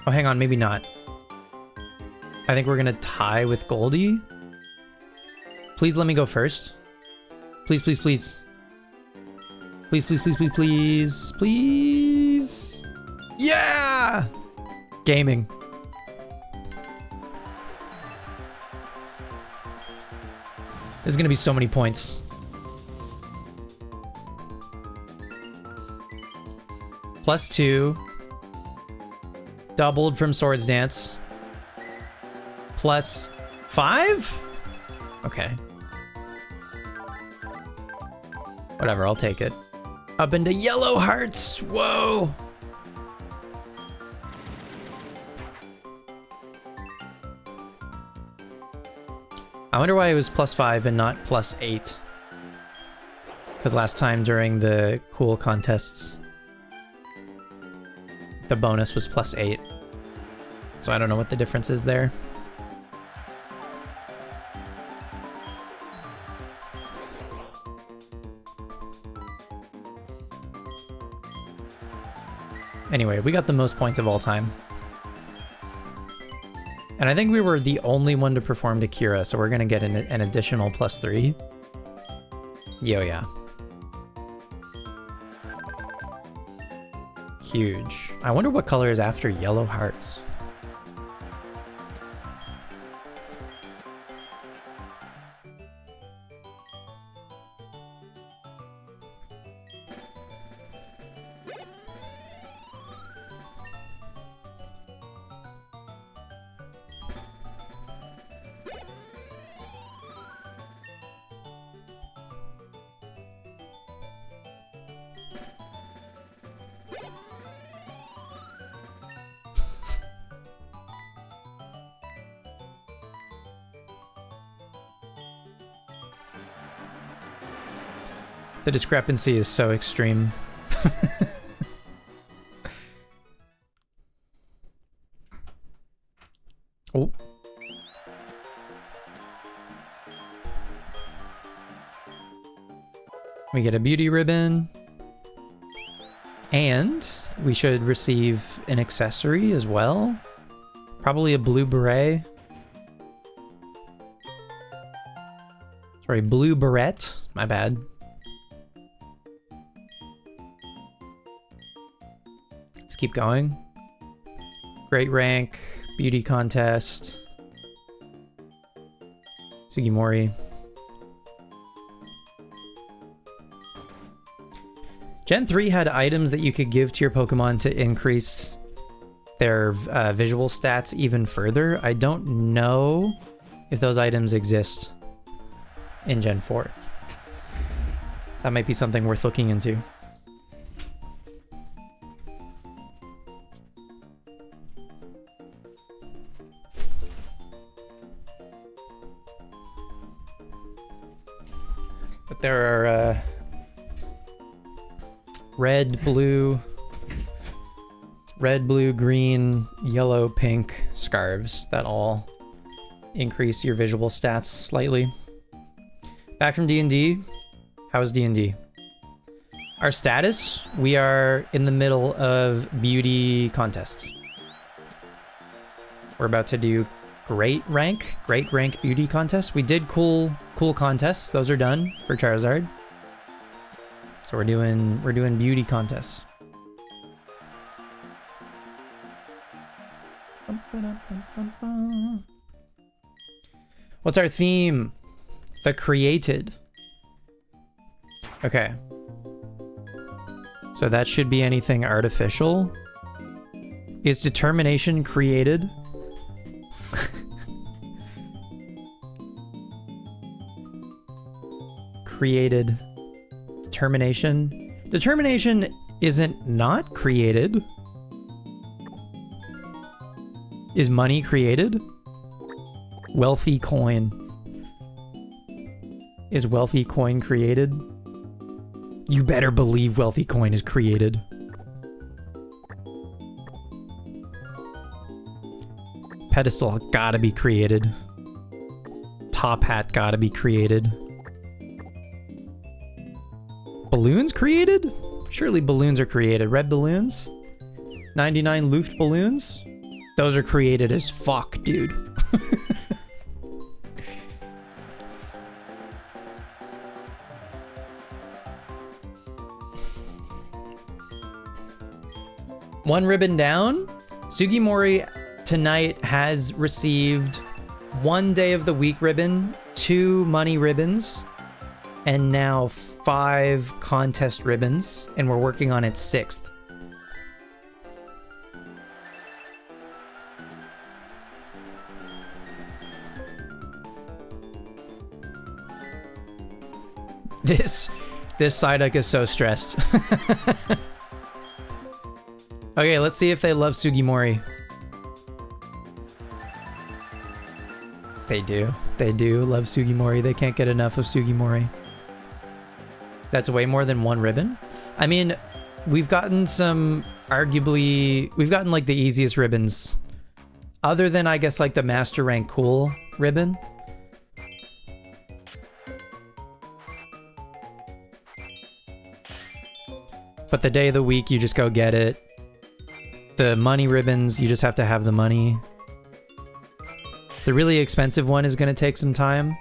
A: Oh, hang on, maybe not. I think we're gonna tie with Goldie. Please let me go first. Please, please, please. Please, please, please, please, please, please. Yeah! Gaming. This is gonna be so many points. +2. Doubled from Swords Dance. +5? Okay. Whatever, I'll take it. Up into yellow hearts. Whoa. I wonder why it was +5 and not +8. Because last time during the cool contests, the bonus was +8. So I don't know what the difference is there. Anyway, we got the most points of all time. And I think we were the only one to perform to Kira, so we're gonna get an additional +3. Yo, yeah. Huge. I wonder what color is after yellow hearts. The discrepancy is so extreme. Oh. We get a beauty ribbon. And we should receive an accessory as well. Probably a blue beret. Sorry, blue beret. My bad. Let's keep going. Great rank, beauty contest. Sugimori. Gen 3 had items that you could give to your Pokemon to increase their visual stats even further. I don't know if those items exist in Gen 4. That might be something worth looking into. But there are red, blue, green, yellow, pink scarves that all increase your visual stats slightly. Back from D&D. How's D&D? Our status, we are in the middle of beauty contests. We're about to do great rank beauty contests. We did cool contests. Those are done for Charizard. So we're doing beauty contests. What's our theme? The created. Okay. So that should be anything artificial. Is determination created? Created. Determination. Determination isn't not created. Is money created? Wealthy coin. Is wealthy coin created? You better believe wealthy coin is created. Pedestal gotta be created. Top hat gotta be created. Balloons created? Surely balloons are created. Red balloons? 99 Luft balloons? Those are created as fuck, dude. One ribbon down. Sugimori tonight has received 1 day of the week ribbon, 2 money ribbons, and now 5 contest ribbons, and we're working on its 6th. This Psyduck is so stressed. Okay, let's see if they love Sugimori. They do. They do love Sugimori. They can't get enough of Sugimori. That's way more than 1 ribbon. I mean, we've gotten some, arguably, we've gotten like the easiest ribbons. Other than, I guess, like the Master Rank Cool ribbon. But the day of the week, you just go get it. The money ribbons, you just have to have the money. The really expensive one is going to take some time.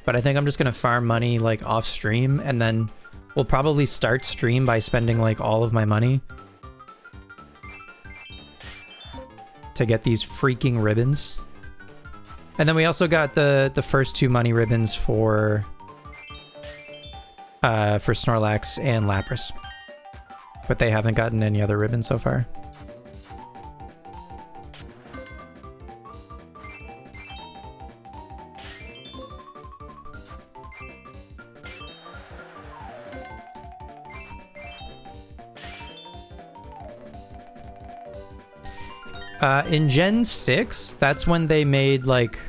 A: But I think I'm just going to farm money like off stream, and then we'll probably start stream by spending like all of my money to get these freaking ribbons. And then we also got the first 2 money ribbons for Snorlax and Lapras. But they haven't gotten any other ribbons so far. In Gen 6, that's when they made like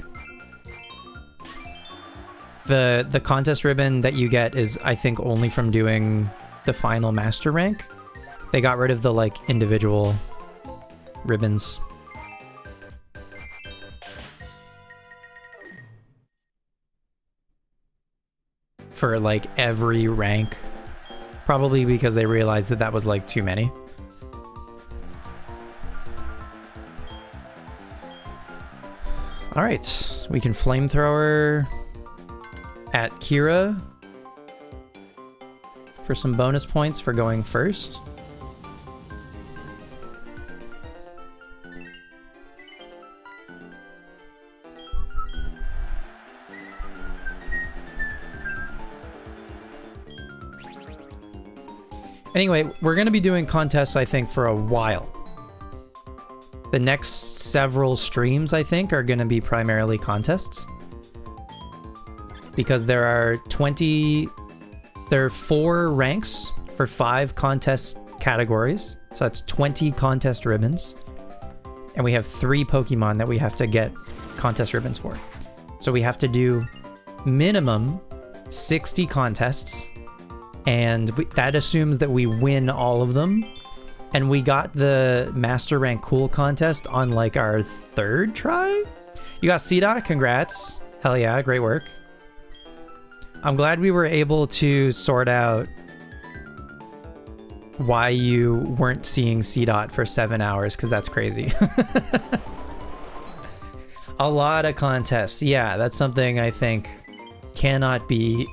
A: The contest ribbon that you get is, I think, only from doing the final master rank. They got rid of the, like, individual ribbons. For, like, every rank. Probably because they realized that that was, like, too many. Alright, we can flamethrower at Kira for some bonus points for going first. Anyway, we're going to be doing contests, I think, for a while. The next several streams, I think, are going to be primarily contests. Because there are 4 ranks for 5 contest categories. So that's 20 contest ribbons. And we have 3 Pokemon that we have to get contest ribbons for. So we have to do minimum 60 contests. And that assumes that we win all of them. And we got the Master Rank Cool contest on, like, our 3rd try? You got C-Dot? Congrats. Hell yeah, great work. I'm glad we were able to sort out why you weren't seeing C-Dot for 7 hours, because that's crazy. A lot of contests. Yeah, that's something I think cannot be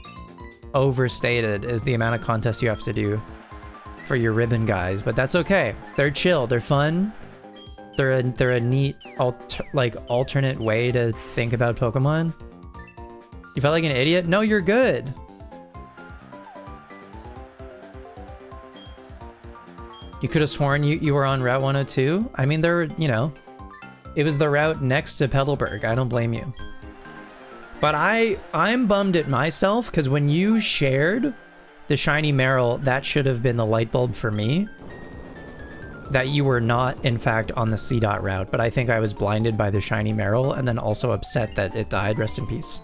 A: overstated, is the amount of contests you have to do for your ribbon guys, but that's okay. They're chill, they're fun. They're a neat alternate way to think about Pokemon. You felt like an idiot? No, you're good. You could have sworn you were on Route 102. I mean, it was the route next to Petalburg. I don't blame you. But I'm bummed at myself, because when you shared the shiny Marill, that should have been the light bulb for me. That you were not, in fact, on the C-Dot route, but I think I was blinded by the shiny Marill and then also upset that it died. Rest in peace.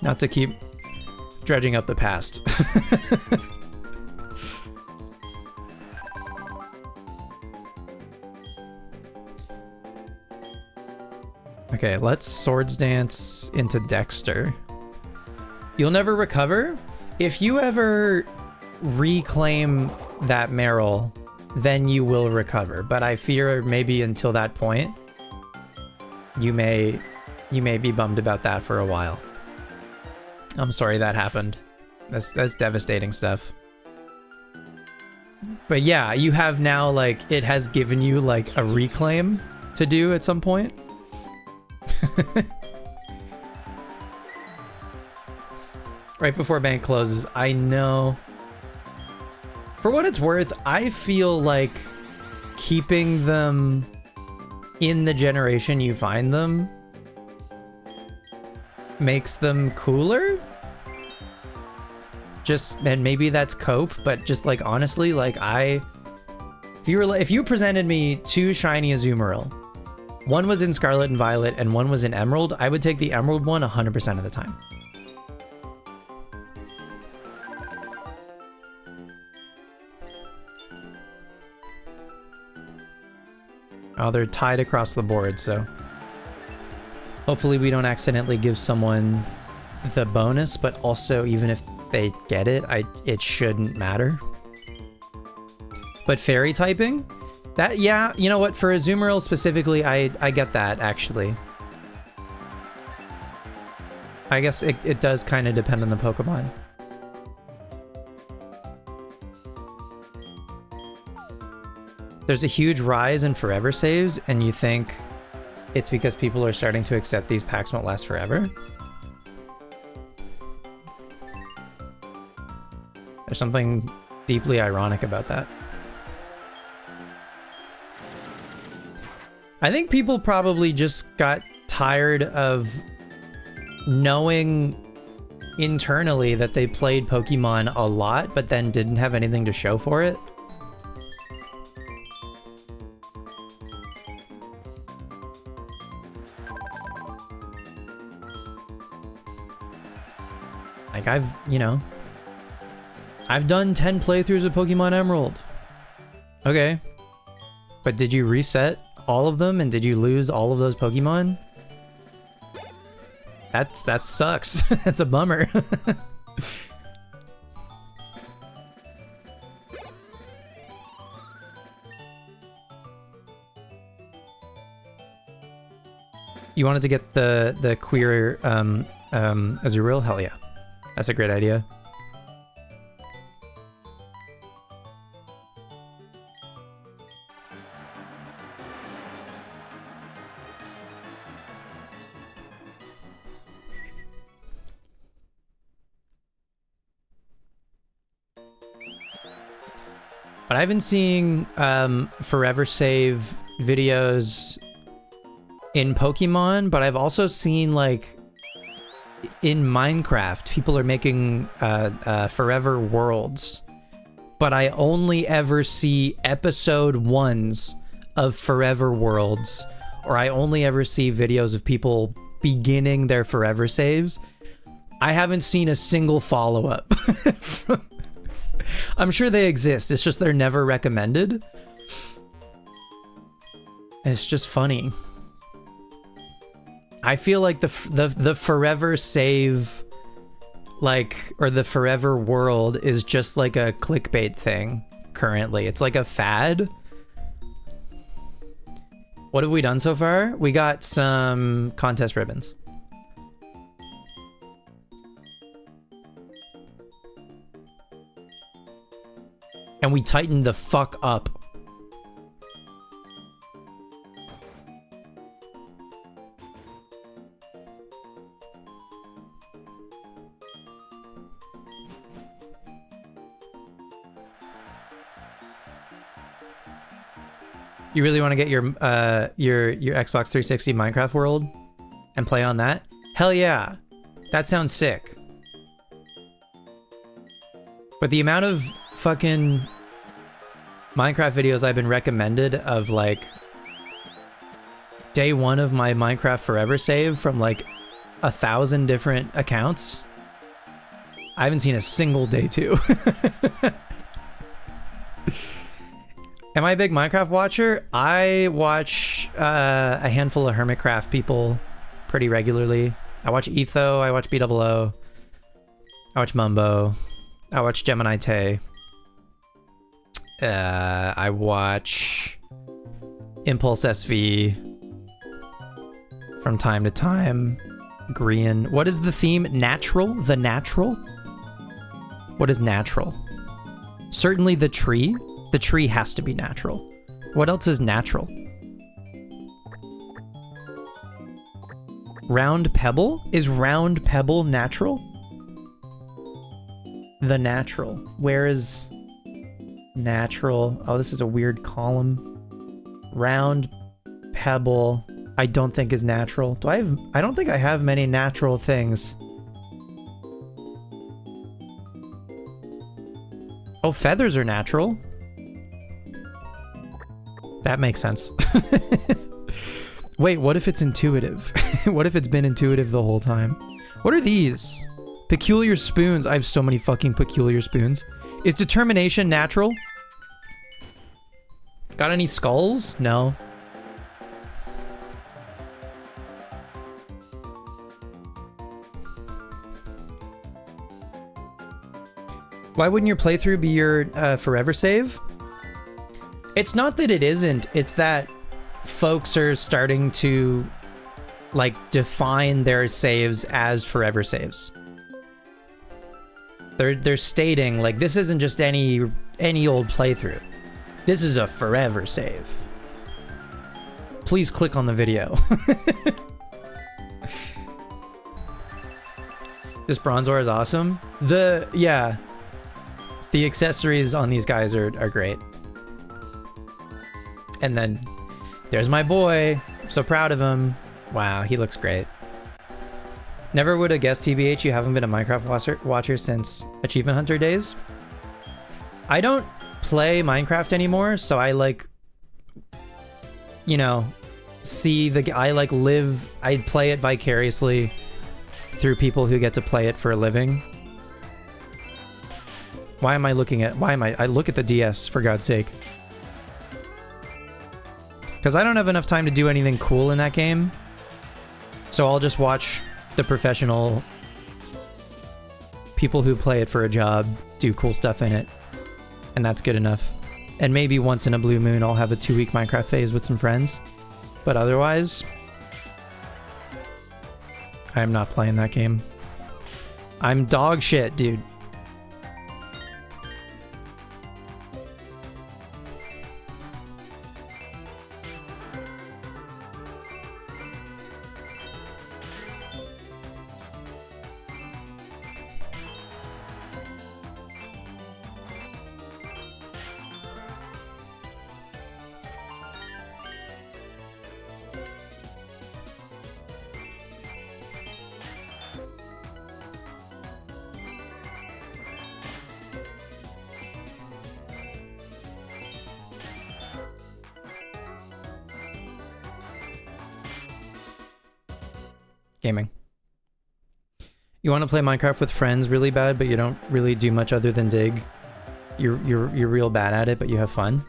A: Not to keep dredging up the past. Okay, let's Swords Dance into Dexter. You'll never recover? If you ever reclaim that Marill, then you will recover. But I fear maybe until that point, you may be bummed about that for a while. I'm sorry that happened. That's devastating stuff. But yeah, you have now, like, it has given you, like, a reclaim to do at some point. Right before bank closes, I know. For what it's worth, I feel like keeping them in the generation you find them makes them cooler. And maybe that's cope, but just, like, honestly, like, if you presented me 2 shiny Azumarill, one was in Scarlet and Violet and one was in Emerald, I would take the Emerald one 100% of the time. Oh, they're tied across the board, so hopefully we don't accidentally give someone the bonus, but also even if they get it, it shouldn't matter. But fairy typing? That, yeah, you know what, for Azumarill specifically, I get that, actually. I guess it does kind of depend on the Pokemon. There's a huge rise in forever saves, and you think it's because people are starting to accept these packs won't last forever? There's something deeply ironic about that. I think people probably just got tired of knowing internally that they played Pokemon a lot, but then didn't have anything to show for it. Like I've done 10 playthroughs of Pokemon Emerald. Okay. But did you reset all of them and did you lose all of those Pokemon? That sucks. That's a bummer. You wanted to get the queer Azurill? Hell yeah. That's a great idea. But I've been seeing forever save videos in Pokemon, but I've also seen like in Minecraft, people are making forever worlds. But I only ever see episode 1s of forever worlds, or I only ever see videos of people beginning their forever saves. I haven't seen a single follow-up. I'm sure they exist, it's just they're never recommended. It's just funny. I feel like the forever save, like, or the forever world is just like a clickbait thing currently. It's like a fad. What have we done so far? We got some contest ribbons. And we tightened the fuck up. You really want to get your Xbox 360 Minecraft world and play on that? Hell yeah. That sounds sick. But the amount of fucking Minecraft videos I've been recommended of like day one of my Minecraft forever save from like 1,000 different accounts. I haven't seen a single day two. Am I a big Minecraft watcher? I watch a handful of Hermitcraft people pretty regularly. I watch Etho, I watch BOO, I watch Mumbo, I watch Gemini Tay. I watch Impulse SV from time to time. Green. What is the theme? Natural? The natural? What is natural? Certainly the tree. The tree has to be natural. What else is natural? Round Pebble? Is Round Pebble natural? The natural. Where is natural? Oh, this is a weird column. Round Pebble. I don't think is natural. Do I have... I don't think I have many natural things. Oh, feathers are natural. That makes sense. Wait, what if it's intuitive? What if it's been intuitive the whole time? What are these? Peculiar spoons. I have so many fucking peculiar spoons. Is determination natural? Got any skulls? No. Why wouldn't your playthrough be your forever save? It's not that it isn't, it's that folks are starting to like define their saves as forever saves. They're stating like this isn't just any old playthrough. This is a forever save. Please click on the video. This Bronzor is awesome. The accessories on these guys are great. And then there's my boy. I'm so proud of him. Wow, he looks great. Never would have guessed, TBH, you haven't been a Minecraft watcher since Achievement Hunter days. I don't play Minecraft anymore, so I like, you know, I play it vicariously through people who get to play it for a living. Why am I looking at... I look at the DS, for God's sake. Because I don't have enough time to do anything cool in that game. So I'll just watch the professional people who play it for a job do cool stuff in it. And that's good enough. And maybe once in a blue moon I'll have a 2-week Minecraft phase with some friends. But otherwise, I am not playing that game. I'm dog shit, dude. Gaming. You want to play Minecraft with friends really bad, but you don't really do much other than dig. You're real bad at it, but you have fun.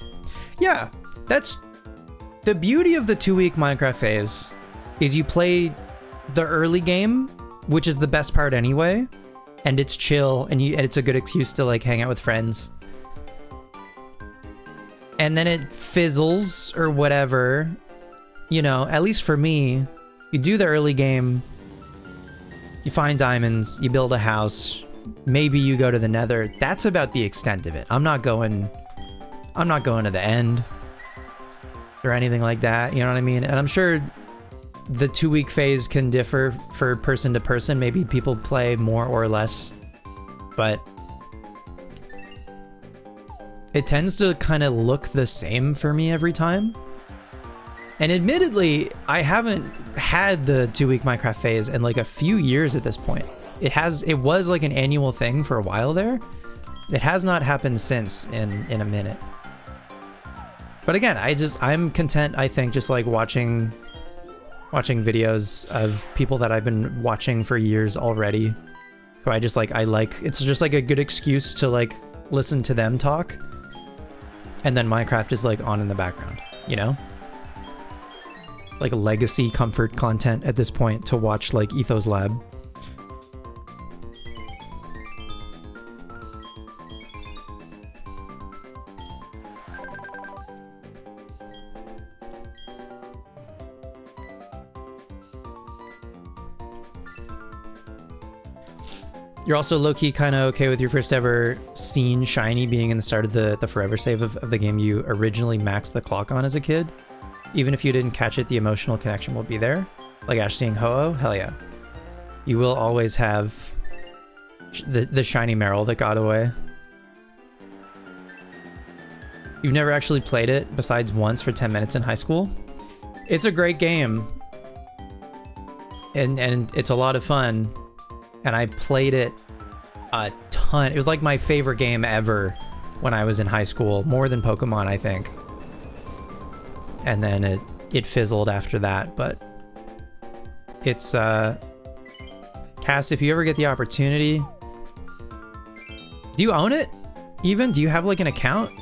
A: Yeah, that's the beauty of the 2-week Minecraft phase. Is you play the early game, which is the best part anyway, and it's chill, and it's a good excuse to like hang out with friends. And then it fizzles or whatever. You know, at least for me. You do the early game, you find diamonds, you build a house, maybe you go to the nether. That's about the extent of it. I'm not going to the end or anything like that, you know what I mean? And I'm sure the 2-week phase can differ for person to person. Maybe people play more or less, but it tends to kind of look the same for me every time. And admittedly, I haven't had the 2-week Minecraft phase in like a few years at this point. It was like an annual thing for a while there. It has not happened since in a minute. But again, I'm content, I think, just like watching videos of people that I've been watching for years already. Who I like, it's just like a good excuse to like listen to them talk. And then Minecraft is like on in the background, you know? Like legacy comfort content at this point to watch like Ethos Lab. You're also low-key kind of okay with your first ever seen shiny being in the start of the forever save of the game you originally maxed the clock on as a kid? Even if you didn't catch it, the emotional connection will be there. Like Ash seeing Ho-Oh? Hell yeah. You will always have the shiny Meryl that got away. You've never actually played it besides once for 10 minutes in high school? It's a great game. And it's a lot of fun. And I played it a ton. It was like my favorite game ever when I was in high school. More than Pokemon, I think. And then it fizzled after that, but it's Cass, if you ever get the opportunity, do you own it even? Do you have like an account?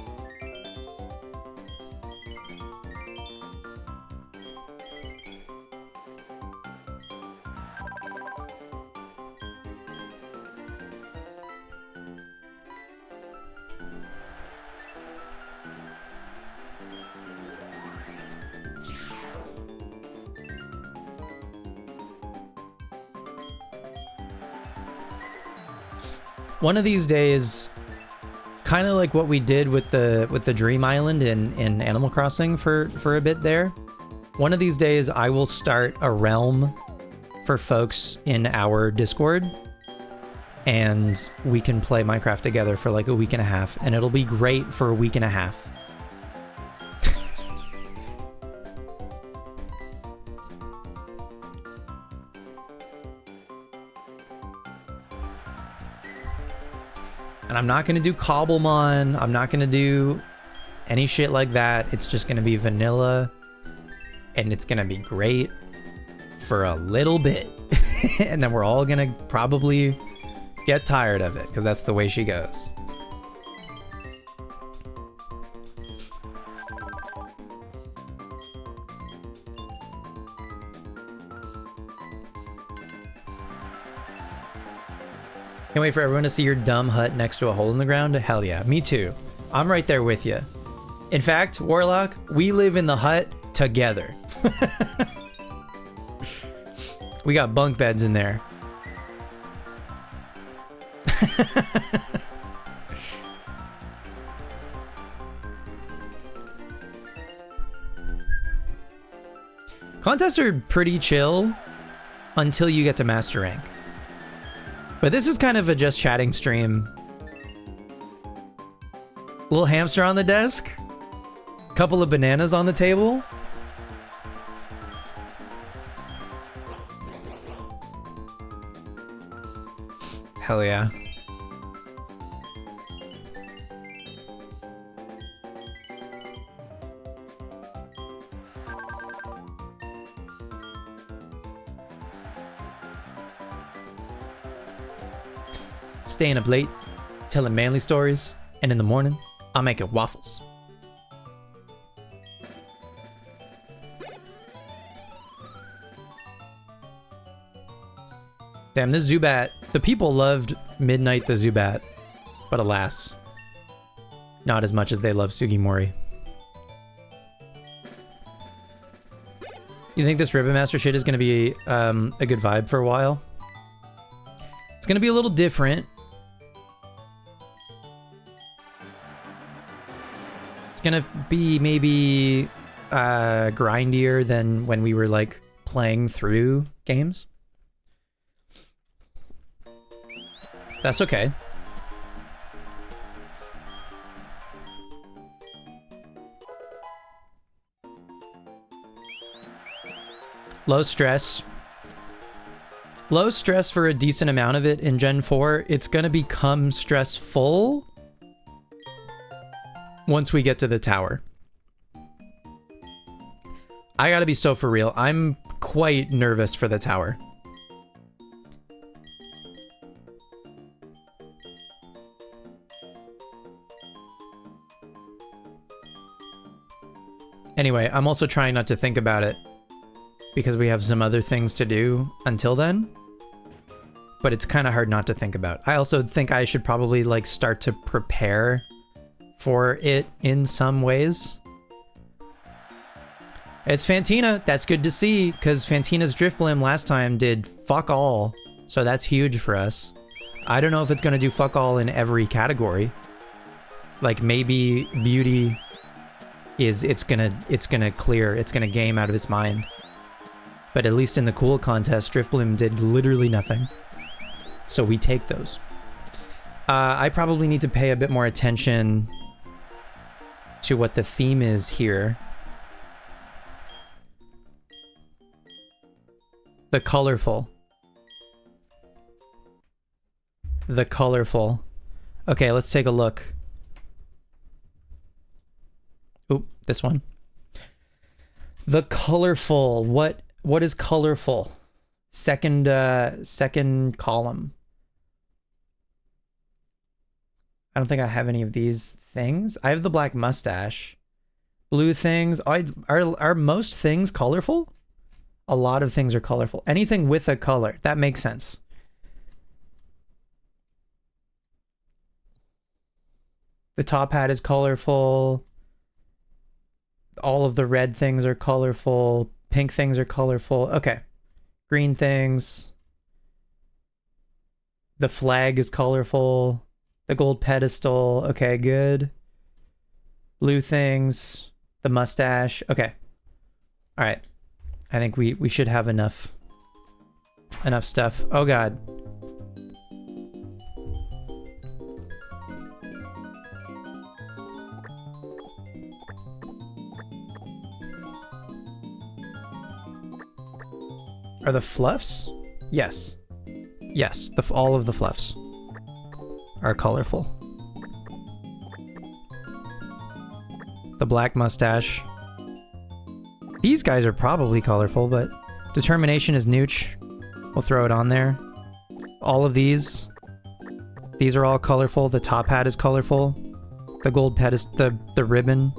A: One of these days, kind of like what we did with the Dream Island in Animal Crossing for a bit there. One of these days, I will start a realm for folks in our Discord, and we can play Minecraft together for like a week and a half, and it'll be great for a week and a half. And I'm not going to do Cobblemon. I'm not going to do any shit like that. It's just going to be vanilla. And it's going to be great for a little bit. And then we're all going to probably get tired of it because that's the way she goes. Can't wait for everyone to see your dumb hut next to a hole in the ground. Hell yeah, me too. I'm right there with you. In fact, Warlock, we live in the hut together. We got bunk beds in there. Contests are pretty chill until you get to Master Rank. But this is kind of a just chatting stream. Little hamster on the desk. Couple of bananas on the table. Hell yeah. Staying up late, telling manly stories, and in the morning, I'm making waffles. Damn, this Zubat. The people loved Midnight the Zubat, but alas, not as much as they love Sugimori. You think this Ribbon Master shit is going to be a good vibe for a while? It's going to be a little different. It's going to be maybe grindier than when we were like playing through games. That's okay. Low stress. Low stress for a decent amount of it in Gen 4. It's gonna become stressful once we get to the tower. I gotta be so for real. I'm quite nervous for the tower. Anyway, I'm also trying not to think about it because we have some other things to do until then. But it's kind of hard not to think about. I also think I should probably like start to prepare for it in some ways. It's Fantina. That's good to see because Fantina's Drifblim last time did fuck all. So that's huge for us. I don't know if it's going to do fuck all in every category. Like maybe beauty is it's gonna game out of its mind. But at least in the cool contest, Drifblim did literally nothing. So we take those. I probably need to pay a bit more attention to what the theme is here. The colorful. The colorful. Okay, let's take a look. Oop, this one. The colorful. What is colorful? Second column. I don't think I have any of these things. I have the black mustache. Blue things. Are most things colorful? A lot of things are colorful. Anything with a color. That makes sense. The top hat is colorful. All of the red things are colorful. Pink things are colorful. Okay. Green things. The flag is colorful. The gold pedestal. Okay, good. Blue things. The mustache. Okay. All right. I think we should have enough stuff. Oh god. Are the fluffs? Yes. Yes, all of the fluffs are colorful. The black mustache. These guys are probably colorful, but determination is nooch. We'll throw it on there. All of these are all colorful. The top hat is colorful. The gold pedestal, the ribbon.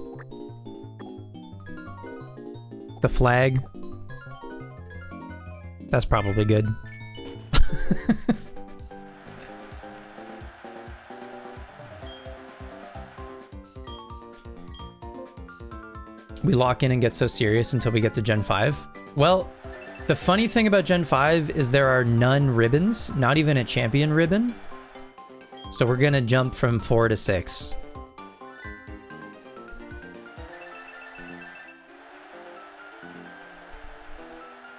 A: The flag. That's probably good. we lock in and get so serious until we get to Gen 5. Well, the funny thing about Gen 5 is there are none ribbons, not even a champion ribbon. So we're gonna jump from 4 to 6.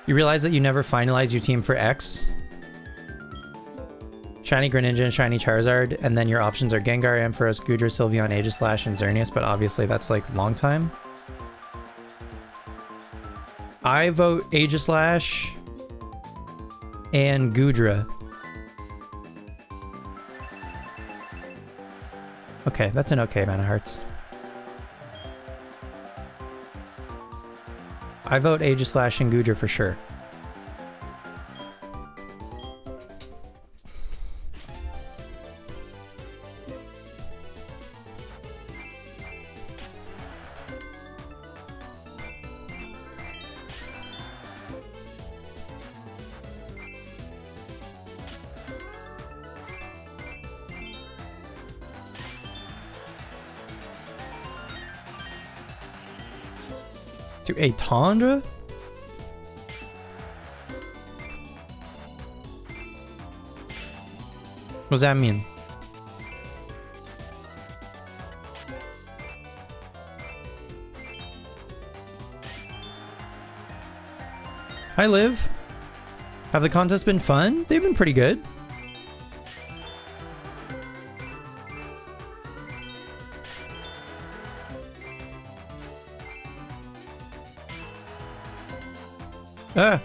A: You realize that you never finalize your team for X? Shiny Greninja and Shiny Charizard, and then your options are Gengar, Ampharos, Goodra, Sylveon, Aegislash, and Xerneas, but obviously that's like long time. I vote Aegislash and Goodra. Okay, that's an okay amount of hearts. I vote Aegislash and Goodra for sure. To a Tundra? What does that mean? Hi, Liv. Have the contests been fun? They've been pretty good. Ah.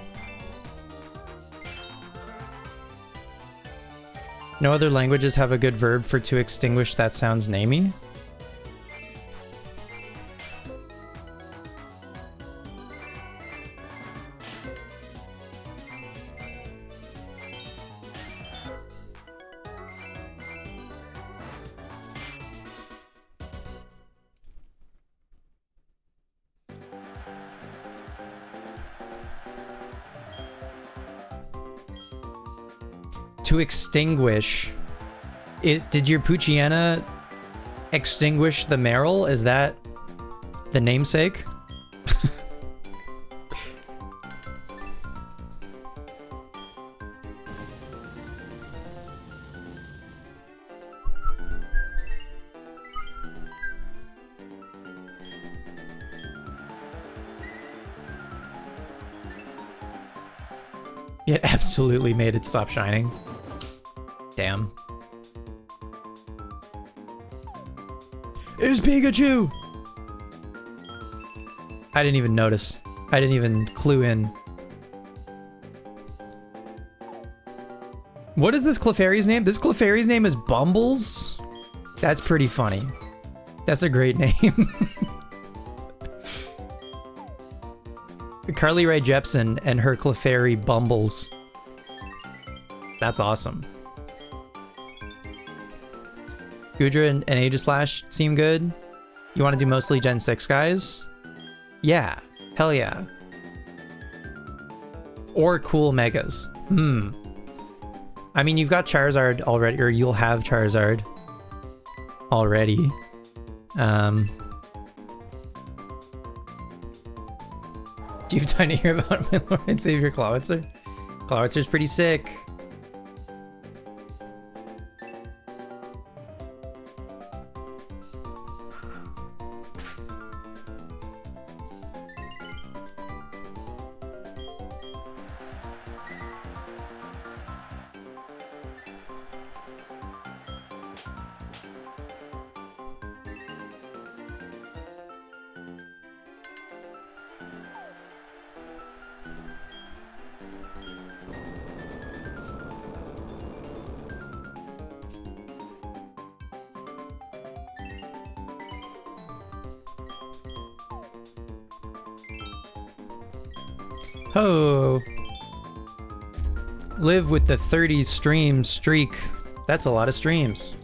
A: No other languages have a good verb for to extinguish that sounds namey. To extinguish. Did your Poochyena extinguish the Meryl? Is that the namesake? It absolutely made it stop shining. Damn. It's Pikachu! I didn't even notice. I didn't even clue in. What is this Clefairy's name? This Clefairy's name is Bumbles? That's pretty funny. That's a great name. Carly Rae Jepsen and her Clefairy Bumbles. That's awesome. Goodra and Aegislash seem good. You want to do mostly Gen 6 guys? Yeah. Hell yeah. Or cool megas. I mean, you've got Charizard already, or you'll have Charizard already. Do you have time to hear about my Lord and Savior Clawitzer? Clawitzer's pretty sick. Oh, live with the 30 stream streak. That's a lot of streams.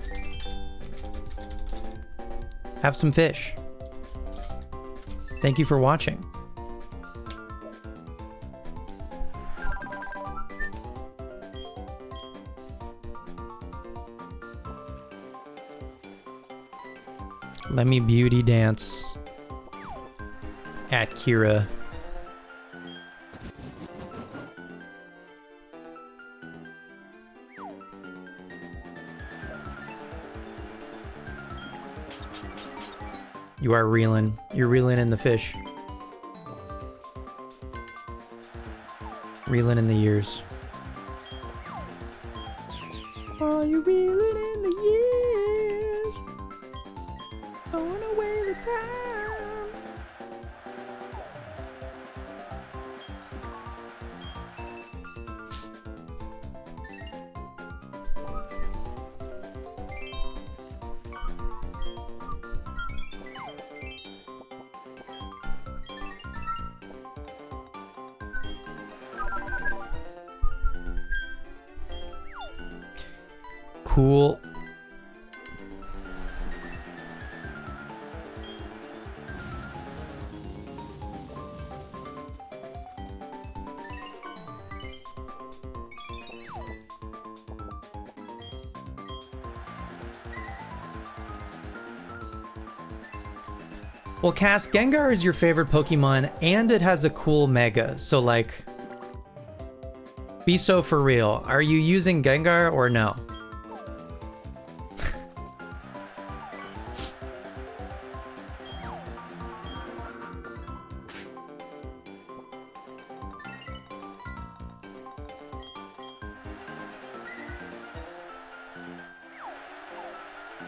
A: Have some fish. Thank you for watching. Let me beauty dance. At Kira. You are reeling. You're reeling in the fish. Reeling in the years. Are you reeling in the years? Throwing away the time. Cool. Well, Cass, Gengar is your favorite Pokemon, and it has a cool Mega, so like... Be so for real. Are you using Gengar or no?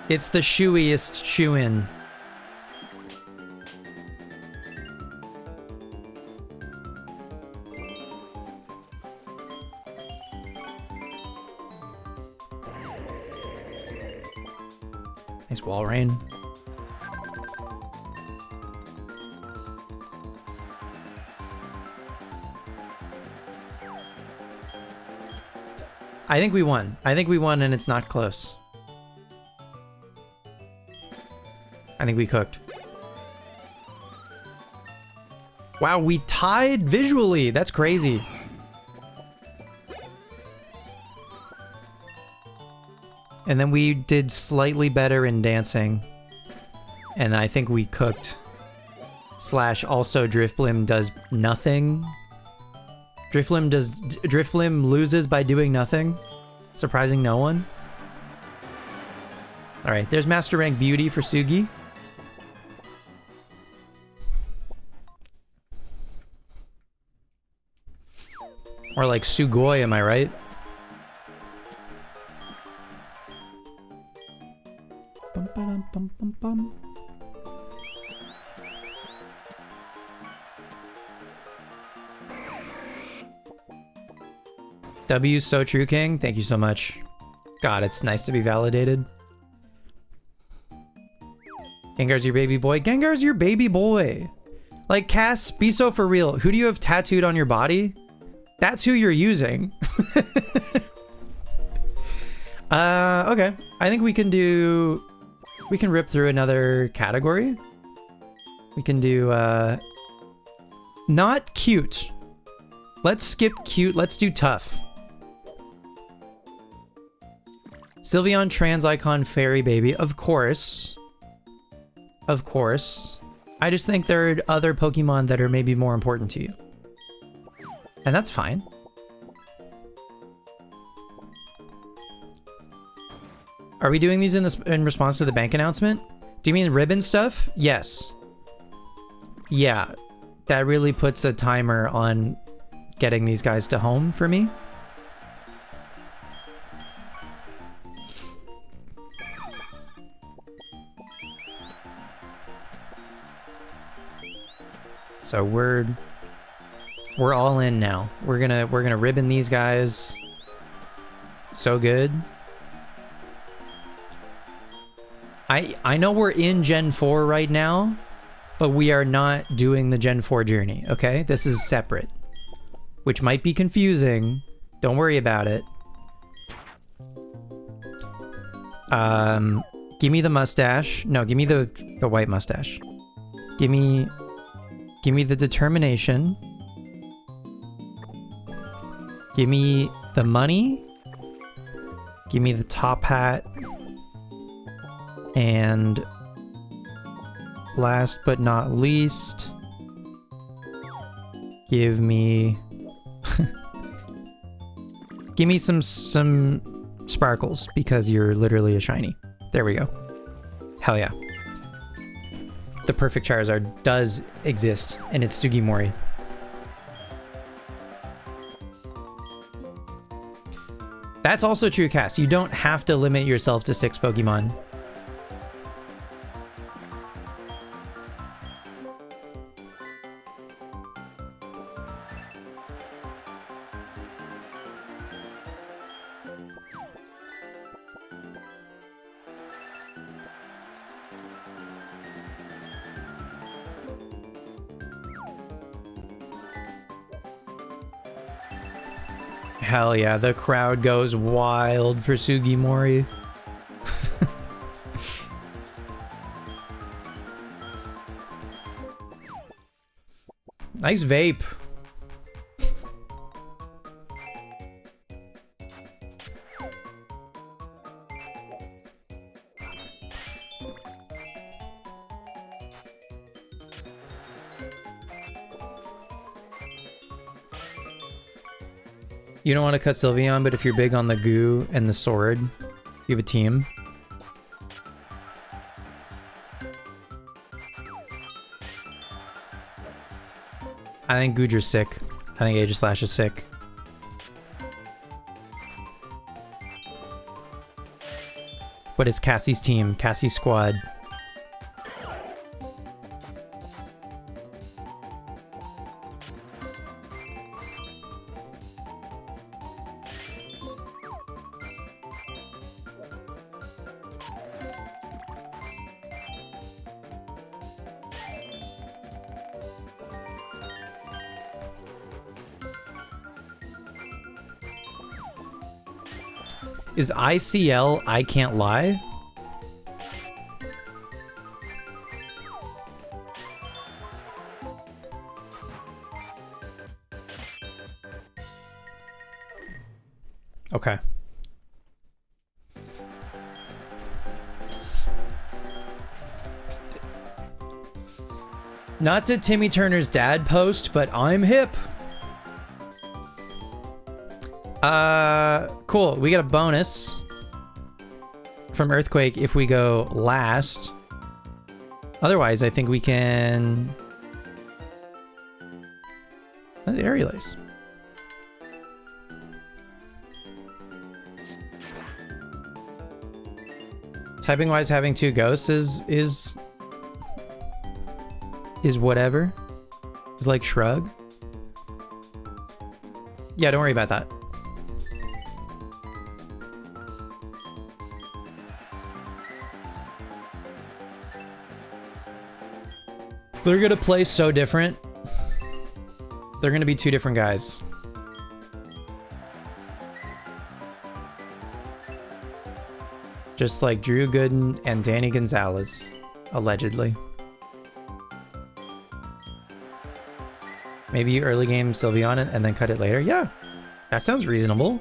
A: It's the shoeiest shoe-in. Nice wall rain. I think we won. I think we won and it's not close. I think we cooked. Wow, we tied visually. That's crazy. And then we did slightly better in dancing. And I think we cooked. Slash also Drifblim does nothing. Drifblim loses by doing nothing. Surprising no one. Alright, there's Master Rank Beauty for Sugi. Or like Sugoi, am I right? Bum, ba-dum, bum, bum, bum. W so true, King. Thank you so much. God, it's nice to be validated. Gengar's your baby boy. Gengar's your baby boy. Like, Cass, be so for real. Who do you have tattooed on your body? That's who you're using. Okay. I think we can do... We can rip through another category. We can do, not cute. Let's skip cute. Let's do tough. Sylveon Trans Icon Fairy Baby. Of course. Of course. I just think there are other Pokemon that are maybe more important to you. And that's fine. Are we doing these in response to the bank announcement? Do you mean ribbon stuff? Yes. Yeah. That really puts a timer on getting these guys to home for me. So we're all in now. We're gonna ribbon these guys. So good. I know we're in Gen 4 right now, but we are not doing the Gen 4 journey, okay? This is separate. Which might be confusing. Don't worry about it. Give me the mustache. No, give me the white mustache. Give me the determination. Give me the money. Give me the top hat. And last but not least, Give me... Give me some sparkles, because you're literally a shiny. There we go. Hell yeah. The perfect Charizard does exist, and it's Sugimori. That's also true, Cass. You don't have to limit yourself to 6 Pokemon. Hell yeah, the crowd goes wild for Sugimori. Nice vape. You don't want to cut Sylveon, but if you're big on the goo and the sword, you have a team. I think Goodra's sick. I think Aegislash is sick. What is Cassie's team? Cassie's squad. Is ICL I Can't Lie? Okay. Not to Timmy Turner's dad post, but I'm hip. Cool. We get a bonus from Earthquake if we go last. Otherwise, I think we can... Oh, the Aerial Ace. Typing-wise, having 2 ghosts is whatever. It's like shrug. Yeah, don't worry about that. They're gonna play so different. They're gonna be 2 different guys. Just like Drew Gooden and Danny Gonzalez, allegedly. Maybe you early game Sylveon it and then cut it later? Yeah, that sounds reasonable.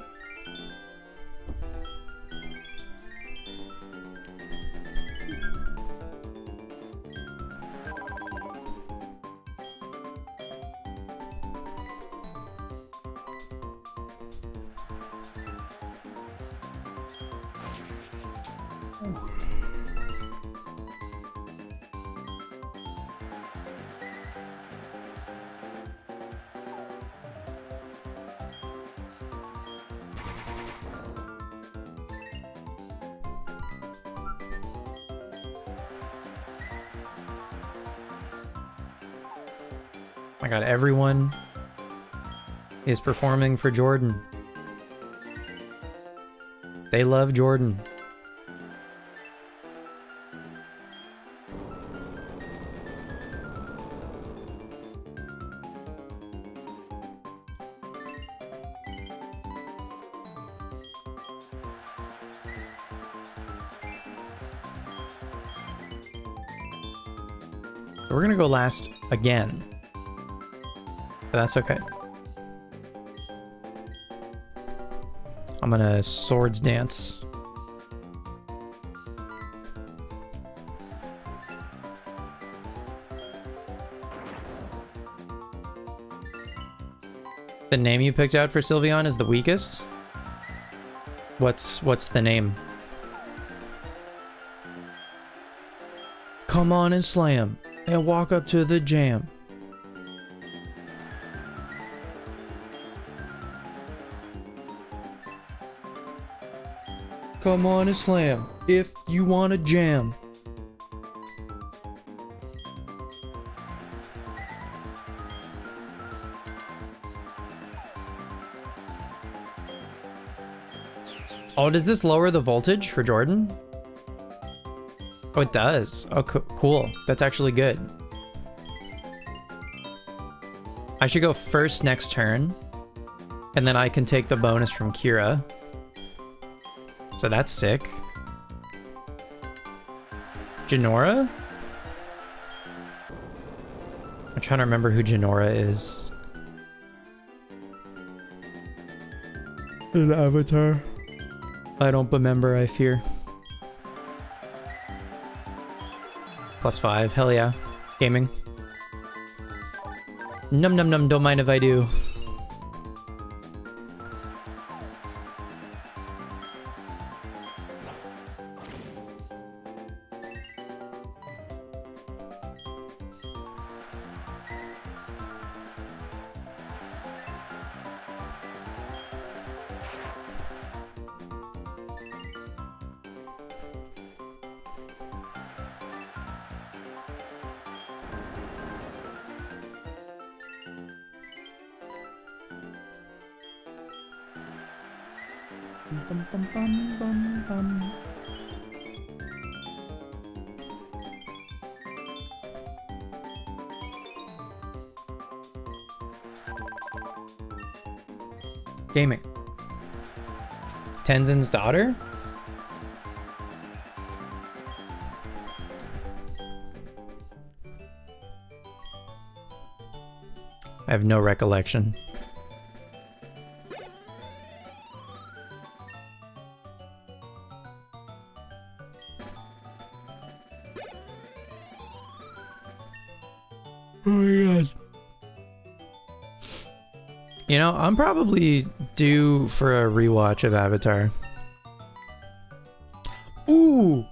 A: My god, everyone is performing for Jordan. They love Jordan. So we're gonna go last again. But that's okay. I'm gonna Swords Dance. The name you picked out for Sylveon is the weakest? What's the name? Come on and slam, and walk up to the jam. Come on and slam, if you want to jam. Oh, does this lower the voltage for Jordan? Oh, it does. Oh, cool. That's actually good. I should go first next turn, and then I can take the bonus from Kira. So that's sick. Genora? I'm trying to remember who Genora is. An avatar. I don't remember, I fear. +5, hell yeah. Gaming. Num num num, don't mind if I do. Bum, bum, bum, bum, bum. Gaming. Tenzin's daughter? I have no recollection. Oh my god. You know, I'm probably due for a rewatch of Avatar. Ooh!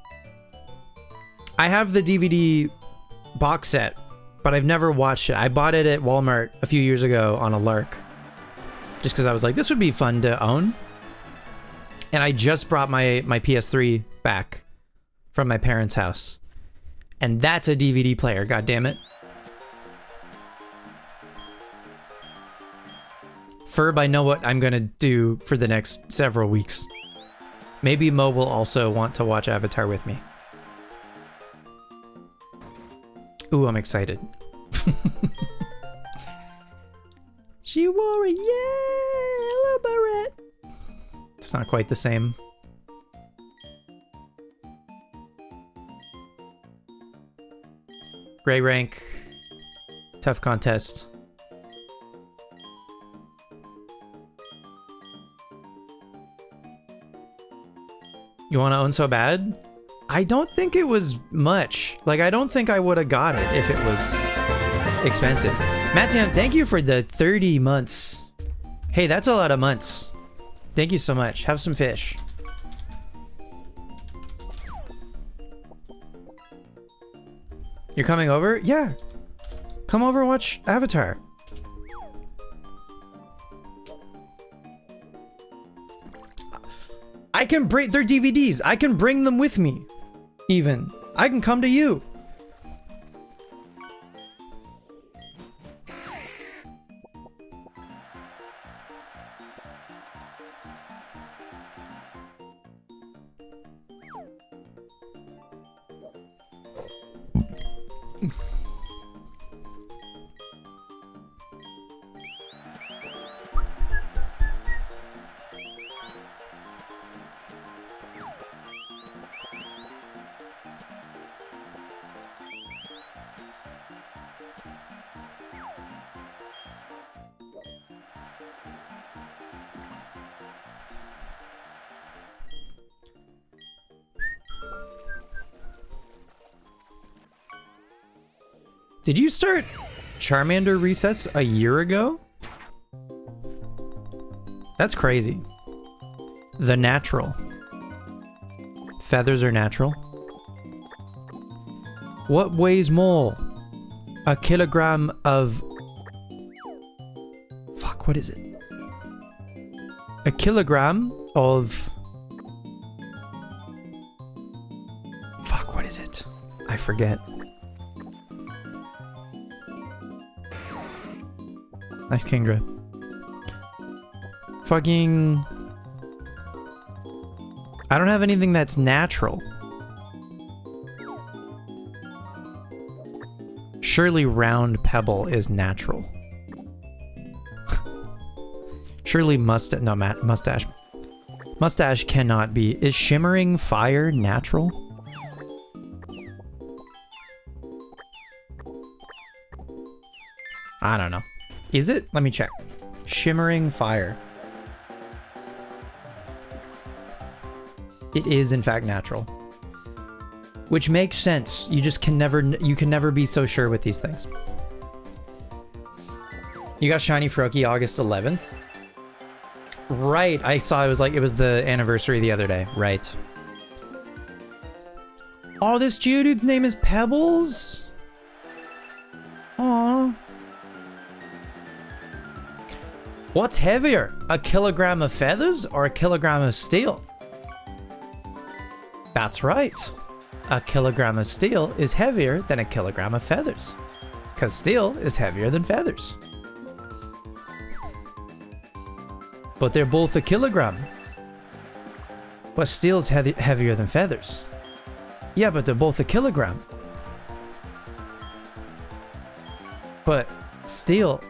A: I have the DVD box set, but I've never watched it. I bought it at Walmart a few years ago on a lark. Just because I was like, this would be fun to own. And I just brought my PS3 back from my parents' house. And that's a DVD player, god damn it. Ferb, I know what I'm gonna do for the next several weeks. Maybe Mo will also want to watch Avatar with me. Ooh, I'm excited. She wore a yellow beret. It's not quite the same. Gray rank. Tough contest. You want to own so bad? I don't think it was much. Like, I don't think I would have got it if it was expensive. Mattam, thank you for the 30 months. Hey, that's a lot of months. Thank you so much. Have some fish. You're coming over? Yeah. Come over and watch Avatar. I can bring their DVDs. I can bring them with me. Even. I can come to you. Did you start Charmander resets a year ago? That's crazy. The natural. Feathers are natural. What weighs more? A kilogram of... Fuck, what is it? A kilogram of... Fuck, what is it? I forget. Nice Kingdra. Fucking... I don't have anything that's natural. Surely round pebble is natural. Surely mustache. Mustache cannot be. Is shimmering fire natural? I don't know. Is it? Let me check. Shimmering fire. It is in fact natural. Which makes sense. You just can never be so sure with these things. You got Shiny Froakie August 11th. Right, I saw it was the anniversary the other day. Right. Oh, this Geodude's name is Pebbles? Aww. What's heavier? A kilogram of feathers or a kilogram of steel? That's right. A kilogram of steel is heavier than a kilogram of feathers. Because steel is heavier than feathers. But they're both a kilogram. But steel's heavier than feathers. Yeah, but they're both a kilogram. But steel...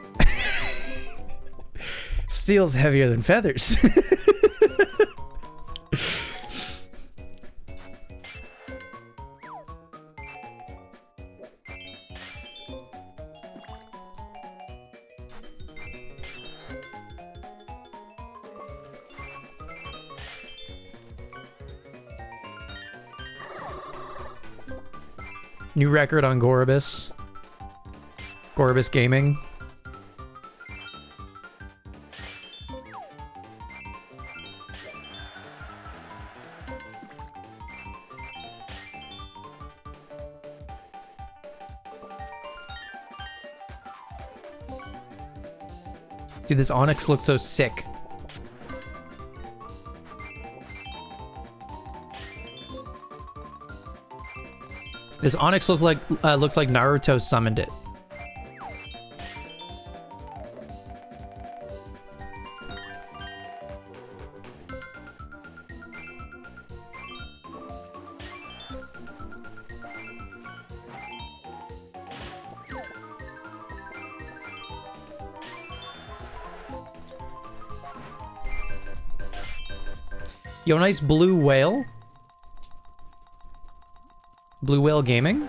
A: Steel's heavier than feathers. New record on Gorobus. Gorobus Gaming. Dude, this Onyx looks so sick. This Onyx looks like Naruto summoned it. Yo, nice blue whale. Blue Whale Gaming?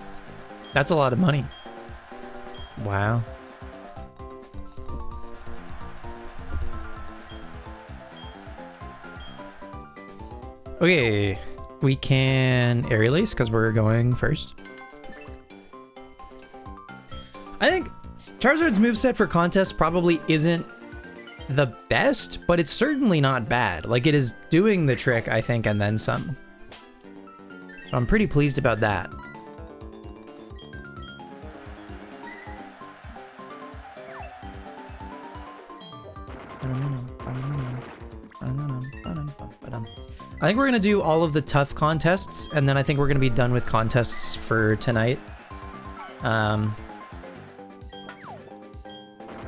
A: That's a lot of money. Wow. Okay, we can Aerial Ace because we're going first. I think Charizard's moveset for contests probably isn't the best, but it's certainly not bad. Like, it is doing the trick, I think, and then some. So I'm pretty pleased about that. I think we're gonna do all of the tough contests, and then I think we're gonna be done with contests for tonight. But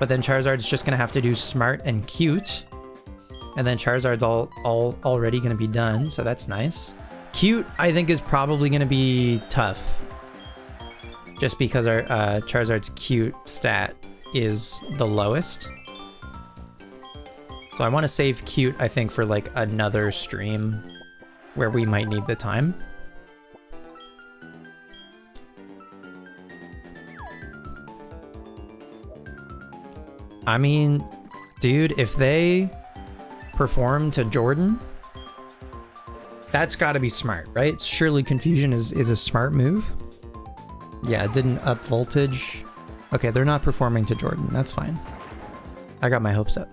A: then Charizard's just gonna have to do smart and cute, and then Charizard's already gonna be done, so that's nice. Cute, I think, is probably gonna be tough, just because our Charizard's cute stat is the lowest. So I want to save cute, I think, for like another stream where we might need the time. I mean, dude, if they perform to Jordan, that's got to be smart, right? Surely Confusion is a smart move. Yeah, it didn't up voltage. Okay, they're not performing to Jordan. That's fine. I got my hopes up.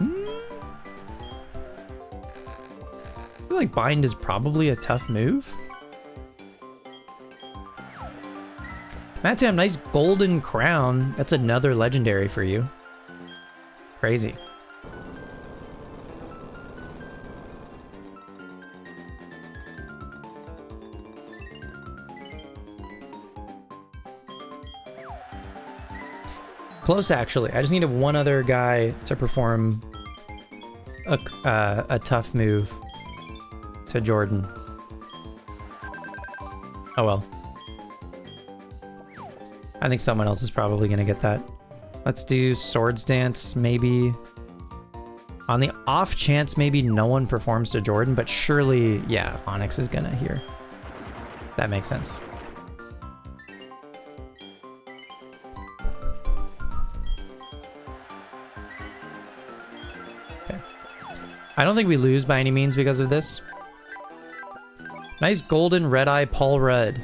A: I feel like Bind is probably a tough move. Matam, nice golden crown. That's another legendary for you. Crazy. Close, actually. I just needed one other guy to perform a tough move to Jordan. Oh well. I think someone else is probably going to get that. Let's do Swords Dance, maybe. On the off chance, maybe no one performs to Jordan, but surely, yeah, Onyx is going to here. That makes sense. Okay. I don't think we lose by any means because of this. Nice golden red-eye Paul Rudd.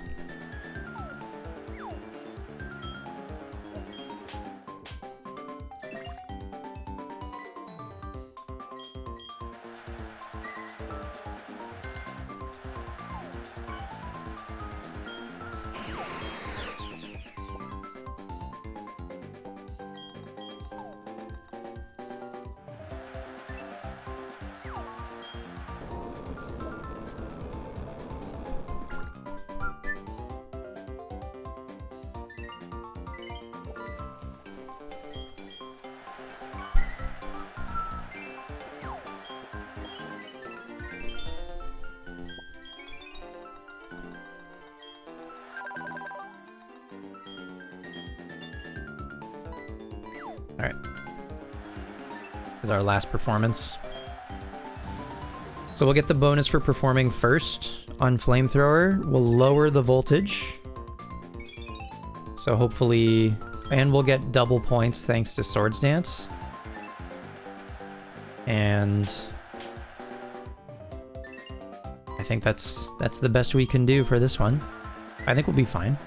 A: Alright. This is our last performance. So we'll get the bonus for performing first on Flamethrower. We'll lower the voltage. So hopefully... And we'll get double points thanks to Swords Dance. And... I think that's the best we can do for this one. I think we'll be fine.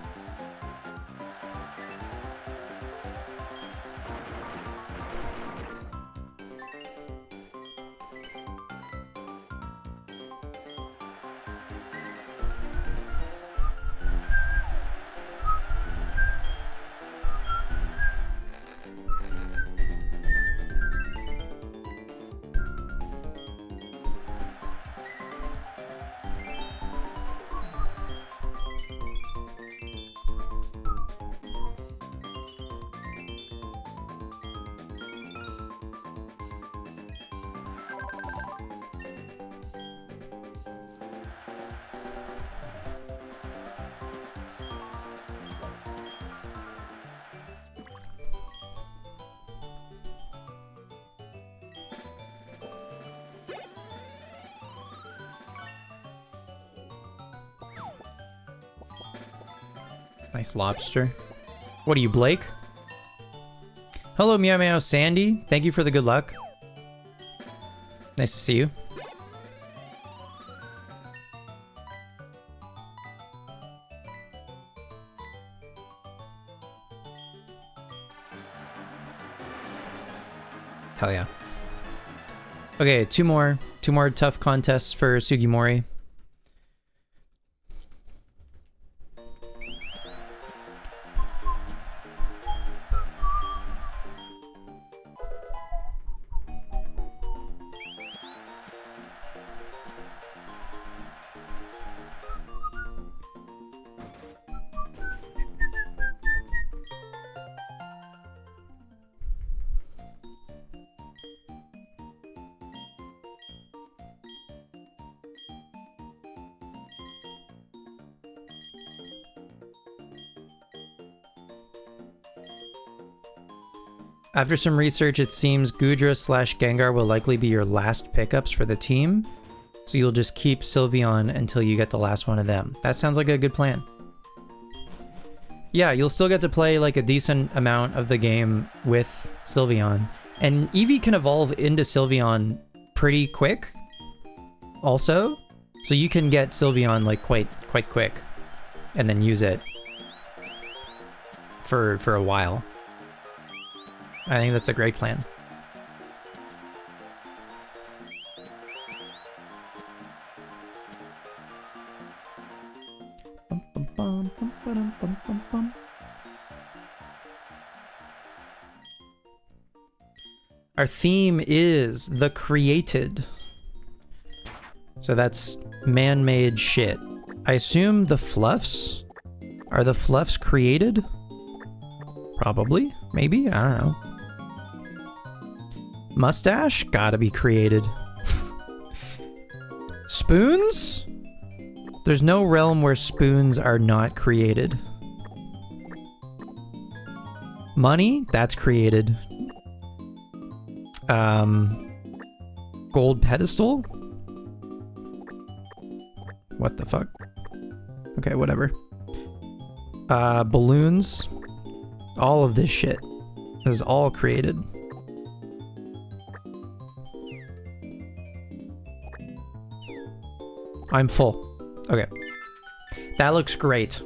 A: Nice lobster. What are you, Blake? Hello, Meow Meow Sandy. Thank you for the good luck. Nice to see you. Hell yeah. Okay, two more tough contests for Sugimori. After some research, it seems Gudra/Gengar will likely be your last pickups for the team, so you'll just keep Sylveon until you get the last one of them. That sounds like a good plan. Yeah, you'll still get to play like a decent amount of the game with Sylveon, and Eevee can evolve into Sylveon pretty quick also, so you can get Sylveon like quite quick and then use it for a while. I think that's a great plan. Ba-dum-bum-bum-bum. Our theme is the created. So that's man-made shit. I assume the fluffs? Are the fluffs created? Probably. Maybe? I don't know. Mustache? Gotta be created. Spoons? There's no realm where spoons are not created. Money? That's created. Gold pedestal? What the fuck? Okay, whatever. Balloons? All of this shit. This is all created. I'm full. Okay. That looks great.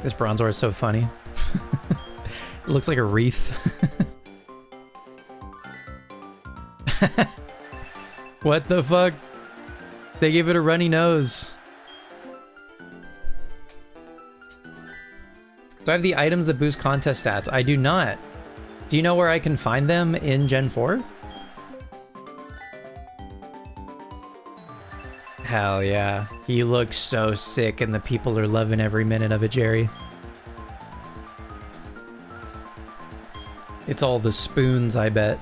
A: This Bronzor is so funny. It looks like a wreath. What the fuck? They gave it a runny nose. Do I have the items that boost contest stats? I do not. Do you know where I can find them in Gen 4? Hell yeah. He looks so sick and the people are loving every minute of it, Jerry. It's all the spoons, I bet.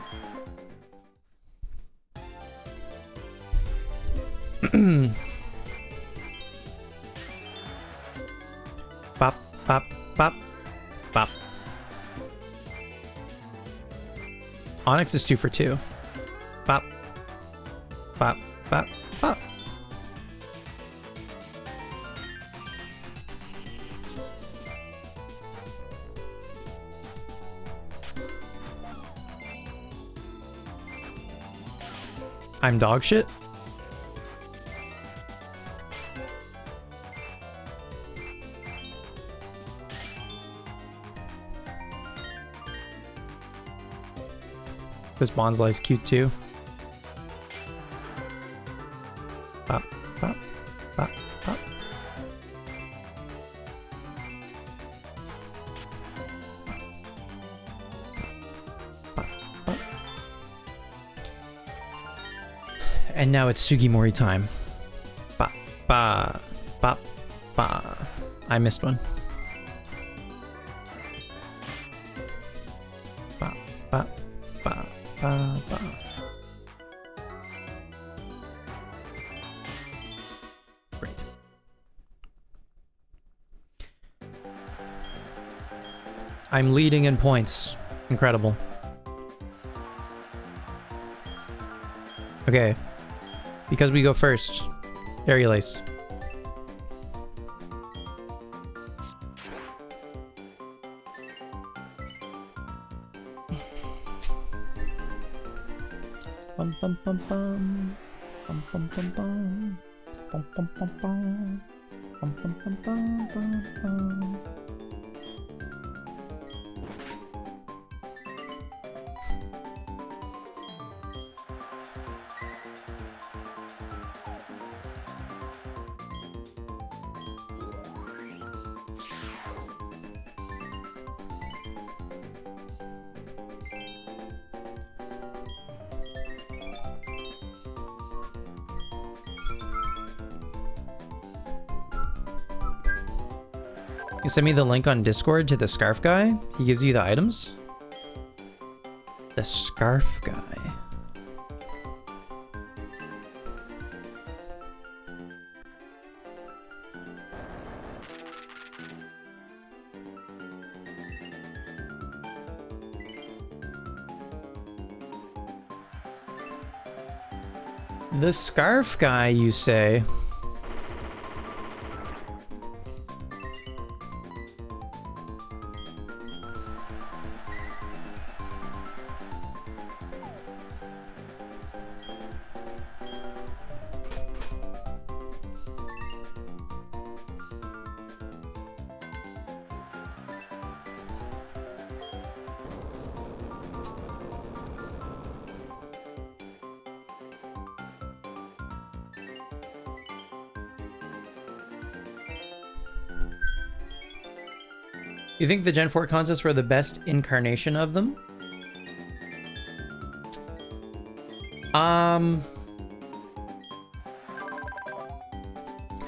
A: Bop, bop, bop, bop. Onyx is 2 for 2. Bop, bop, bop, bop. I'm dog shit? This Bonsly is cute too. Pop, pop, pop, pop. Pop, pop. And now it's Sugimori time. Ba, ba, ba, ba. I missed one. Ba, ba, ba. Great. I'm leading in points. Incredible. Okay. Because we go first. Aerialace. Bum bum bum bum. Bum bum bum bum. Bum bum bum bum. Bum bum bum bum bum bum. You send me the link on Discord to the scarf guy? He gives you the items? The scarf guy. The scarf guy, you say? You think the Gen 4 contests were the best incarnation of them?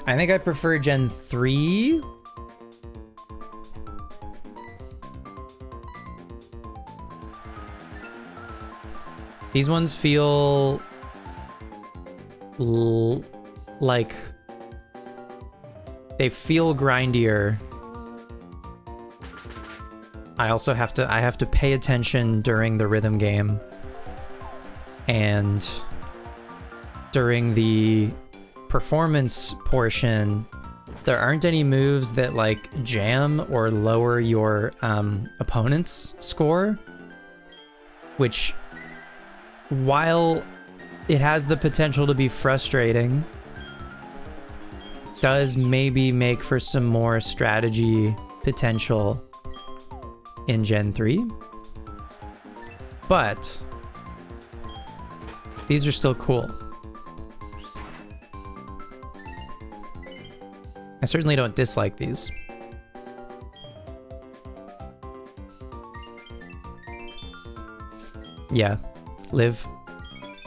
A: I think I prefer Gen 3. These ones feel like they feel grindier. I also have to pay attention during the rhythm game and during the performance portion. There aren't any moves that like jam or lower your opponent's score, which, while it has the potential to be frustrating, does maybe make for some more strategy potential in Gen 3. But these are still cool. I certainly don't dislike these. Yeah, live.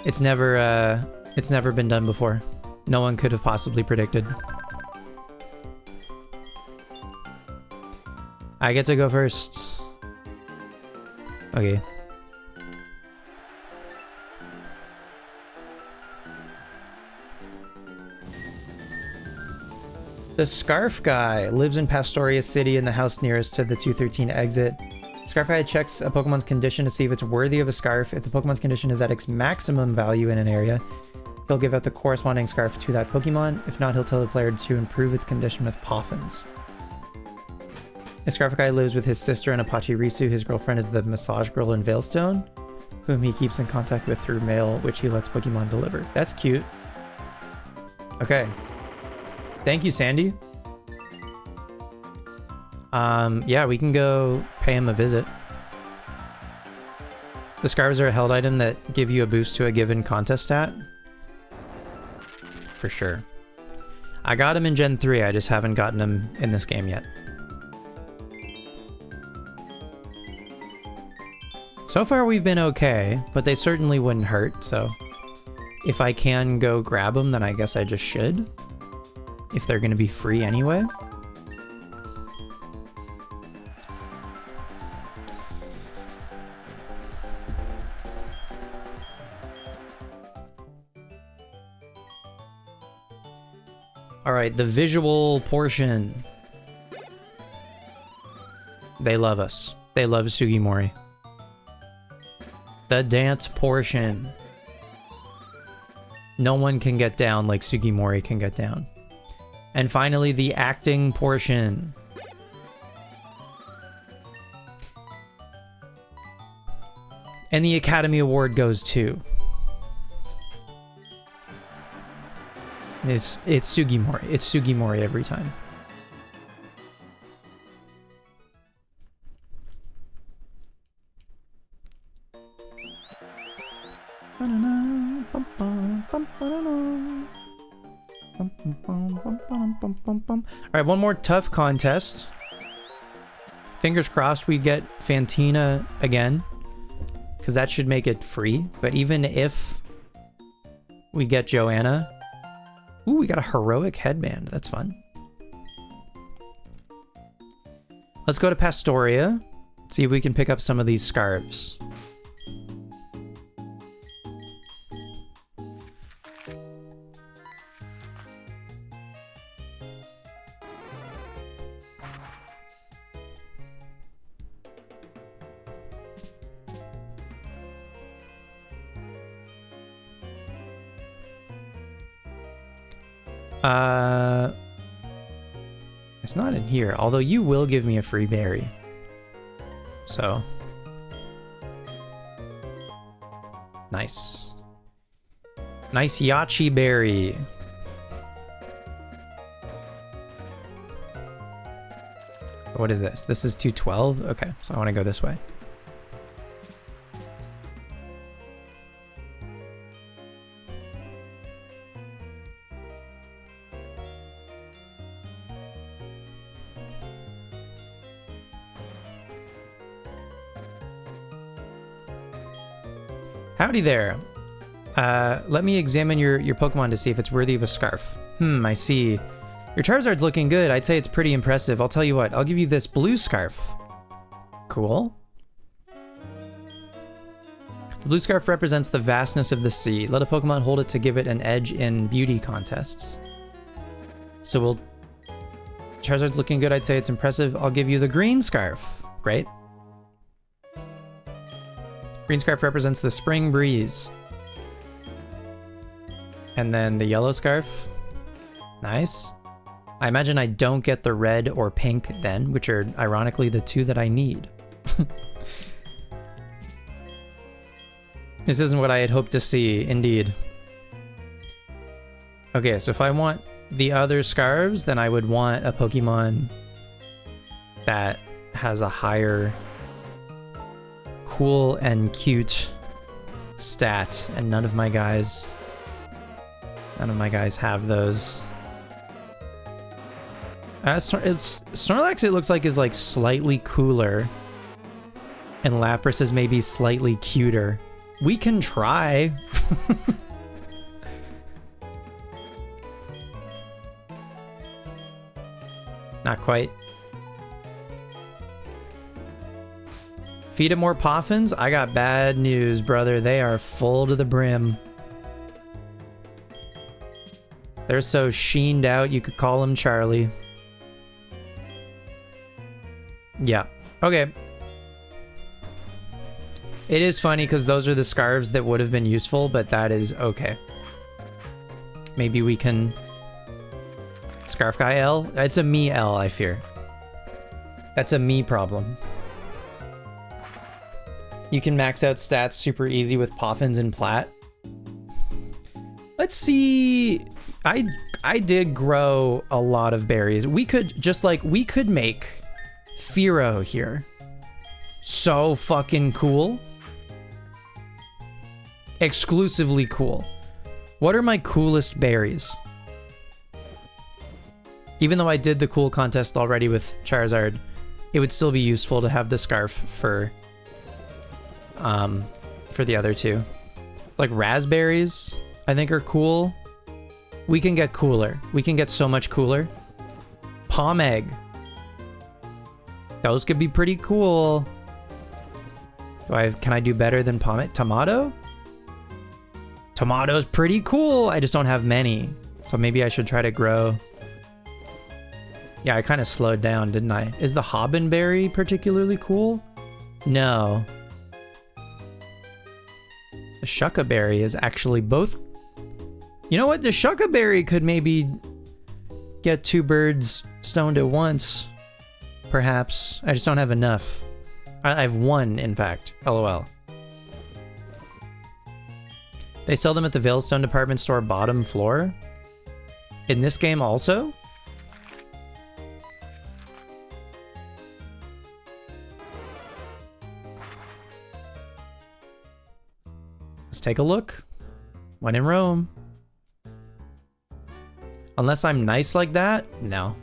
A: It's never been done before. No one could have possibly predicted. I get to go first. Okay. The Scarf Guy lives in Pastoria City in the house nearest to the 213 exit. Scarf Guy checks a Pokemon's condition to see if it's worthy of a scarf. If the Pokemon's condition is at its maximum value in an area, he'll give out the corresponding scarf to that Pokemon. If not, he'll tell the player to improve its condition with Poffins. The Scarf Guy lives with his sister and Apache Risu. His girlfriend is the massage girl in Veilstone, whom he keeps in contact with through mail, which he lets Pokemon deliver. That's cute. Okay. Thank you, Sandy. Yeah, we can go pay him a visit. The scarves are a held item that give you a boost to a given contest stat. For sure. I got him in Gen 3, I just haven't gotten him in this game yet. So far we've been okay, but they certainly wouldn't hurt, so if I can go grab them, then I guess I just should. If they're gonna be free anyway. All right, the visual portion. They love us. They love Sugimori. The dance portion. No one can get down like Sugimori can get down. And finally, the acting portion. And the Academy Award goes to... It's Sugimori. It's Sugimori every time. Alright, one more tough contest. Fingers crossed we get Fantina again, because that should make it free. But even if we get Joanna... Ooh, we got a heroic headband. That's fun. Let's go to Pastoria. See if we can pick up some of these scarves. It's not in here, although you will give me a free berry. So. Nice. Nice Yachi berry. What is this? This is 212? Okay, so I want to go this way. Howdy there. Let me examine your Pokemon to see if it's worthy of a scarf. I see. Your Charizard's looking good. I'd say it's pretty impressive. I'll tell you what, I'll give you this blue scarf. Cool. The blue scarf represents the vastness of the sea. Let a Pokemon hold it to give it an edge in beauty contests. So we'll... Charizard's looking good. I'd say it's impressive. I'll give you the green scarf. Great. Green scarf represents the spring breeze. And then the yellow scarf. Nice. I imagine I don't get the red or pink then, which are ironically the two that I need. This isn't what I had hoped to see, indeed. Okay, so if I want the other scarves, then I would want a Pokemon that has a higher cool and cute stat, and none of my guys have those. Snorlax, it looks like, is like slightly cooler, and Lapras is maybe slightly cuter. We can try. Not quite. Feed it more Poffins? I got bad news, brother. They are full to the brim. They're so sheened out, you could call them Charlie. Yeah. Okay. It is funny because those are the scarves that would have been useful, but that is okay. Maybe we can... Scarf Guy L? It's a me L, I fear. That's a me problem. You can max out stats super easy with Poffins and Plat. Let's see... I did grow a lot of berries. We could we could make Fearow here. So fucking cool. Exclusively cool. What are my coolest berries? Even though I did the cool contest already with Charizard, it would still be useful to have the scarf for the other two. Like raspberries, I think are cool. We can get cooler. We can get so much cooler. Palm egg. Those could be pretty cool. Can I do better than palm egg? Tomato? Tomato's pretty cool. I just don't have many. So maybe I should try to grow. Yeah, I kind of slowed down, didn't I? Is the Hobbenberry particularly cool? No. The Shuckaberry is actually both... You know what? The Shuckaberry could maybe get two birds stoned at once. Perhaps. I just don't have enough. I have one, in fact. LOL. They sell them at the Veilstone department store bottom floor? In this game also? Let's take a look. When in Rome. Unless I'm nice like that? No.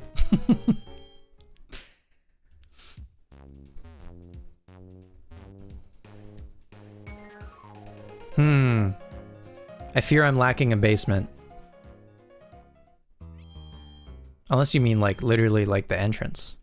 A: I fear I'm lacking a basement. Unless you mean like literally like the entrance.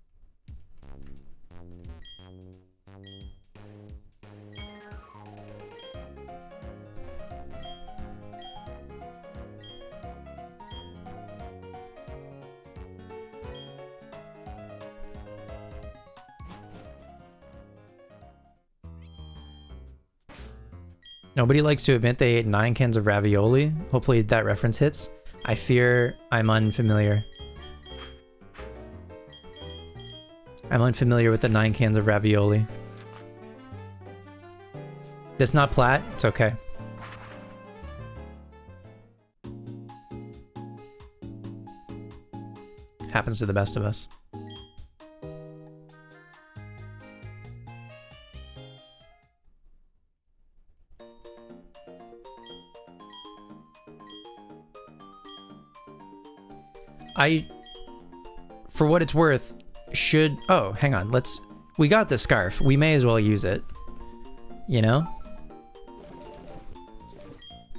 A: Nobody likes to admit they ate 9 cans of ravioli. Hopefully that reference hits. I fear I'm unfamiliar. I'm unfamiliar with the 9 cans of ravioli. This not Plat? It's okay. Happens to the best of us. For what it's worth, oh, hang on, we got the scarf. We may as well use it. You know?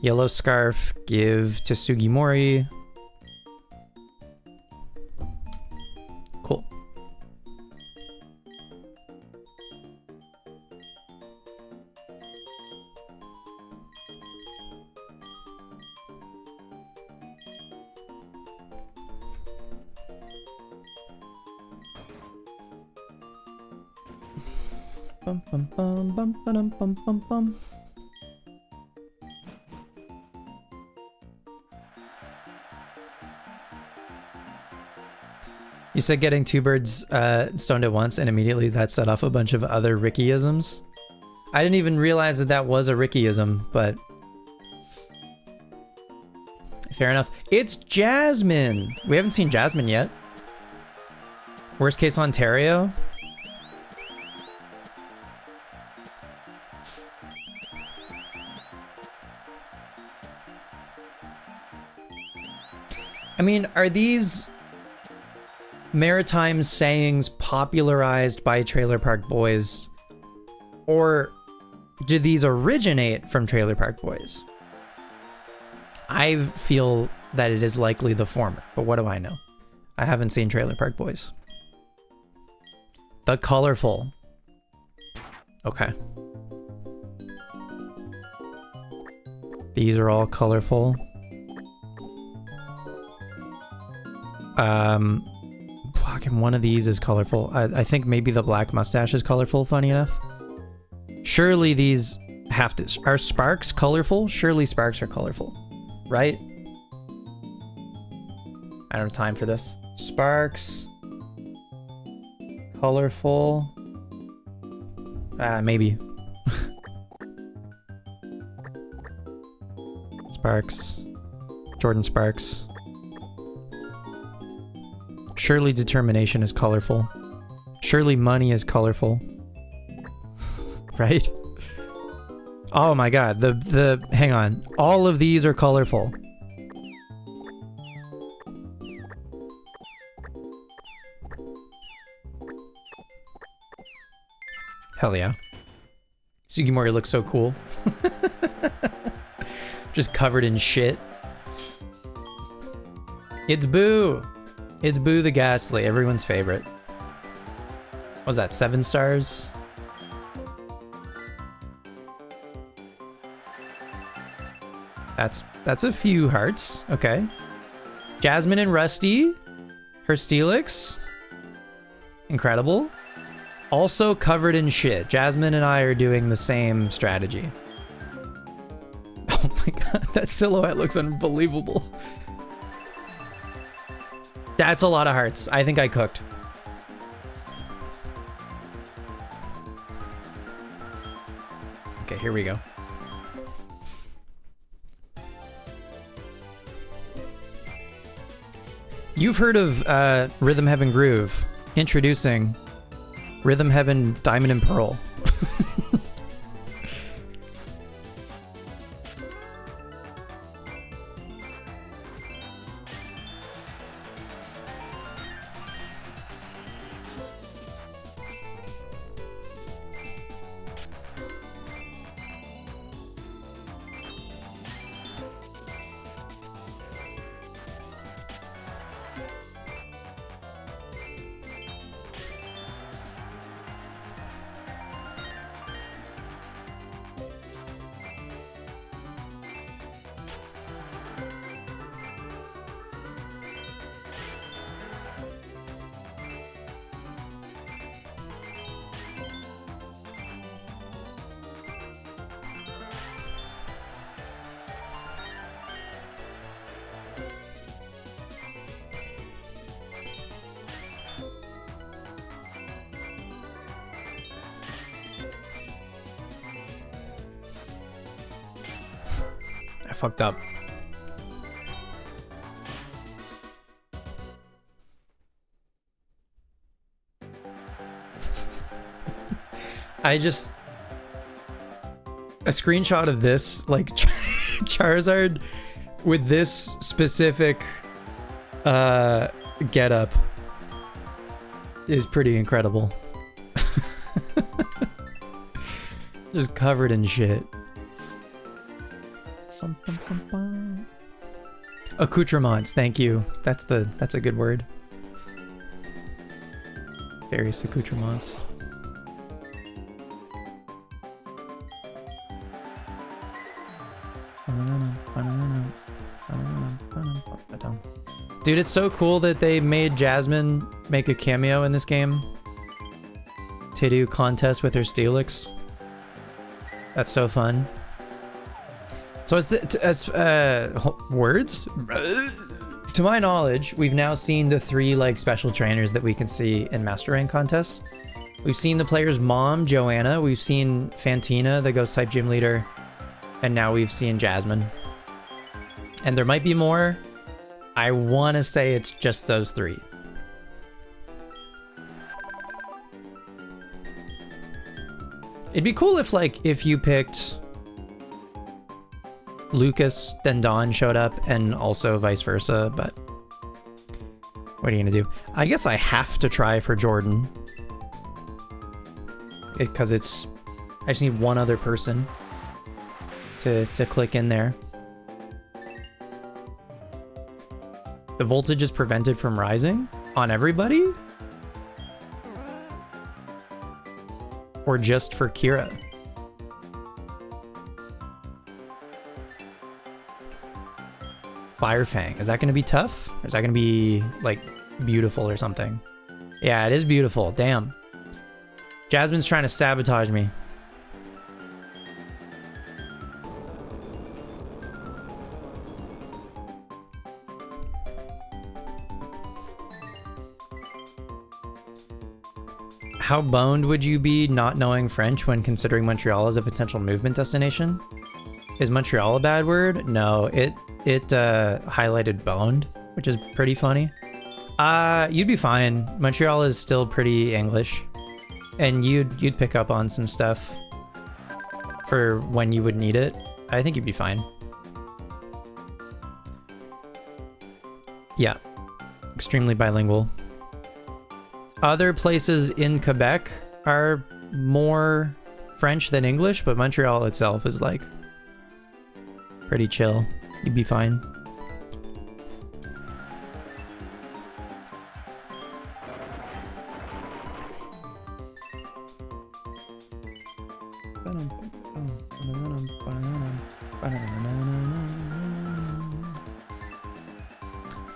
A: Yellow scarf, give to Sugimori. Cool. Bum bum bum bum bum bum bum bum. You said getting two birds stoned at once, and immediately that set off a bunch of other Rickyisms. I didn't even realize that that was a Rickyism, but fair enough. It's Jasmine. We haven't seen Jasmine yet. Worst case Ontario. I mean, are these maritime sayings popularized by Trailer Park Boys, or do these originate from Trailer Park Boys? I feel that it is likely the former, but what do I know? I haven't seen Trailer Park Boys. The colorful. Okay. These are all colorful. Fucking one of these is colorful. I think maybe the black mustache is colorful, funny enough. Surely these have to... Are Sparks colorful? Surely Sparks are colorful, right? I don't have time for this. Sparks. Colorful. Maybe. Sparks. Jordan Sparks. Surely determination is colorful. Surely money is colorful. Right? Oh my god, hang on. All of these are colorful. Hell yeah. Sugimori looks so cool. Just covered in shit. It's Boo! It's Boo the Ghastly, everyone's favorite. What was that, 7 stars? That's a few hearts, okay. Jasmine and Rusty, her Steelix, incredible. Also covered in shit. Jasmine and I are doing the same strategy. Oh my god, that silhouette looks unbelievable. That's a lot of hearts. I think I cooked. Okay, here we go. You've heard of Rhythm Heaven Groove. Introducing Rhythm Heaven Diamond and Pearl. Fucked up. A screenshot of this, like Charizard with this specific getup is pretty incredible. Just covered in shit. Accoutrements, thank you. That's a good word. Various accoutrements. Dude, it's so cool that they made Jasmine make a cameo in this game to do contests with her Steelix. That's so fun. So words? To my knowledge, we've now seen the 3 like special trainers that we can see in Master Rank contests. We've seen the player's mom, Joanna. We've seen Fantina, the Ghost type gym leader. And now we've seen Jasmine. And there might be more. I want to say it's just those 3. It'd be cool if you picked Lucas, then Dawn showed up, and also vice versa, but what are you gonna do? I guess I have to try for Jordan. Because I just need one other person to click in there. The voltage is prevented from rising on everybody? Or just for Kira? Firefang. Is that going to be tough? Or is that going to be, like, beautiful or something? Yeah, it is beautiful. Damn. Jasmine's trying to sabotage me. How boned would you be not knowing French when considering Montreal as a potential movement destination? Is Montreal a bad word? No, it highlighted boned, which is pretty funny. You'd be fine. Montreal is still pretty English, and you'd pick up on some stuff for when you would need it. I think you'd be fine. Yeah, extremely bilingual. Other places in Quebec are more French than English, but Montreal itself is like pretty chill. You'd be fine.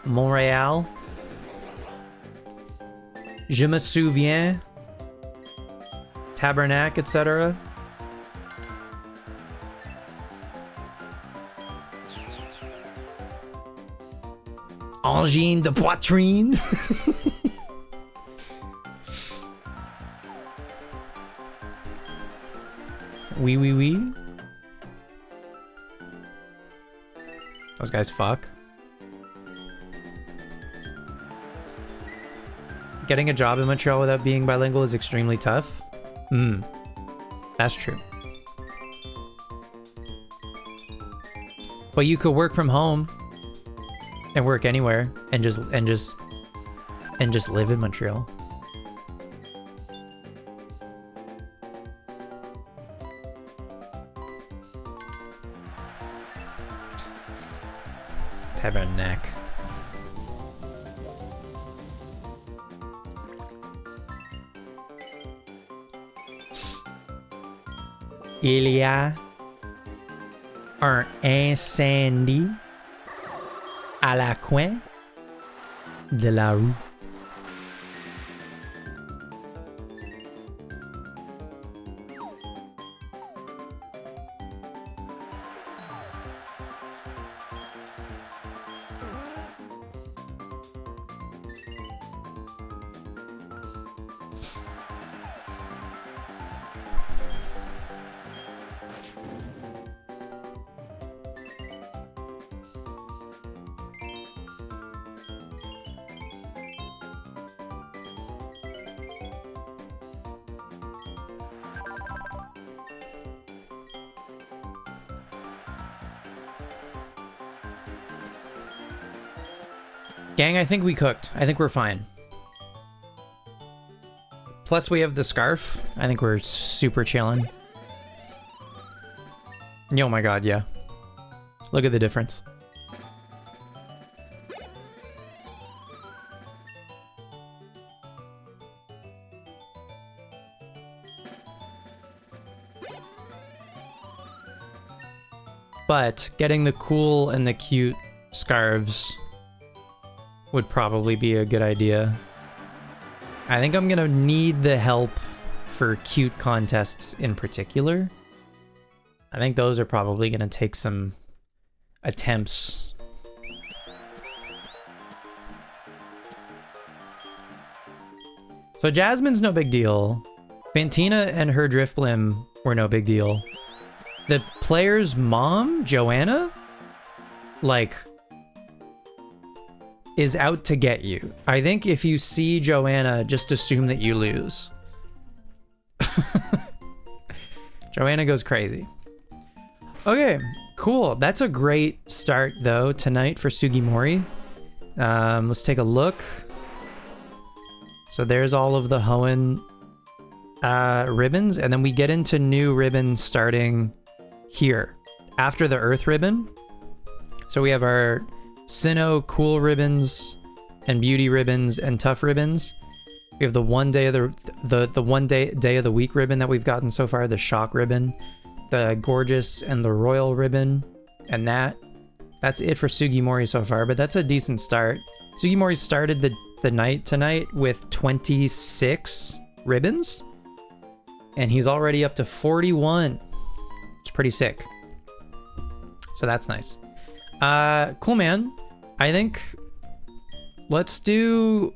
A: Montréal. Je me souviens. Tabernacle, etc. Angine de poitrine. Oui, oui, oui. Those guys fuck. Getting a job in Montreal without being bilingual is extremely tough. That's true. But you could work from home and work anywhere and just live in Montreal. Tabernacle. Il y a un incendie à la coin de la rue. Gang, I think we cooked. I think we're fine. Plus we have the scarf. I think we're super chilling. Oh my god, yeah. Look at the difference. But getting the cool and the cute scarves would probably be a good idea. I think I'm gonna need the help for cute contests in particular. I think those are probably gonna take some attempts. So Jasmine's no big deal. Fantina and her Drifblim were no big deal. The player's mom, Joanna, like, is out to get you. I think if you see Joanna, just assume that you lose. Joanna goes crazy. Okay, cool. That's a great start, though, tonight for Sugimori. Let's take a look. So there's all of the Hoenn ribbons, and then we get into new ribbons starting here after the Earth ribbon. So we have our Sinnoh cool ribbons and beauty ribbons and tough ribbons. We have the one day of the one day of the week ribbon that we've gotten so far, the shock ribbon, the gorgeous and the royal ribbon, and that's it for Sugimori so far, but that's a decent start. Sugimori started the night tonight with 26 ribbons, and he's already up to 41. It's pretty sick. So that's nice. Cool, man. I think let's do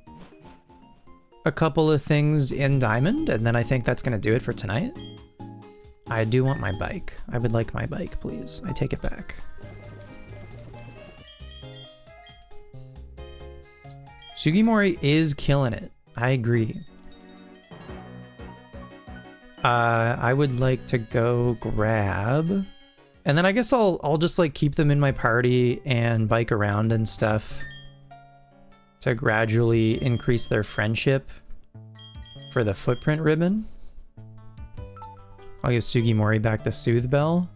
A: a couple of things in Diamond, and then I think that's gonna do it for tonight. I do want my bike. I would like my bike, please. I take it back. Sugimori is killing it. I agree. I would like to go grab, and then I guess I'll just like keep them in my party and bike around and stuff to gradually increase their friendship for the footprint ribbon. I'll give Sugimori back the Soothe Bell.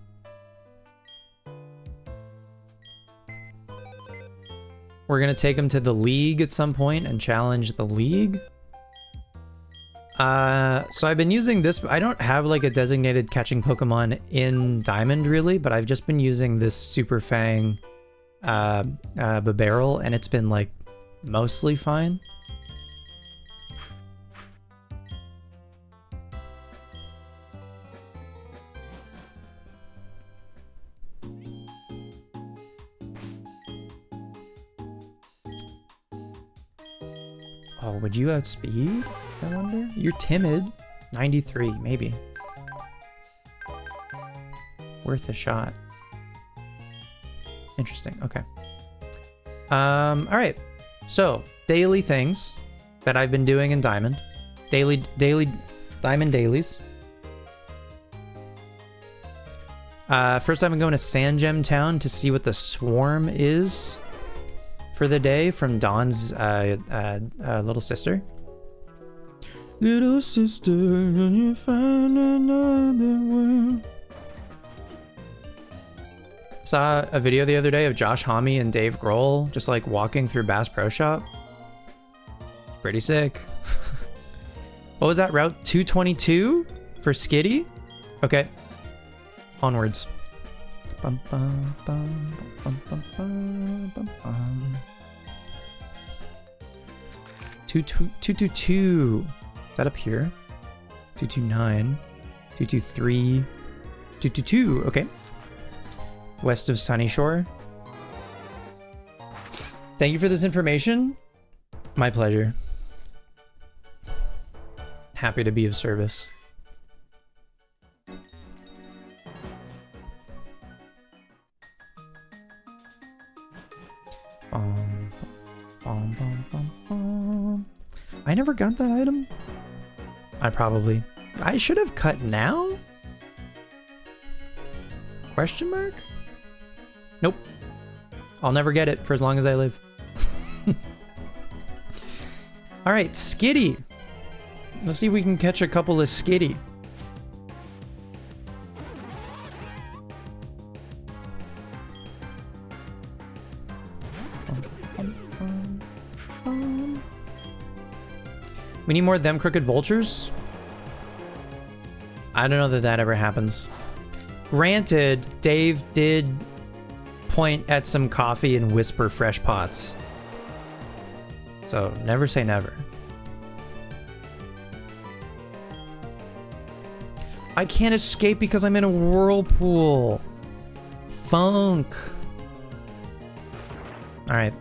A: We're gonna take him to the league at some point and challenge the league. So I've been using this. I don't have like a designated catching Pokemon in Diamond really, but I've just been using this Super Fang Babarrel, and it's been like mostly fine. Oh, would you outspeed? I wonder. You're timid. 93, maybe. Worth a shot. Interesting. Okay. All right. So daily things that I've been doing in Diamond. Daily Diamond dailies. First, I'm going to Sandgem Town to see what the swarm is for the day from Dawn's little sister. Little sister, can you find another way? Saw a video the other day of Josh Homme and Dave Grohl just like walking through Bass Pro Shop. Pretty sick. What was that, route 222 for Skitty? Okay. Onwards. Bum, bum, bum, bum, bum, bum, bum, bum. 222. Is that up here? 229. 223. 222. Okay. West of Sunny Shore. Thank you for this information. My pleasure. Happy to be of service. I never got that item. I should have cut now? Question mark? Nope. I'll never get it for as long as I live. All right, Skitty. Let's see if we can catch a couple of Skitty. We need more them crooked vultures. I don't know that that ever happens. Granted, Dave did point at some coffee and whisper fresh pots. So never say never. I can't escape because I'm in a whirlpool. Funk. All right.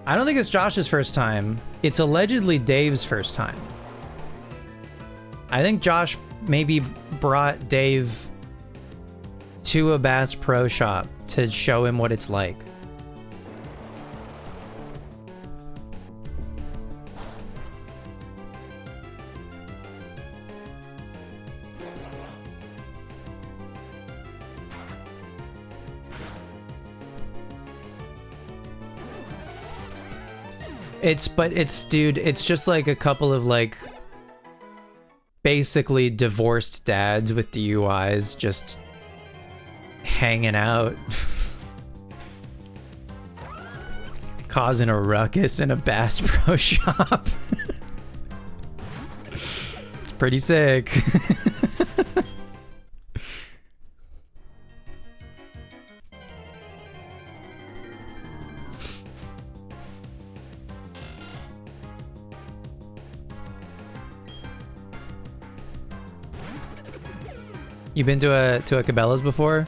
A: I don't think it's Josh's first time. It's allegedly Dave's first time. I think Josh maybe brought Dave to a Bass Pro Shop to show him what it's like. Dude, it's just like a couple of like basically divorced dads with DUIs just hanging out, causing a ruckus in a Bass Pro Shop. It's pretty sick. You been to a Cabela's before?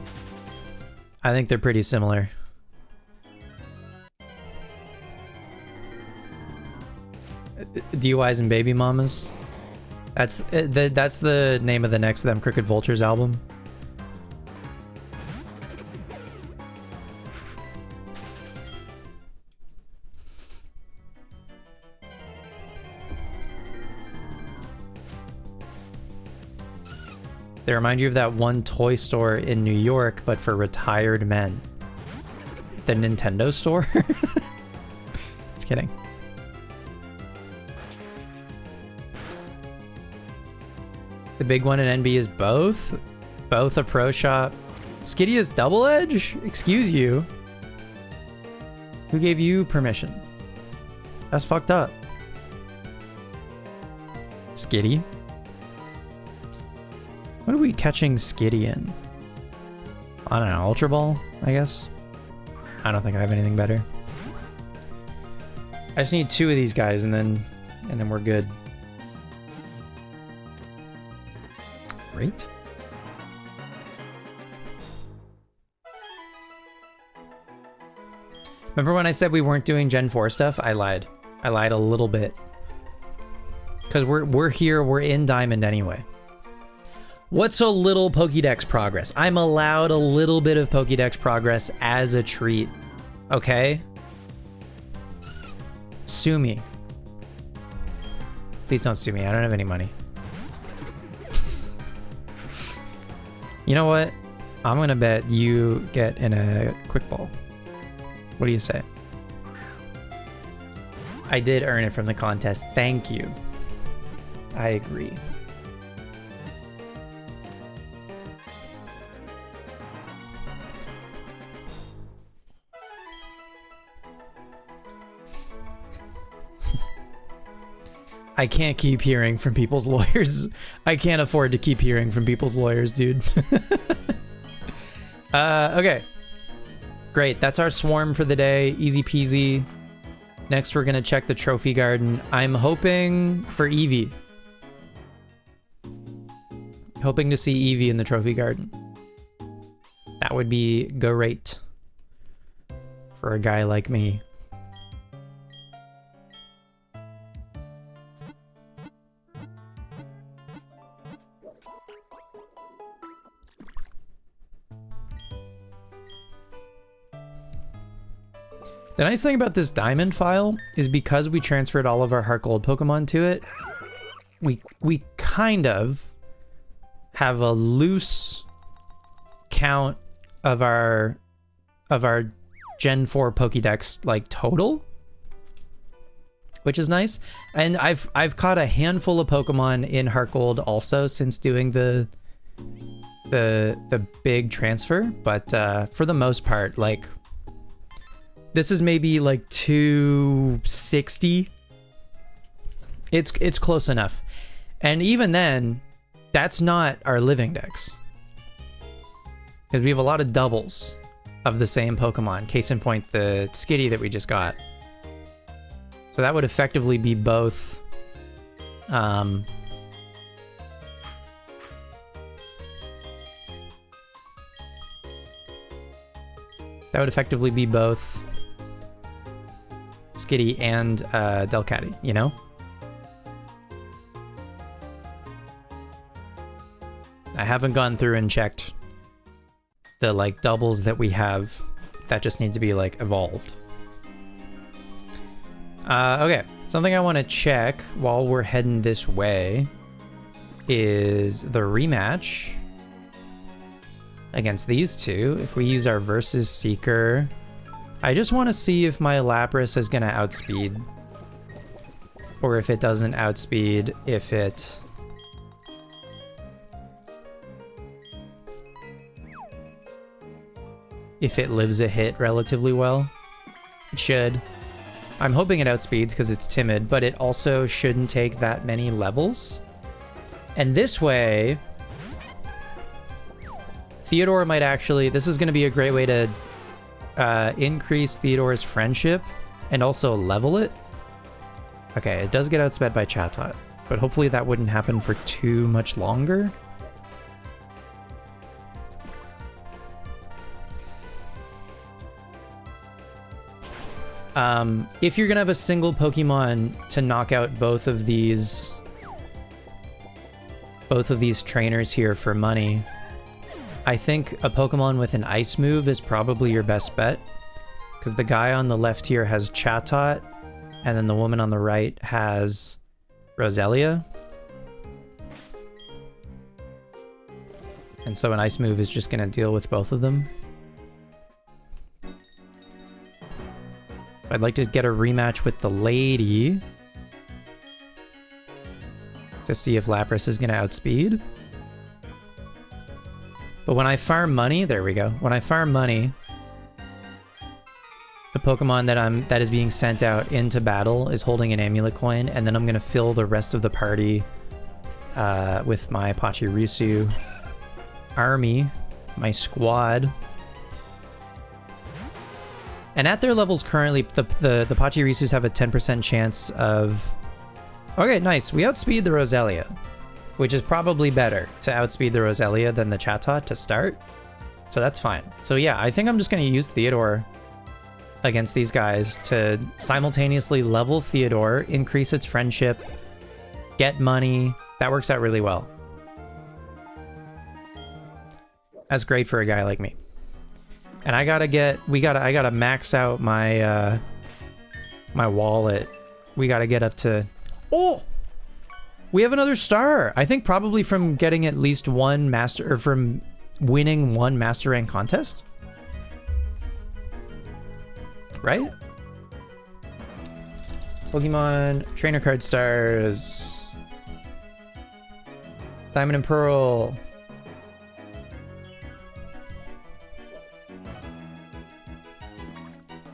A: I think they're pretty similar. DUIs and baby mamas. That's the name of the next Them Crooked Vultures album. They remind you of that one toy store in New York, but for retired men. The Nintendo store? Just kidding. The big one in NB is both? Both a pro shop. Skitty is double edge? Excuse you. Who gave you permission? That's fucked up. Skitty? What are we catching Skitty in? I don't know, Ultra Ball, I guess? I don't think I have anything better. I just need 2 of these guys and then we're good. Great. Remember when I said we weren't doing Gen 4 stuff? I lied. I lied a little bit. Because we're here, we're in Diamond anyway. What's a little Pokédex progress? I'm allowed a little bit of Pokédex progress as a treat. Okay? Sue me. Please don't sue me. I don't have any money. You know what? I'm gonna bet you get in a quick ball. What do you say? I did earn it from the contest. Thank you. I agree. I can't keep hearing from people's lawyers. I can't afford to keep hearing from people's lawyers, dude. Okay. Great, that's our swarm for the day. Easy peasy. Next, we're gonna check the trophy garden. I'm hoping for Eevee. Hoping to see Eevee in the trophy garden. That would be great for a guy like me. The nice thing about this diamond file is because we transferred all of our Heart Gold Pokemon to it, we kind of have a loose count of our Gen 4 Pokédex like total. which is nice. And I've caught a handful of Pokemon in Heart Gold also since doing the big transfer, but for the most part, like, this is maybe like 260. It's close enough. And even then, that's not our living dex. Because we have a lot of doubles of the same Pokemon. Case in point, the Skitty that we just got. So that would effectively be both... that would effectively be both Skitty and Delcatty, you know? I haven't gone through and checked the like doubles that we have that just need to be like evolved. Okay, something I want to check while we're heading this way is the rematch against these two. If we use our Versus Seeker, I just want to see if my Lapras is going to outspeed, or if it doesn't outspeed, if it... if it lives a hit relatively well. It should. I'm hoping it outspeeds because it's timid, but it also shouldn't take that many levels. And this way, Theodore might actually... this is going to be a great way to increase Theodore's friendship and also level it. Okay, it does get outsped by Chatot, but hopefully that wouldn't happen for too much longer. If you're gonna have a single Pokemon to knock out both of these trainers here for money, I think a Pokemon with an Ice move is probably your best bet, because the guy on the left here has Chatot, and then the woman on the right has Roselia. And so an Ice move is just gonna deal with both of them. I'd like to get a rematch with the lady to see if Lapras is going to outspeed. But when I farm money, there we go. When I farm money, the Pokemon that is being sent out into battle is holding an amulet coin, and then I'm going to fill the rest of the party with my Pachirisu army, my squad. And at their levels currently, the Pachirisus have a 10% chance of... okay, nice. We outspeed the Roselia, which is probably better to outspeed the Roselia than the Chatot to start. So that's fine. So yeah, I think I'm just going to use Theodore against these guys to simultaneously level Theodore, increase its friendship, get money. That works out really well. That's great for a guy like me. And I gotta max out my my wallet. We gotta get up to... oh! We have another star! I think probably from getting at least one master, or from winning one master rank contest. Right? Pokemon trainer card stars. Diamond and Pearl.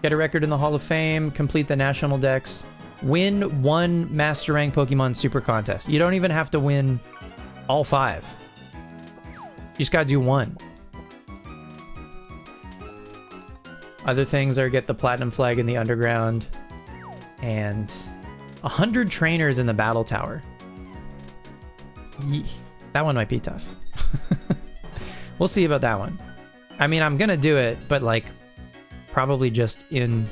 A: Get a record in the Hall of Fame, complete the National Dex, win one Master Rank Pokemon Super Contest. You don't even have to win all 5. You just gotta do one. Other things are get the Platinum Flag in the Underground, and 100 trainers in the Battle Tower. Yee. That one might be tough. We'll see about that one. I mean, I'm gonna do it, but like... probably just in...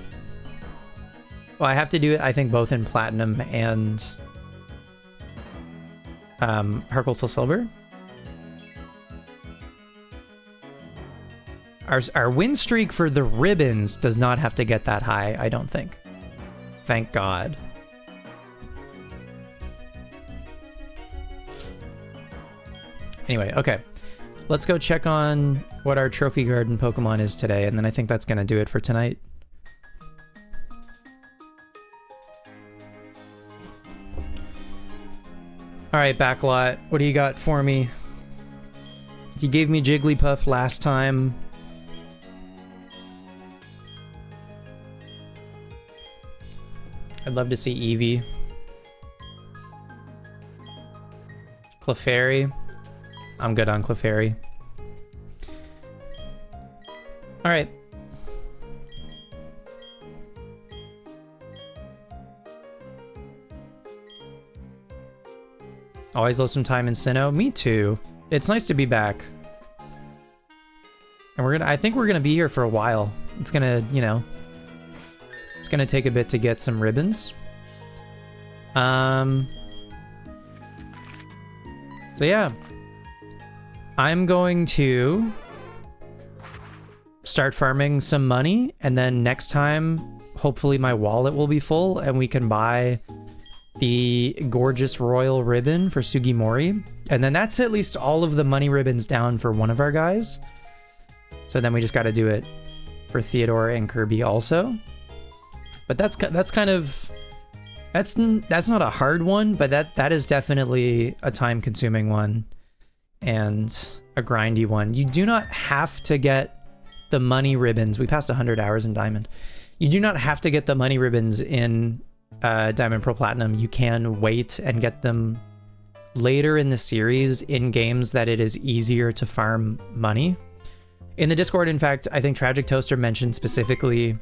A: well, I have to do it, I think, both in Platinum and Heart Gold Soul Silver. Our win streak for the ribbons does not have to get that high, I don't think. Thank God. Anyway, okay. Let's go check on what our Trophy Garden Pokemon is today, and then I think that's going to do it for tonight. All right, Backlot, what do you got for me? You gave me Jigglypuff last time. I'd love to see Eevee. Clefairy. I'm good on Clefairy. All right. Always love some time in Sinnoh. Me too. It's nice to be back. And I think we're gonna be here for a while. It's gonna, you know, it's gonna take a bit to get some ribbons. So yeah. I'm going to start farming some money, and then next time, hopefully my wallet will be full and we can buy the gorgeous royal ribbon for Sugimori. And then that's at least all of the money ribbons down for one of our guys. So then we just got to do it for Theodore and Kirby also. But that's kind of, that's not a hard one, but that is definitely a time-consuming one and a grindy one. You do not have to get the money ribbons. We passed 100 hours in Diamond. You do not have to get the money ribbons in Diamond Pro Platinum. You can wait and get them later in the series in games that it is easier to farm money. In the Discord, in fact, I think Tragic Toaster mentioned specifically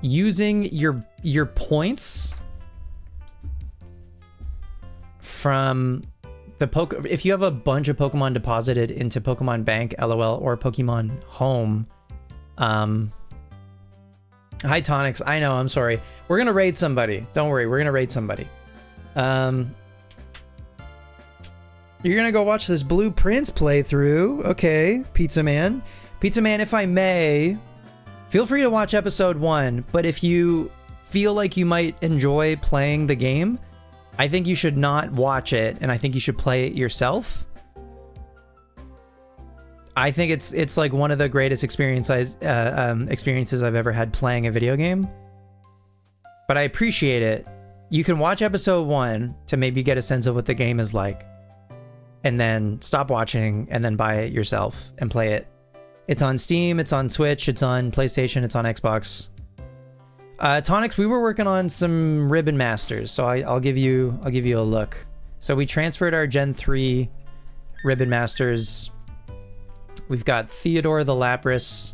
A: using your points from the if you have a bunch of Pokemon deposited into Pokemon Bank, LOL, or Pokemon Home. Hi, Tonics. I know, I'm sorry. We're gonna raid somebody. Don't worry, we're gonna raid somebody. You're gonna go watch this Blue Prince playthrough. Okay, Pizza Man. Pizza Man, if I may, feel free to watch episode 1, but if you feel like you might enjoy playing the game, I think you should not watch it, and I think you should play it yourself. I think it's like one of the greatest experiences I've ever had playing a video game. But I appreciate it. You can watch episode 1 to maybe get a sense of what the game is like, and then stop watching and then buy it yourself and play it. It's on Steam, it's on Switch, it's on PlayStation, it's on Xbox. Tonics, we were working on some Ribbon Masters, so I'll give you a look. So we transferred our Gen 3 Ribbon Masters. We've got Theodore the Lapras,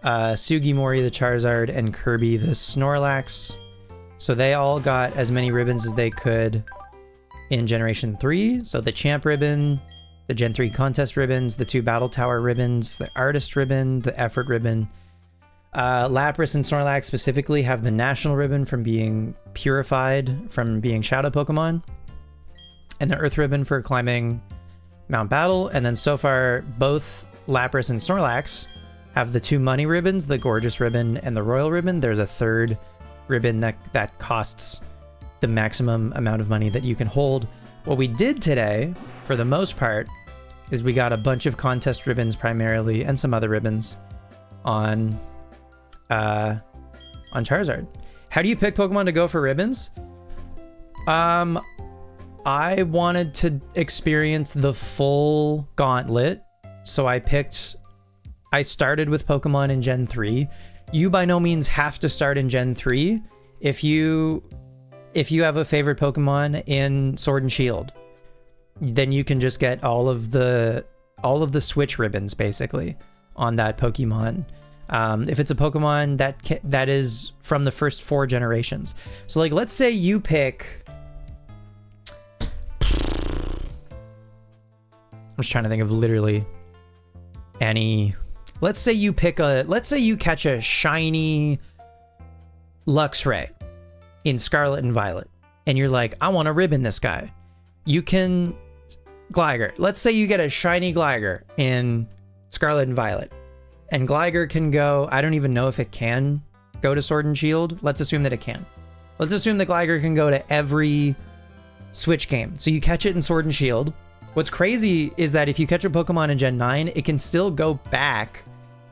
A: Sugimori the Charizard, and Kirby the Snorlax. So they all got as many ribbons as they could in Generation 3. So the Champ Ribbon, the Gen 3 Contest Ribbons, the 2 Battle Tower Ribbons, the Artist Ribbon, the Effort Ribbon. Lapras and Snorlax specifically have the National Ribbon from being purified from being Shadow Pokemon, and the Earth Ribbon for climbing Mount Battle. And then so far, both Lapras and Snorlax have the 2 money ribbons, the Gorgeous Ribbon and the Royal Ribbon. There's a 3rd ribbon that costs the maximum amount of money that you can hold. What we did today, for the most part, is we got a bunch of contest ribbons primarily, and some other ribbons on Charizard. How do you pick Pokemon to go for ribbons? I wanted to experience the full gauntlet, so I started with Pokemon in Gen 3. You by no means have to start in Gen 3. If you have a favorite Pokemon in Sword and Shield, then you can just get all of the Switch ribbons basically on that Pokemon. If it's a Pokemon that is from the first 4 generations. So like, let's say you pick, I'm just trying to think of literally any, let's say you catch a shiny Luxray in Scarlet and Violet, and you're like, I want to ribbon this guy. You can Gligar. Let's say you get a shiny Gligar in Scarlet and Violet, and Gligar can go, I don't even know if it can go to Sword and Shield. Let's assume that it can. Let's assume that Gligar can go to every Switch game. So you catch it in Sword and Shield. What's crazy is that if you catch a Pokemon in Gen 9, it can still go back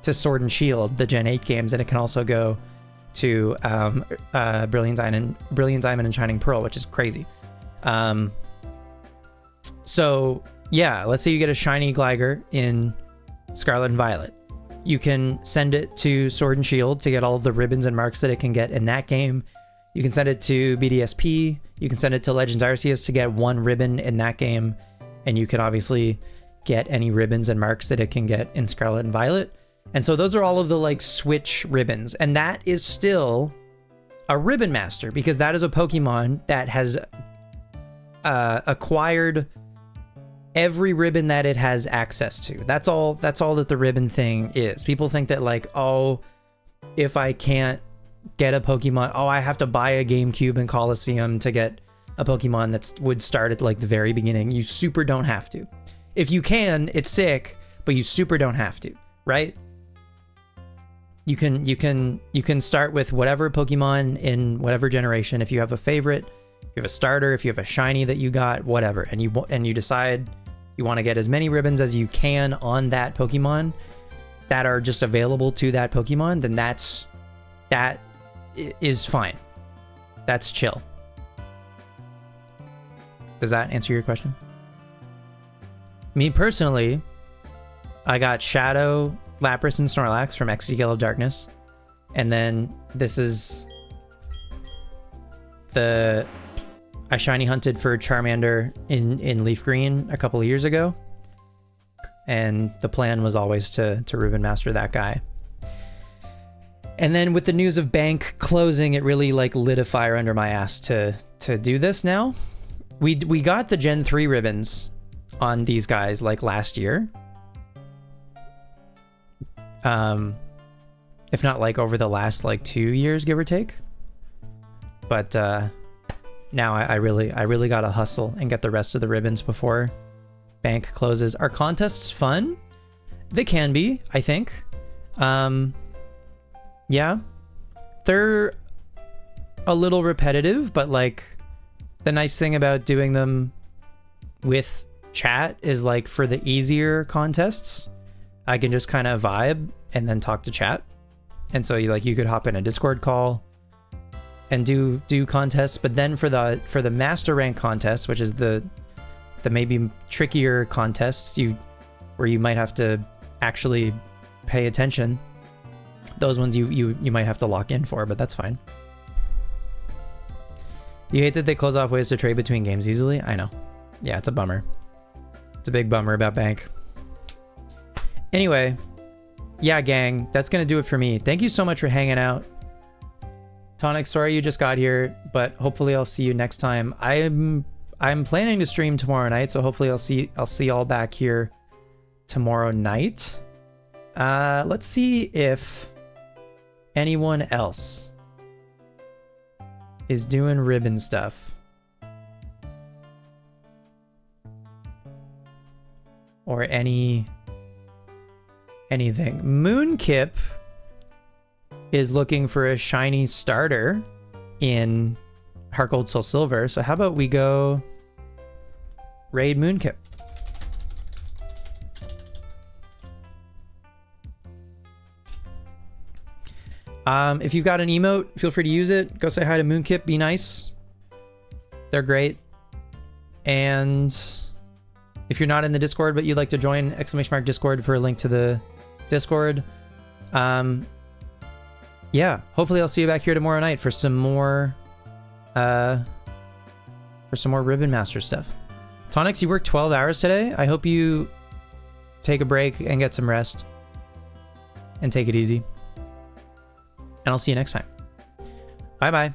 A: to Sword and Shield, the Gen 8 games, and it can also go to Brilliant Diamond and Shining Pearl, which is crazy. So yeah, let's say you get a shiny Gligar in Scarlet and Violet. You can send it to Sword and Shield to get all of the ribbons and marks that it can get in that game. You can send it to BDSP. You can send it to Legends Arceus to get 1 ribbon in that game. And you can obviously get any ribbons and marks that it can get in Scarlet and Violet. And so those are all of the like Switch ribbons. And that is still a Ribbon Master, because that is a Pokemon that has acquired every ribbon that it has access to. That's all that the ribbon thing is. People think that like, oh, if I can't get a Pokemon, oh, I have to buy a GameCube and Coliseum to get a Pokemon that would start at like the very beginning. You super don't have to. If you can, it's sick, but you super don't have to, right? You can start with whatever Pokemon in whatever generation. If you have a favorite, if you have a starter, if you have a shiny that you got, whatever, and you decide you want to get as many ribbons as you can on that Pokemon that are just available to that Pokemon, then that is fine. That's chill. Does that answer your question? Me personally, I got Shadow, Lapras, and Snorlax from XD Gale of Darkness. And then this is I shiny hunted for Charmander in Leaf Green a couple of years ago. And the plan was always to Ribbon Master that guy. And then with the news of Bank closing, it really like lit a fire under my ass to do this now. We got the Gen 3 ribbons on these guys like last year. If not like over the last like 2 years, give or take. But now I really gotta hustle and get the rest of the ribbons before Bank closes. Are contests fun? They can be, I think. Yeah, they're a little repetitive, but like the nice thing about doing them with chat is like for the easier contests, I can just kind of vibe and then talk to chat. And so you could hop in a Discord call and do contests, but then for the master rank contests, which is the maybe trickier contests where you might have to actually pay attention, those ones you might have to lock in for, but that's fine. You hate that they close off ways to trade between games easily? I know. Yeah, it's a bummer. It's a big bummer about Bank. Anyway, yeah, gang, that's gonna do it for me. Thank you so much for hanging out. Tonic, sorry you just got here, but hopefully I'll see you next time. I'm planning to stream tomorrow night, so hopefully I'll see y'all back here tomorrow night. Let's see if anyone else is doing ribbon stuff. Or anything. Moonkip is looking for a shiny starter in Heart Gold Soul Silver, so how about we go raid Moonkip? If you've got an emote, feel free to use it. Go say hi to Moonkip. Be nice. They're great. And if you're not in the Discord, but you'd like to join, !Discord for a link to the Discord. Yeah, hopefully I'll see you back here tomorrow night for some more Ribbon Master stuff. Tonix, you worked 12 hours today. I hope you take a break and get some rest and take it easy. And I'll see you next time. Bye-bye.